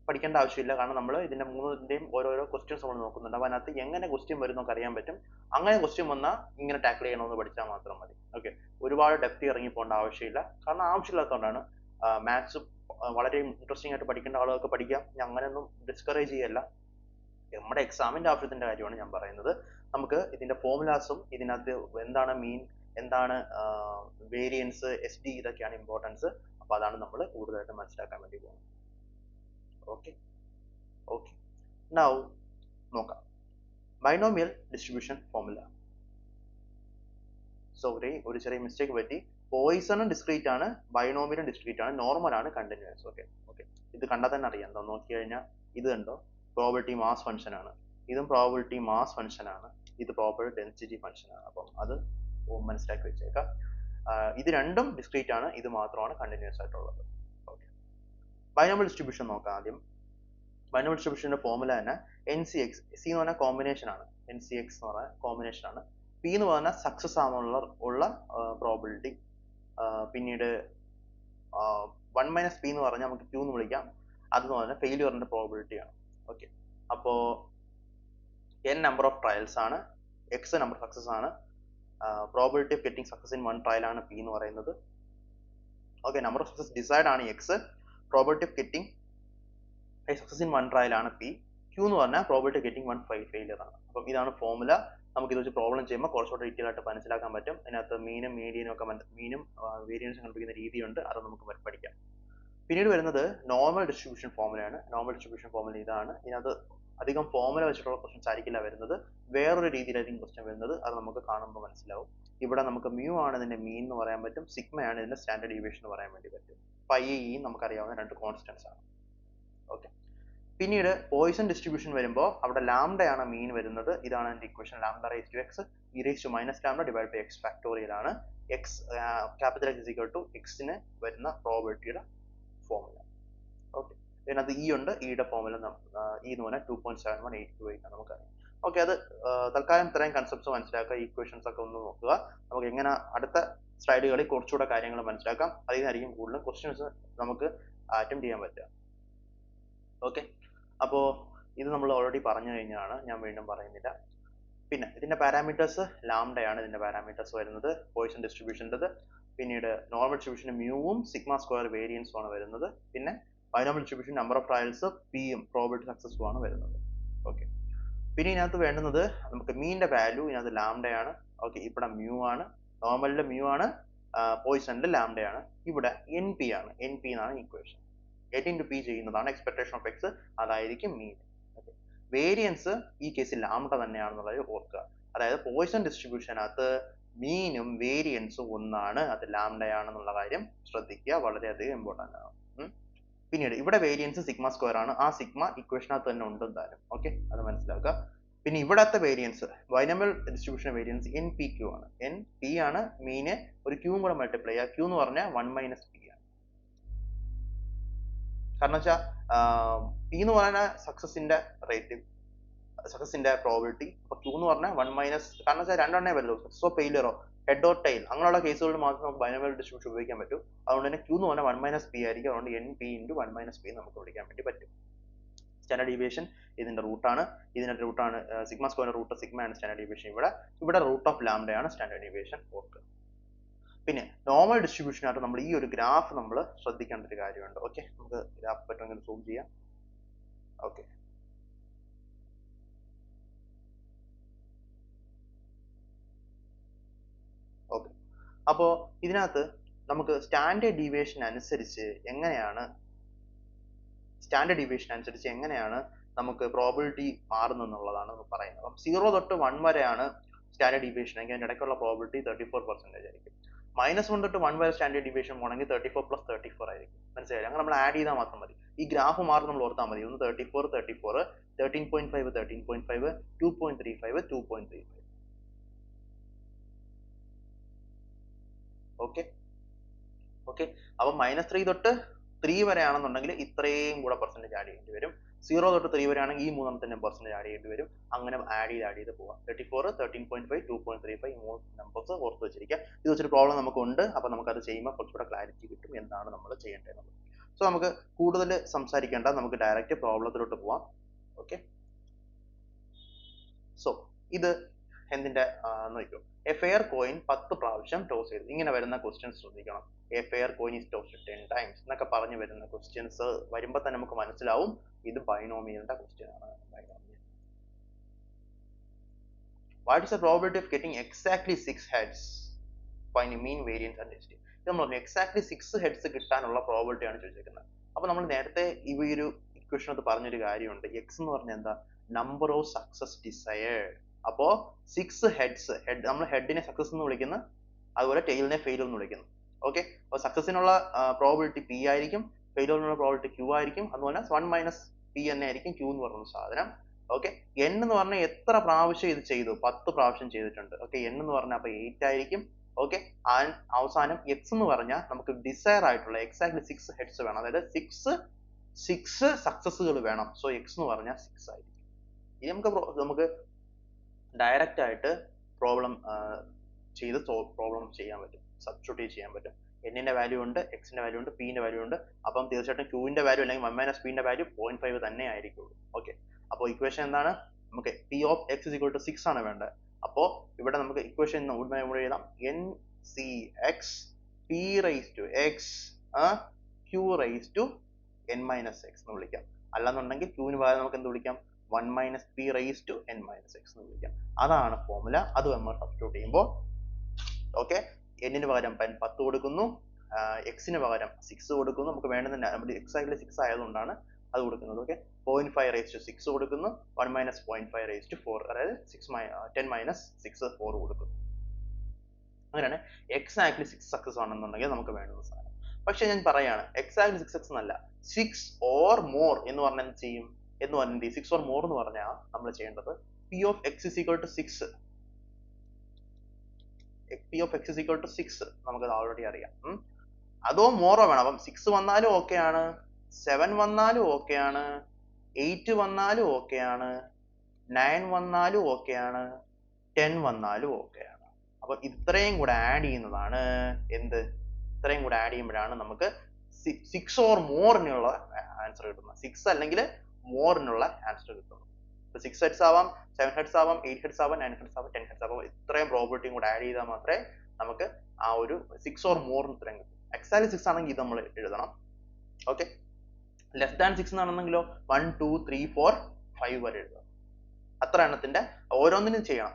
പഠിക്കേണ്ട ആവശ്യമില്ല, കാരണം നമ്മൾ ഇതിന്റെ മൂന്നിന്റെയും ഓരോരോ ക്വസ്റ്റ്യൻസ് നമ്മൾ നോക്കുന്നുണ്ട്. അപ്പോൾ അതിനകത്ത് എങ്ങനെ ക്വസ്റ്റ്യൻ വരും നമുക്ക് അറിയാൻ പറ്റും. അങ്ങനെ ക്വസ്റ്റ്യൻ വന്നാൽ ഇങ്ങനെ ടാക്കിൾ ചെയ്യണമെന്ന് പഠിച്ചാൽ മാത്രം മതി. ഓക്കെ, ഒരുപാട് ഡെപ്തി ഇറങ്ങി പോകേണ്ട ആവശ്യമില്ല, കാരണം ആവശ്യമില്ലാത്തതുകൊണ്ടാണ്. മാത്സ് വളരെ ഇൻട്രസ്റ്റിംഗ് ആയിട്ട് പഠിക്കേണ്ട ആളുകൾക്ക് പഠിക്കാം. ഞാൻ അങ്ങനെയൊന്നും ഡിസ്കറേജ് ചെയ്യല്ല. നമ്മുടെ എക്സാമിന്റെ ആവശ്യത്തിന്റെ കാര്യമാണ് ഞാൻ പറയുന്നത്. നമുക്ക് ഇതിന്റെ ഫോർമുലാസും ഇതിനകത്ത് എന്താണ് മീൻ, എന്താണ് വേരിയൻസ്, എസ് ഡി, ഇതൊക്കെയാണ് ഇമ്പോർട്ടൻസ്. അപ്പോൾ അതാണ് നമ്മൾ കൂടുതലായിട്ട് മനസ്സിലാക്കാൻ വേണ്ടി പോകുന്നത്. ഓക്കെ ഓക്കെ, നൗ നോക്കാം ബൈനോമിയൽ ഡിസ്ട്രിബ്യൂഷൻ ഫോർമുല. സോറി, ഒരു ചെറിയ മിസ്റ്റേക്ക് പറ്റി. പോയിസണും ഡിസ്ക്രീറ്റ് ആണ്, ബൈനോമിയലും ഡിസ്ക്രീറ്റ് ആണ്, നോർമൽ ആണ് കണ്ടിന്യൂസ്. ഓക്കെ ഓക്കെ, ഇത് കണ്ടാൽ തന്നെ അറിയാം. എന്താ നോക്കി കഴിഞ്ഞാൽ ഇത് കണ്ടോ, പ്രോബബിലിറ്റി മാസ് ഫംഗ്ഷൻ ആണ്. ഇതും പ്രോബബിലിറ്റി മാസ് ഫംഗ്ഷൻ ആണ്. ഇത് പ്രോബബിലിറ്റി ഡെൻസിറ്റി ഫംഗ്ഷൻ ആണ്. അപ്പം അത് മനസ്സിലാക്കി വെച്ചേക്കാം. ഇത് രണ്ടും ഡിസ്ക്രീറ്റ് ആണ്, ഇത് മാത്രമാണ് കണ്ടിന്യൂസ് ആയിട്ടുള്ളത്. ഓക്കെ, ബൈനോമിയൽ ഡിസ്ട്രിബ്യൂഷൻ നോക്കാം ആദ്യം. ബൈനോമിയൽ ഡിസ്ട്രിബ്യൂഷന്റെ ഫോർമുല തന്നെ NCX. C എന്ന് പറഞ്ഞാൽ കോമ്പിനേഷൻ ആണ്, NCX എന്ന് പറഞ്ഞാൽ കോമ്പിനേഷൻ ആണ്. P എന്ന് പറഞ്ഞാൽ സക്സസ് ആവാനുള്ള പ്രോബിലിറ്റി. പിന്നീട് 1 - P എന്ന് പറഞ്ഞാൽ നമുക്ക് Q എന്ന് വിളിക്കാം. അതെന്ന് പറഞ്ഞാൽ ഫെയിലിയറിന്റെ പ്രോബിലിറ്റി ആണ്. ഓക്കെ, അപ്പോ N നമ്പർ ഓഫ് ട്രയൽസ് ആണ്, X നമ്പർ ഓഫ് സക്സസ് ആണ്. Probability of getting success in 1 trial ആണ് P എന്ന് പറയുന്നത്. Okay, number of success decide ആണ് X, probability of getting success in 1 trial ആണ് P. Q എന്ന് പറഞ്ഞാൽ പ്രോബിലിറ്റി ഓഫ് ഗെറ്റിംഗ് 1 ഫെയിലിയർ ആണ്. അപ്പം ഇതാണ് ഫോർമുല. നമുക്ക് ഇത് വെച്ച് പ്രോബ്ലം ചെയ്യുമ്പോൾ കുറച്ചുകൂടെ ഡീറ്റെയിൽ ആയിട്ട് മനസ്സിലാക്കാൻ പറ്റും. അതിനകത്ത് മീനും മീഡിയനും ഒക്കെ മീനും വേരിയൻസും കണ്ടുപിടിക്കുന്ന രീതിയുണ്ട്, അത് നമുക്ക് പഠിക്കാം. പിന്നീട് വരുന്നത് നോർമൽ ഡിസ്ട്രിബ്യൂഷൻ ഫോർമുലയാണ്. നോർമൽ ഡിസ്ട്രിബ്യൂഷൻ ഫോർമുല ഇതാണ്. ഇതിനകത്ത് അധികം ഫോർമുല വെച്ചിട്ടുള്ള ക്വസ്റ്റ്യൻസ് ആയിരിക്കില്ല വരുന്നത്, വേറൊരു രീതിയിലായിരിക്കും ക്വസ്റ്റ്യൻ വരുന്നത്. അത് നമുക്ക് കാണുമ്പോൾ മനസ്സിലാവും. ഇവിടെ നമുക്ക് മ്യൂ ആണ് ഇതിന്റെ മീൻ എന്ന് പറയാൻ പറ്റും, സിഗ്മ ആണ് ഇതിന്റെ സ്റ്റാൻഡേർഡ് ഡീവിയേഷൻ എന്ന് പറയാൻ വേണ്ടി പറ്റും. പൈ ഇ നമുക്കറിയാവുന്ന 2 കോൺസ്റ്റൻസ് ആണ്. ഓക്കെ, പിന്നീട് പോയിസൺ ഡിസ്ട്രിബ്യൂഷൻ വരുമ്പോൾ അവിടെ ലാംഡയാണ് മീൻ വരുന്നത്. ഇതാണ് എന്റെ equation. Lambda raise to X E raise to minus lambda divide by X factorial ആണ്. X capital X equal to എക്സിന് വരുന്ന പ്രോബിലിറ്റിയുടെ ഫോർമുല. ഓക്കെ, ഇതിനകത്ത് ഇ ഉണ്ട്. ഇയുടെ ഫോർമുല ഇ എന്ന് പറഞ്ഞാൽ 2.71828 ആണ് നമുക്കറിയാം. ഓക്കെ, അത് തൽക്കാലം ഇത്രയും കൺസെപ്റ്റ്സ് മനസ്സിലാക്കുക. ഇക്വേഷൻസ് ഒക്കെ ഒന്ന് നോക്കുക. നമുക്ക് എങ്ങനെ അടുത്ത സ്ലൈഡുകളിൽ കുറച്ചുകൂടെ കാര്യങ്ങൾ മനസ്സിലാക്കാം. അതിൽ നിന്നായിരിക്കും കൂടുതലും ക്വസ്റ്റ്യൻസ് നമുക്ക് അറ്റംപ്റ്റ് ചെയ്യാൻ പറ്റുക. ഓക്കെ, അപ്പോൾ ഇത് നമ്മൾ ഓൾറെഡി പറഞ്ഞു കഴിഞ്ഞാണ്, ഞാൻ വീണ്ടും പറയുന്നില്ല. പിന്നെ ഇതിന്റെ പാരാമീറ്റേഴ്സ് ലാംഡയാണ് ഇതിന്റെ പാരാമീറ്റേഴ്സ് വരുന്നത്, പോയിസൺ ഡിസ്ട്രിബ്യൂഷൻ്റെത്. പിന്നീട് നോർമൽ ഡിസ്ട്രിബ്യൂഷൻ മ്യൂവും സിഗ്മ സ്ക്വയർ വേരിയൻസും ആണ് വരുന്നത്. പിന്നെ binomial distribution number of trials പിയും പ്രോബിലിറ്റി സക്സസും ആണ് വരുന്നത്. ഓക്കെ, പിന്നെ ഇതിനകത്ത് വേണ്ടുന്നത് നമുക്ക് മീനിന്റെ വാല്യൂ ഇതിനകത്ത് ലാംഡയാണ്. ഓക്കെ, ഇവിടെ മ്യൂ ആണ്, നോർമലിലെ മ്യൂ ആണ്, പോയിസണിലെ ലാംഡയാണ്. ഇവിടെ NP ആണ്, NP എന്നാണ് ഇക്വേഷൻ. 8 × P ചെയ്യുന്നതാണ് എക്സ്പെക്ടേഷൻ ഓഫ് എക്സ്, അതായിരിക്കും മീൻ. വേരിയൻസ് ഈ കേസിൽ ലാംഡ തന്നെയാണെന്നുള്ളത് ഓർക്കുക. അതായത് പോയിസൺ ഡിസ്ട്രിബ്യൂഷനകത്ത് മീനും വേരിയൻസും ഒന്നാണ്, അത് ലാംഡയാണെന്നുള്ള കാര്യം ശ്രദ്ധിക്കുക, വളരെയധികം ഇമ്പോർട്ടൻ്റ് ആണ്. പിന്നീട് ഇവിടെ വേരിയൻസ് സിഗ്മ സ്ക്വയർ ആണ്, ആ സിഗ്മ ഇക്വേഷനകത്ത് തന്നെ ഉണ്ട് എന്തായാലും. ഓക്കെ, അത് മനസ്സിലാക്കുക. പിന്നെ ഇവിടത്തെ variance binomial distribution variance NPQ ആണ്. NP ആണ് മീന്, ഒരു Q കൂടെ മൾട്ടിപ്ലൈ ചെയ്യുക. Q എന്ന് പറഞ്ഞാൽ 1 - P ആണ്. കാരണം വെച്ചാൽ പി എന്ന് പറയുന്ന സക്സസിന്റെ റേറ്റ്, സക്സസിന്റെ പ്രോബിലിറ്റി. അപ്പൊ ക്യൂ എന്ന് പറഞ്ഞാൽ 1 മൈനസ്, കാരണം വെച്ചാൽ രണ്ടെണ്ണേ വരുള്ളൂ, സക്സസോ ഫെയിലിയറോ ഹെഡ് ഓർ ടൈൽ അങ്ങനെയുള്ള കേസുകളിൽ മാത്രം നമുക്ക് ബൈനോമിയൽ ഡിസ്ട്രിബ്യൂഷൻ ഉപയോഗിക്കാൻ പറ്റും. അതുകൊണ്ട് തന്നെ ക്യൂ എന്ന് പറഞ്ഞാൽ 1 മൈനസ് പി ആയിരിക്കും. അതുകൊണ്ട് N P into 1 minus P നമുക്ക് വിളിക്കാൻ വേണ്ടി പറ്റും. സ്റ്റാൻഡേർഡ് ഡീവിയേഷൻ ഇതിന്റെ റൂട്ടാണ്, സിഗ്മ സ്ക്വയർ റൂട്ട് സിഗ്മ ആണ് സ്റ്റാൻഡേർഡ് ഡീവിയേഷൻ. ഇവിടെ റൂട്ട് ഓഫ് ലാംഡ ആണ് സ്റ്റാൻഡേർഡ് ഡീവിയേഷൻ. ഓക്കെ, പിന്നെ നോർമൽ ഡിസ്ട്രിബ്യൂഷനായിട്ട് നമ്മൾ ഈ ഒരു ഗ്രാഫ് നമ്മൾ ശ്രദ്ധിക്കേണ്ട ഒരു കാര്യമുണ്ട്. ഓക്കെ, നമുക്ക് ഗ്രാഫ് പറ്റുമെങ്കിൽ സൂം ചെയ്യാം. ഓക്കെ, ഓക്കെ, അപ്പോ ഇതിനകത്ത് നമുക്ക് സ്റ്റാൻഡേർഡ് ഡീവിയേഷൻ അനുസരിച്ച് എങ്ങനെയാണ് നമുക്ക് പ്രോബിലിറ്റി മാറുന്നതെന്നുള്ളതാണ് പറയുന്നത്. അപ്പം 0 തൊട്ട് 1 വരെയാണ് സ്റ്റാൻഡേർഡ് ഡീവിയേഷൻ എങ്കിൽ അതിന്റെ ഇടയ്ക്കുള്ള പ്രോബിലിറ്റി 34% ആയിരിക്കും. -1 തൊട്ട് 1 വരെ സ്റ്റാൻഡേർഡ് ഡീവിയേഷൻ പോകണമെങ്കിൽ 34 + 34 ആയിരിക്കും. മനസ്സിലായി? അങ്ങനെ നമ്മൾ ആഡ് ചെയ്താൽ മാത്രം മതി. ഈ ഗ്രാഫ് മാറി നമ്മൾ ഓർത്താൽ മതി. ഒന്ന് 34, 34, 13.5, 13.5, 2.35, 2.35. Okay, okay. അപ്പം -3 തൊട്ട് 3 വരെയാണെന്നുണ്ടെങ്കിൽ ഇത്രയും കൂടെ പെർസെന്റേജ് ആഡ് ചെയ്യേണ്ടി വരും. 0 തൊട്ട് 3 വരെയാണെങ്കിൽ ഈ മൂന്നെണ്ണത്തിന്റെ പെർസെന്റേജ് ആഡ് ചെയ്യേണ്ടി വരും. അങ്ങനെ ആഡ് ചെയ്ത് പോവാം. 34, 13.5, 2.35 ഈ മൂന്ന് നമ്പേഴ്സ് ഓർത്ത് വെച്ചിരിക്കുക. ഇത് വെച്ചൊരു പ്രോബ്ലം നമുക്കുണ്ട്. അപ്പൊ നമുക്കത് ചെയ്യുമ്പോൾ കുറച്ചുകൂടെ ക്ലാരിറ്റി കിട്ടും എന്താണ് നമ്മൾ ചെയ്യേണ്ടത്. സോ നമുക്ക് കൂടുതൽ സംസാരിക്കേണ്ട, നമുക്ക് ഡയറക്റ്റ് പ്രോബ്ലത്തിലോട്ട് പോവാം. ഓക്കെ, സോ ഇത് എന്തിന്റെ നോക്കൂ. എ ഫെയർ കോയിൻ 10 പ്രാവശ്യം ടോസ് ചെയ്തു. ഇങ്ങനെ വരുന്ന ക്വസ്റ്റ്യൻസ് ശ്രദ്ധിക്കണം. A fair coin is tossed 10 times എന്നൊക്കെ പറഞ്ഞു വരുന്ന ക്വസ്റ്റ്യൻസ് വരുമ്പോൾ തന്നെ നമുക്ക് മനസ്സിലാവും ഇത് ബൈനോമിയലിന്റെ ക്വസ്റ്റ്യൻ ആണ്. Binomial. What is the probability of getting exactly 6 heads? Find mean variance and density. ഇത് നമ്മൾ എക്സാക്ട്ലി 6 heads കിട്ടാനുള്ള പ്രോബിലിറ്റി ആണ് ചോദിച്ചിരിക്കുന്നത്. അപ്പൊ നമ്മൾ നേരത്തെ ഈ ഒരു ഇക്വേഷനകത്ത് പറഞ്ഞൊരു കാര്യമുണ്ട്. എക്സ് എന്ന് പറഞ്ഞാൽ എന്താ? Number of success desired. അപ്പോ 6 heads, നമ്മൾ ഹെഡിനെ സക്സസ് എന്ന് വിളിക്കുന്നു, അതുപോലെ ടെയിലിനെ ഫെയിലർ എന്ന് വിളിക്കുന്നു. ഓക്കെ, അപ്പൊ സക്സസിനുള്ള പ്രോബിലിറ്റി പി ആയിരിക്കും, ഫെയിലറിനുള്ള പ്രോബിലിറ്റി ക്യൂ ആയിരിക്കും. അതുപോലെ 1 മൈനസ് പി തന്നെ ആയിരിക്കും ക്യൂ എന്ന് പറയുന്ന സാധനം. ഓക്കെ, എൻ എന്ന് പറഞ്ഞാൽ എത്ര പ്രാവശ്യം ഇത് ചെയ്തു? 10 പ്രാവശ്യം ചെയ്തിട്ടുണ്ട്. ഓക്കെ, എൻ എന്ന് പറഞ്ഞാൽ അപ്പൊ 8 ആയിരിക്കും. ഓക്കെ, അവസാനം എക്സ് എന്ന് പറഞ്ഞാൽ നമുക്ക് ഡിസയർ ആയിട്ടുള്ള എക്സാക്ട്ലി 6 heads വേണം, അതായത് 6 സക്സസുകൾ വേണം. സോ എക്സ് എന്ന് പറഞ്ഞാൽ 6 ആയിരിക്കും. ഇനി നമുക്ക് ഡയറക്റ്റ് ആയിട്ട് പ്രോബ്ലം ചെയ്യാൻ പറ്റും, സബ്സ്റ്റിറ്റ്യൂട്ട് ചെയ്യാൻ പറ്റും. എന്നിന്റെ വാല്യൂ ഉണ്ട്, എക്സിന്റെ വാല്യൂ ഉണ്ട്, പിന്റെ വാല്യൂ ഉണ്ട്. അപ്പം തീർച്ചയായിട്ടും ക്യൂവിന്റെ വാല്യൂ അല്ലെങ്കിൽ 1 മൈനസ് പിന്റെ വാല്യൂ 0.5 തന്നെ ആയിരിക്കുള്ളൂ. ഓക്കെ, അപ്പോൾ ഇക്വേഷൻ എന്താണ്? നമുക്ക് P of X is equal to 6 ആണ് വേണ്ടത്. അപ്പോൾ ഇവിടെ നമുക്ക് ഇക്വേഷൻ എഴുതാം. N C X P raise to X Q raise to N minus X എന്ന് വിളിക്കാം. അല്ലാന്നുണ്ടെങ്കിൽ ക്യൂവിന് പകരം നമുക്ക് എന്ത് വിളിക്കാം? 1 minus P raise to N minus X എന്ന് വിളിക്കാം. അതാണ് ഫോർമുല. അത് നമ്മൾ സബ്സ്റ്റിറ്റ്യൂട്ട് ചെയ്യുമ്പോൾ ഓക്കെ, എന്നിന് പകരം 10 കൊടുക്കുന്നു, എക്സിന് പകരം 6 കൊടുക്കുന്നു. നമുക്ക് വേണ്ടുന്ന നമ്മുടെ എക്സാക്ട്ലി 6 ആയതുകൊണ്ടാണ് അത് കൊടുക്കുന്നത്. ഓക്കെ, 0.5 റൈസ് ടു 6 കൊടുക്കുന്നു, 1 മൈനസ് 0.5 റൈസ് ടു 4, അതായത് 10 മൈനസ് 6 4 കൊടുക്കുന്നു. അങ്ങനെയാണ് എക്സാക്ട്ലി 6 സക്സസ് ആണെന്നുണ്ടെങ്കിൽ നമുക്ക് വേണ്ടുന്ന സാധനം. പക്ഷെ ഞാൻ പറയാണ് എക്സാക്ട്ലി 6 സക്സസ് എന്നല്ല, 6 or more എന്ന് പറഞ്ഞാൽ എന്ത് ചെയ്യും എന്ന് പറഞ്ഞാൽ 6 or more എന്ന് പറഞ്ഞാൽ നമ്മൾ ചെയ്യേണ്ടത് p of x is equal to 6. p of x is equal to 6 നമുക്കത് ഓൾറെഡി അറിയാം. അതോ മോറോ വേണം. അപ്പം 6 വന്നാലും ഓക്കെ ആണ്, 7 വന്നാലും ഓക്കെ ആണ്, 8 വന്നാലും ഓക്കെ ആണ്, 9 വന്നാലും ഓക്കെ ആണ്, 10 വന്നാലും ഓക്കെ ആണ്. അപ്പൊ ഇത്രയും കൂടെ ആഡ് ചെയ്യുന്നതാണ് എന്ത്? ഇത്രയും കൂടെ ആഡ് ചെയ്യുമ്പോഴാണ് നമുക്ക് 6 or more-നുള്ള ആൻസർ കിട്ടുന്നത്. 6 അല്ലെങ്കിൽ മോറിനുള്ള ആൻസർ കിട്ടുന്നു. 6 heads ആവാം, 7 heads ആവാം, 8 heads ആവാം, 9 heads ആവാം, 10 heads ആവാം. ഇത്രയും പ്രോബിലിറ്റിയും കൂടെ ആഡ് ചെയ്താൽ മാത്രമേ നമുക്ക് ആ ഒരു 6 or more ഉത്തരം കിട്ടും. എക്സാക്ട്ലി 6 ആണെങ്കിൽ ഇത് നമ്മൾ എഴുതണം. ഓക്കെ, ലെസ് ദാൻ 6 എന്നാണെന്നെങ്കിലോ 1 2 3 4 5 വരെ എഴുതണം. അത്ര എണ്ണത്തിന്റെ ഓരോന്നിനും ചെയ്യണം.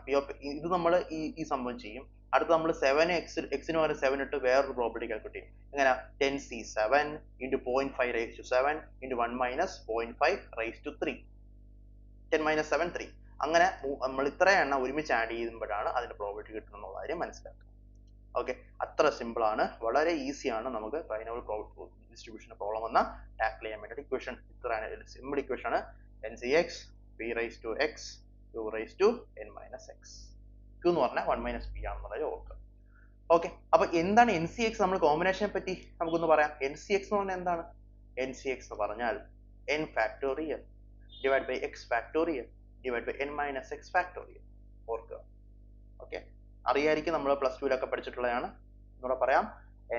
ഇത് നമ്മൾ ഈ സംഭവം ചെയ്യും. അടുത്ത നമ്മൾ 7 എക്സിന് പകരം 7 ഇട്ട് വേറൊരു പ്രോബിലിറ്റി കാൽക്കുലേറ്റ് ചെയ്യും. എങ്ങനെ? 10c7 into 0.5 raised to 7 into 1 minus 0.5 raised to 3. 10 minus 7 3. അങ്ങനെ നമ്മൾ ഇത്ര എണ്ണം ഒരുമിച്ച് ആഡ് ചെയ്യുമ്പോഴാണ് അതിന്റെ പ്രോബിലിറ്റി കിട്ടുന്ന കാര്യം മനസ്സിലാക്കുക. ഓക്കെ, അത്ര സിമ്പിൾ ആണ്, വളരെ ഈസി ആണ്. നമുക്ക് ബൈനോമിയൽ ഡിസ്ട്രിബ്യൂഷൻ പ്രോബ്ലം വന്ന ടാക്കിൾ ചെയ്യാൻ വേണ്ടി ഇക്വേഷൻ ഇത്രയാണ്. സിമ്പിൾ ഇക്വേഷൻ ആണ്. NCX p raised to x q raised to n minus x. q എന്ന് പറഞ്ഞാൽ 1 minus p ആണെന്നുള്ളത് ഓർക്കുക. ഓക്കെ, അപ്പൊ എന്താണ് NCX? നമ്മൾ കോമ്പിനേഷനെ പറ്റി നമുക്കൊന്ന് പറയാം. NCX എന്ന് പറഞ്ഞാൽ എന്താണ്? NCX എന്ന് പറഞ്ഞാൽ n factorial divide by x factorial divide by n minus x factorial. ഓർക്കുക. ഓക്കെ, അറിയായിരിക്കും, നമ്മൾ പ്ലസ് ടുവിലൊക്കെ പഠിച്ചിട്ടുള്ളതാണ്. എന്നൂടെ പറയാം,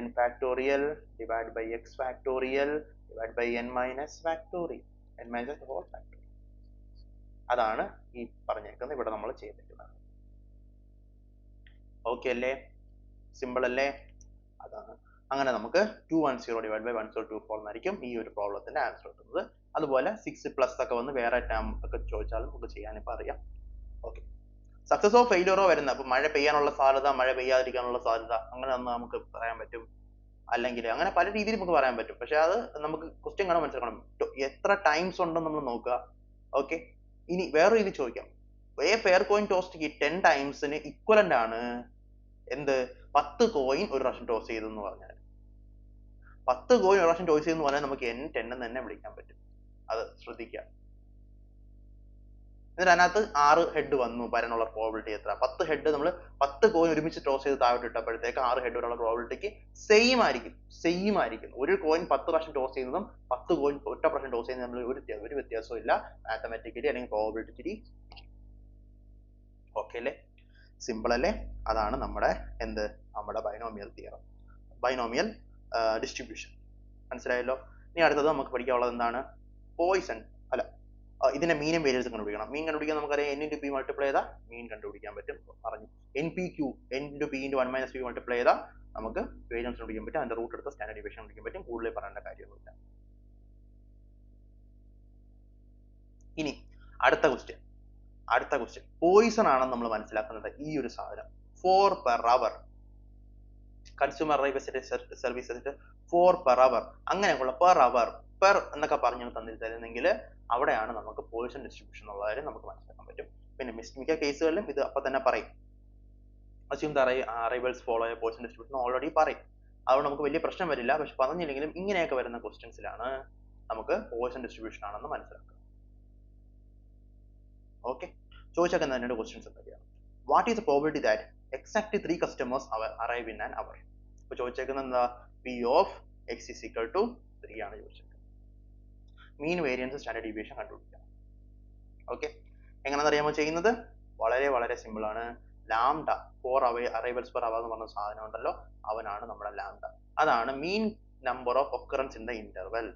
n factorial divide by x factorial divide by n minus factorial, n minus whole factorial. അതാണ് ഈ പറഞ്ഞേക്കുന്നത്, ഇവിടെ നമ്മൾ ചെയ്തിരിക്കുന്നത്. ഓക്കെ അല്ലേ? സിമ്പിൾ അല്ലേ? അതാണ്. അങ്ങനെ നമുക്ക് 210 ഡിവൈഡ് ബൈ 1024 എന്നായിരിക്കും ഈ ഒരു പ്രോബ്ലത്തിന്റെ ആൻസർ കിട്ടുന്നത്. അതുപോലെ 6 പ്ലസ് ഒക്കെ വന്ന് വേറെ ടേം ഒക്കെ ചോദിച്ചാലും നമുക്ക് ചെയ്യാൻ ഇപ്പൊ അറിയാം. ഓക്കെ, സക്സസോ ഫെയിലിയറോ വരുന്ന, അപ്പൊ മഴ പെയ്യാനുള്ള സാധ്യത, മഴ പെയ്യാതിരിക്കാനുള്ള സാധ്യത, അങ്ങനെ ഒന്ന് നമുക്ക് പറയാൻ പറ്റും. അല്ലെങ്കിൽ അങ്ങനെ പല രീതിയിൽ നമുക്ക് പറയാൻ പറ്റും. പക്ഷെ അത് നമുക്ക് ക്വസ്റ്റ്യൻ കാണാൻ മനസ്സിലാക്കണം, എത്ര ടൈംസ് ഉണ്ടെന്ന് നമ്മൾ നോക്കുക. ഓക്കെ, ഇനി വേറെ രീതി ചോദിക്കാം. എ ഫെയർ കോയിൻ ടോസ്റ്റ് 10 ടൈംസിന് ഇക്വലന്റ് ആണ് എന്ത്? 10 കോയിൻ ഒരു പ്രാവശ്യം ടോസ് ചെയ്തെന്ന് പറഞ്ഞാൽ 10 കോയിൻ ഒരു പ്രാവശ്യം ടോസ് ചെയ്തെന്ന് പറഞ്ഞാൽ നമുക്ക് n10 എന്ന് തന്നെ വിളിക്കാൻ പറ്റും. അത് ശ്രദ്ധിക്കുക. എന്നിട്ട് അതിനകത്ത് 6 ഹെഡ് വന്നു വരാനുള്ള പ്രോബിലിറ്റി എത്ര? 10 ഹെഡ് നമ്മൾ 10 കോയിൻ ഒരുമിച്ച് ടോസ് ചെയ്ത് താഴോട്ട് ഇട്ടപ്പോഴത്തേക്ക് 6 ഹെഡ് വരാനുള്ള പ്രോബിലിറ്റിക്ക് സെയിം ആയിരിക്കും. ഒരു കോയിൻ 10 പ്രാവശ്യം ടോസ് ചെയ്യുന്നതും 10 കോയിൻ ഒറ്റ പ്രാവശ്യം ടോസ് ചെയ്യുന്നതും തമ്മിൽ ഒരു വ്യത്യാസവും ഇല്ല, മാത്തമാറ്റിക്കലി അല്ലെങ്കിൽ പ്രോബിലിറ്റി. ഓക്കെ അല്ലേ? സിമ്പിൾ അല്ലേ? അതാണ് നമ്മുടെ നമ്മുടെ ബൈനോമിയൽ തിയറം, ബൈനോമിയൽ ഡിസ്ട്രിബ്യൂഷൻ. മനസ്സിലായല്ലോ? ഇനി അടുത്തത് നമുക്ക് പഠിക്കാനുള്ളത് എന്താണ്? പോയിസൺ അല്ല, ഇതിന്റെ മീനും വേരിയൻസും കണ്ടുപിടിക്കണം. മീൻ കണ്ടുപിടിക്കാൻ നമുക്കറിയാം, n into p മൾട്ടിപ്ലൈ ചെയ്താൽ മീൻ കണ്ടുപിടിക്കാൻ pറ്റും. പറഞ്ഞു npq, n into p into 1 minus p multiply ചെയ്താൽ നമുക്ക് വേരിയൻസ് കണ്ടുപിടിക്കാൻ പറ്റും. അതിന്റെ റൂട്ട് എടുത്ത് സ്റ്റാൻഡേർഡ് ഡീവിയേഷൻ കണ്ടുപിടിക്കാൻ പറ്റും. കൂടുതൽ പറയേണ്ട കാര്യമൊന്നുമില്ല. ഇനി അടുത്ത ക്വസ്റ്റ്യൻ പോയിസൺ ആണെന്ന് നമ്മൾ മനസ്സിലാക്കുന്നത് ഈ ഒരു സാധനം 4 per hour consumer services 4 per hour അങ്ങനെയൊക്കെയുള്ള per hour എന്നൊക്കെ പറഞ്ഞു തന്നിരുന്നെങ്കിൽ അവിടെയാണ് നമുക്ക് പോയിസൺ ഡിസ്ട്രിബ്യൂഷൻ ഉള്ള കാര്യം നമുക്ക് മനസ്സിലാക്കാൻ പറ്റും. പിന്നെ മിക്ക കേസുകളിലും ഇത് അപ്പൊ തന്നെ പറയും, assume the arrivals follow a poison distribution already പറയും. അതുകൊണ്ട് നമുക്ക് വലിയ പ്രശ്നം വരില്ല. പക്ഷെ പറഞ്ഞില്ലെങ്കിലും ഇങ്ങനെയൊക്കെ വരുന്ന ക്വസ്റ്റ്യൻസിലാണ് നമുക്ക് പോയിസൺ ഡിസ്ട്രിബ്യൂഷൻ ആണെന്ന് മനസ്സിലാക്കുക. ഓക്കെ, ചോദിച്ചേക്കുന്ന രണ്ട് ക്വസ്റ്റ്യൻസ് എന്തൊക്കെയാണ്? What is the probability that exactly 3 customers arrive in an hour? ഇപ്പൊ ചോദിച്ചേക്കുന്നത് എന്താ? P of x is equal to 3 ആണ് ചോദിച്ചേക്കുന്നത്. മീൻ വേരിയൻസ് സ്റ്റാൻഡേർഡ് ഡീവിയേഷൻ കണ്ടുപിടിക്കാം. ഓക്കെ, എങ്ങനെയാണെന്ന് അറിയാമോ ചെയ്യുന്നത്? വളരെ വളരെ സിമ്പിൾ ആണ്. ലാംഡ 4 അറൈവൽസ് പെർ അവർ എന്ന് പറഞ്ഞ സാധനം ഉണ്ടല്ലോ, അവനാണ് നമ്മുടെ ലാംഡ. അതാണ് mean number of occurrence in the interval.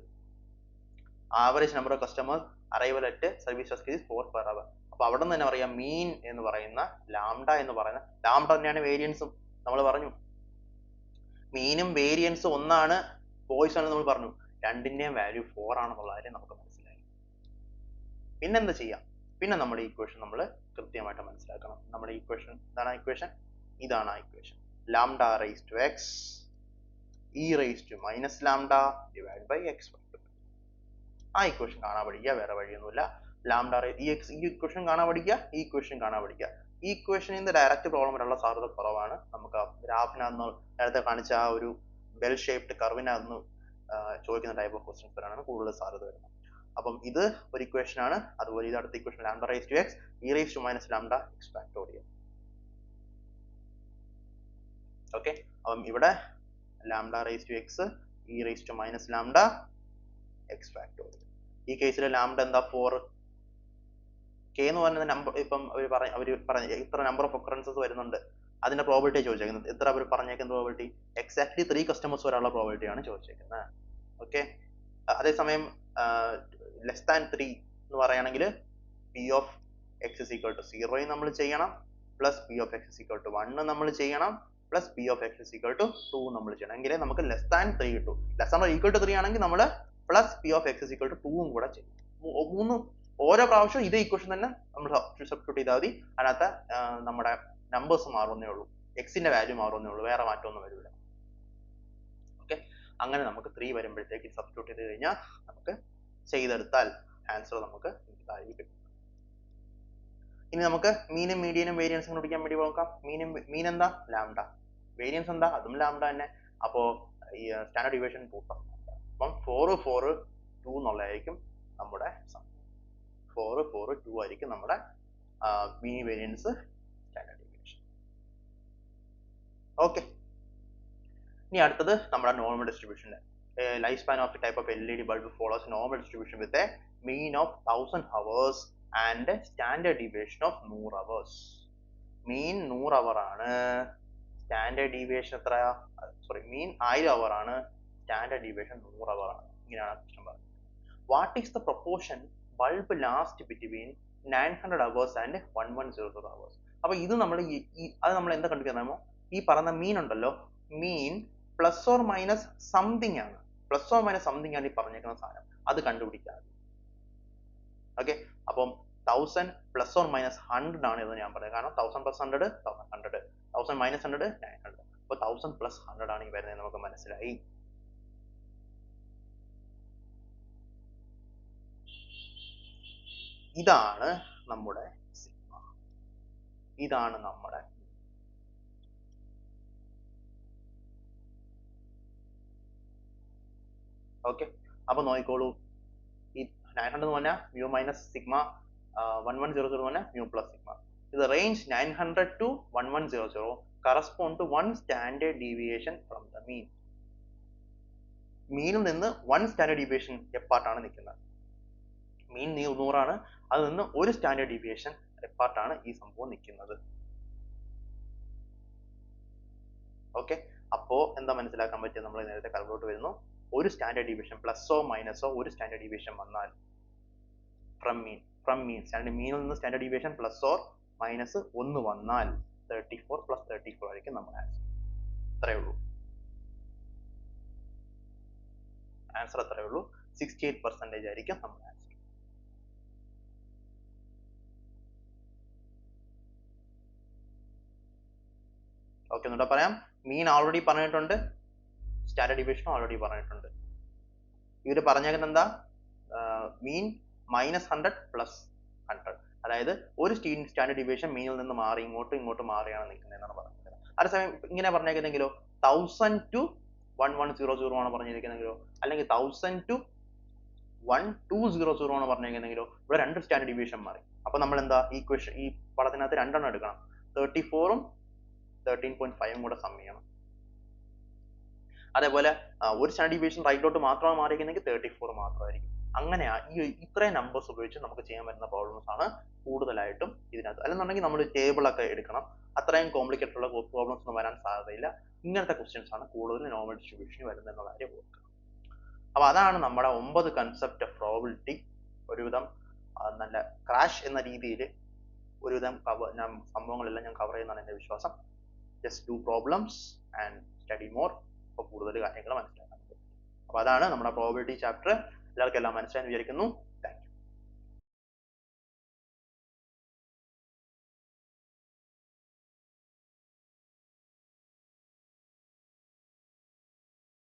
Average number of customers arrival at service is 4 per hour. അപ്പൊ അവിടെ നിന്ന് തന്നെ പറയാം മീൻ എന്ന് പറയുന്ന ലാംഡ എന്ന് പറയുന്ന ലാംഡ തന്നെയാണ് വേരിയൻസും. നമ്മൾ പറഞ്ഞു മീനും വേരിയൻസും ഒന്നാണ്, പോയിസൺ നമ്മൾ പറഞ്ഞു രണ്ടിന്റെയും വാല്യൂ 4 ആണെന്നുള്ള കാര്യം നമുക്ക് മനസ്സിലായി. പിന്നെന്താ ചെയ്യാം? പിന്നെ നമ്മുടെ ഇക്വേഷൻ നമ്മൾ കൃത്യമായിട്ട് മനസ്സിലാക്കണം. നമ്മുടെ ഇക്വേഷൻ ഇതാണ് equation. Lambda raise to X E raise to minus lambda divide by X. ആ ഇക്വേഷൻ കാണാൻ പഠിക്കുക, വേറെ വഴിയൊന്നുമില്ല. ലാംഡ ഈ ഇക്വേഷൻ കാണാൻ പഠിക്കുക, ഈ ഇക്വേഷൻ കാണാൻ പഠിക്കുക. ഈ ഇക്വേഷനിൽ നിന്ന് ഡയറക്റ്റ് പ്രോബ്ലം വരാനുള്ള സാധ്യത കുറവാണ്. നമുക്ക് ഗ്രാഫിനകത്ത് നേരത്തെ കാണിച്ച ആ ഒരു ബെൽ ഷേപ്ഡ് കർവിനകത്ത് ചോദിക്കുന്ന ടൈപ്പ് ഓഫ് ക്വസ്റ്റ്യൻസ് വരാനാണ് കൂടുതൽ സാധ്യത വരുന്നത്. അപ്പം ഇത് ഒരു ഇക്വേഷൻ ആണ്. അതുപോലെ ഇത് അടുത്ത equation lambda raise to X E raise to minus lambda X factorial. Okay, അപ്പം ഇവിടെ lambda raise to X E raise to minus lambda X factorial. ഈ കേസിൽ ലാംഡ എന്താ 4. കെ എന്ന് പറയുന്ന നമ്പർ ഇപ്പം അവർ പറഞ്ഞ ഇത്ര നമ്പർ ഓഫ് ഒക്കറൻസസ് വരുന്നുണ്ട്, അതിന്റെ പ്രോബിലിറ്റി ചോദിച്ചേക്കുന്നത്. എത്ര അവർ പറഞ്ഞേക്കുന്ന പ്രോബിലിറ്റി? എക്സാക്ട്ലി 3 കസ്റ്റമേഴ്സ് വരാനുള്ള പ്രോബിലിറ്റി ആണ് ചോദിച്ചേക്കുന്നത്. ഓക്കെ, അതേസമയം ലെസ് ദാൻ 3 എന്ന് പറയുകയാണെങ്കിൽ P of X is equal to 0 നമ്മൾ ചെയ്യണം, plus P of X is equal to 1 നമ്മൾ ചെയ്യണം, plus P of X is equal to 2 നമ്മൾ ചെയ്യണം. എങ്കിലേ നമുക്ക് ലെസ് ദാൻ 3 കിട്ടും. ലെസ് ദാൻ ഈക്വൽ ടു 3 ആണെങ്കിൽ നമ്മൾ plus P of X is equal to 2 കൂടെ ചെയ്യും. 3 ഓരോ പ്രാവശ്യം ഇതേ ഇക്വേഷൻ തന്നെ നമ്മൾ സബ്സ്റ്റിറ്റ്യൂട്ട് ചെയ്താൽ മതി. അതിനകത്ത് നമ്മുടെ നമ്പേഴ്സ് മാറുന്നേ ഉള്ളൂ, എക്സിന്റെ വാല്യൂ മാറുന്നേ ഉള്ളൂ, വേറെ മാറ്റമൊന്നും വരില്ല. ഓക്കെ, അങ്ങനെ നമുക്ക് 3 വരുമ്പോഴത്തേക്ക് സബ്സ്റ്റിറ്റ്യൂട്ട് ചെയ്ത് കഴിഞ്ഞാൽ നമുക്ക് ചെയ്തെടുത്താൽ ആൻസർ നമുക്ക് ഇതായി കിട്ടും. ഇനി നമുക്ക് മീനും മീഡിയനും വേരിയൻസും കണ്ടുപിടിക്കാൻ വേണ്ടി നോക്കാം. മീൻ എന്താ? ലാംഡ. വേരിയൻസ് എന്താ? അതും ലാംഡ തന്നെ. അപ്പോ ഈ സ്റ്റാൻഡേർഡ് ഡീവിയേഷൻ കൂട്ടാം. അപ്പം 4 4 2 എന്നുള്ളതായിരിക്കും നമ്മുടെ 4 4 2 ആയിരിക്കും നമ്മുടെ മീൻ വേരിയൻസ് സ്റ്റാൻഡേർഡ് ഡീവിയേഷൻ. ഓക്കെ, ഇനി അടുത്തത് നമ്മുടെ normal ഡിസ്ട്രിബ്യൂഷൻ്റെ lifespan of the type of LED bulb follows normal distribution with a mean of 1000 hours and standard deviation of 100 hours. Mean 100 hour ആണ്, സ്റ്റാൻഡേർഡ് ഡീവിയേഷൻ എത്രയാ, സോറി മീൻ 1000 hour ആണ്, standard deviation 100 hour ആണ്. ഇങ്ങനെയാണ് question പറയുന്നത്. What is the proportion bulb last between 900 hours and 1100 hours? അപ്പൊ ഇത് നമ്മൾ അത് നമ്മൾ എന്താ കണ്ടുപിടിക്കാമോ, ഈ പറഞ്ഞ മീൻ ഉണ്ടല്ലോ, mean plus or minus something ആണ്, പ്ലസ് ഓർ മൈനസ് സംതിങ് ആണ് ഈ പറഞ്ഞേക്കുന്ന സാധനം, അത് കണ്ടുപിടിക്കാതെ. ഓക്കെ, അപ്പം 1000 പ്ലസ് ഓർ മൈനസ് 100 ആണ് എന്ന് ഞാൻ പറഞ്ഞത്. കാരണം 1000 പ്ലസ് 100 1100, 1000 മൈനസ് 100 900. അപ്പൊ 1000 പ്ലസ് 100 ആണ് ഈ വരുന്നത്, നമുക്ക് മനസ്സിലായി. ഇതാണ് നമ്മുടെ സിഗ്മ, ഇതാണ് നമ്മുടെ ഓക്കെ. അപ്പൊ നോക്കിക്കോളൂ, ഈ 900 എന്ന് പറഞ്ഞാൽ മ്യൂ മൈനസ് സിഗ്മ, 1100 എന്ന് പറഞ്ഞാൽ മ്യൂ പ്ലസ് സിഗ്മ. ഇത് range 900 to 1100 correspond to 1 standard deviation from the mean. മീനിൽ നിന്ന് 1 സ്റ്റാൻഡേർഡ് ഡീവിയേഷൻ എപ്പാർട്ടാണ് നിൽക്കുന്നത്. മീൻ 100 ആണ്, അതിൽ നിന്ന് 1 സ്റ്റാൻഡേർഡ് ഡീവിയേഷൻ എപ്പാർട്ടാണ് ഈ സംഭവം നിൽക്കുന്നത്. ഓക്കെ, അപ്പോ എന്താ മനസ്സിലാക്കാൻ പറ്റിയത്, നമ്മൾ നേരത്തെ കാൽക്കുലേറ്റ് വരുന്നു, ഒരു സ്റ്റാൻഡേർഡ് ഡീവിയേഷൻ പ്ലസോ മൈനസോ ഒരു സ്റ്റാൻഡേർഡ് ഡീവിയേഷൻ വന്നാൽ ഫ്രം മീൻ സ്റ്റാൻഡേർഡ് മീനിൽ നിന്ന് standard deviation plus or minus 1 വന്നാൽ 34 പ്ലസ് 34 ആയിരിക്കും നമ്മുടെ ആൻസർ. അത്രയേ ഉള്ളൂ, ആൻസർ അത്രയേ ഉള്ളൂ. 68% ആയിരിക്കും നമ്മുടെ ആൻസർ. ഓക്കെ, എന്നിട്ട് പറയാം, മീൻ ഓൾറെഡി പറഞ്ഞിട്ടുണ്ട്, സ്റ്റാൻഡേർഡ് ഡീവിയേഷൻ ഓൾറെഡി പറഞ്ഞിട്ടുണ്ട്. ഇവര് പറഞ്ഞേക്കുന്നത് എന്താ, മീൻ -100 പ്ലസ് 100, അതായത് ഒരു സ്റ്റാൻഡേർഡ് ഡീവിയേഷൻ മീനിൽ നിന്ന് മാറി ഇങ്ങോട്ട് മാറിയാണ് നിൽക്കുന്നത് എന്നാണ് പറഞ്ഞത്. അതേസമയം ഇങ്ങനെ പറഞ്ഞേക്കുന്നെങ്കിലോ 1000 to 1100 ആണ് പറഞ്ഞിരിക്കുന്നെങ്കിലോ, അല്ലെങ്കിൽ 1000 to 1200 ആണ് പറഞ്ഞേക്കുന്നെങ്കിലോ, ഇവിടെ 2 സ്റ്റാൻഡേർഡ് ഡീവിയേഷൻ മാറി. അപ്പൊ നമ്മൾ എന്താ ഈ പടത്തിനകത്ത് 2 എണ്ണം എടുക്കണം, 34ഉം 13.5ഉം കൂടെ സം ചെയ്യണം. അതേപോലെ ഒരു സ്റ്റാൻഡേർഡ് ഡീവിയേഷൻ റൈറ്റിലോട്ട് മാത്രമാണ് മാറിയിരിക്കുന്നെങ്കിൽ 34 മാത്രമായിരിക്കും. അങ്ങനെയാ ഈ ഇത്രയും നമ്പേഴ്സ് ഉപയോഗിച്ച് നമുക്ക് ചെയ്യാൻ പറ്റുന്ന പ്രോബ്ലംസ് ആണ് കൂടുതലായിട്ടും ഇതിനകത്ത്. അല്ലെന്നുണ്ടെങ്കിൽ നമ്മൾ ടേബിൾ ഒക്കെ എടുക്കണം, അത്രയും കോംപ്ലിക്കേറ്റഡ് ഉള്ള പ്രോബ്ലംസ് ഒന്നും വരാൻ സാധ്യതയില്ല. ഇങ്ങനത്തെ ക്വസ്റ്റ്യൻസ് ആണ് കൂടുതൽ നോർമൽ ഡിസ്ട്രിബ്യൂഷന് വരുന്നത് എന്നുള്ള കാര്യം ഓർക്കുക. അപ്പൊ അതാണ് നമ്മുടെ 9 കൺസെപ്റ്റ് ഓഫ് പ്രോബിലിറ്റി. ഒരുവിധം നല്ല ക്രാഷ് എന്ന രീതിയിൽ ഒരുവിധം സംഭവങ്ങളെല്ലാം ഞാൻ കവർ ചെയ്യുന്നതാണ് എൻ്റെ വിശ്വാസം. Just do problems and study more. അപ്പോൾ കൂടുതൽ കാര്യങ്ങൾ മനസ്സിലാക്കാൻ പറ്റും. അപ്പൊ അതാണ് നമ്മുടെ പ്രോബിലിറ്റി ചാപ്റ്റർ. എല്ലാവർക്കും എല്ലാം മനസ്സിലായെന്ന് വിചാരിക്കുന്നു.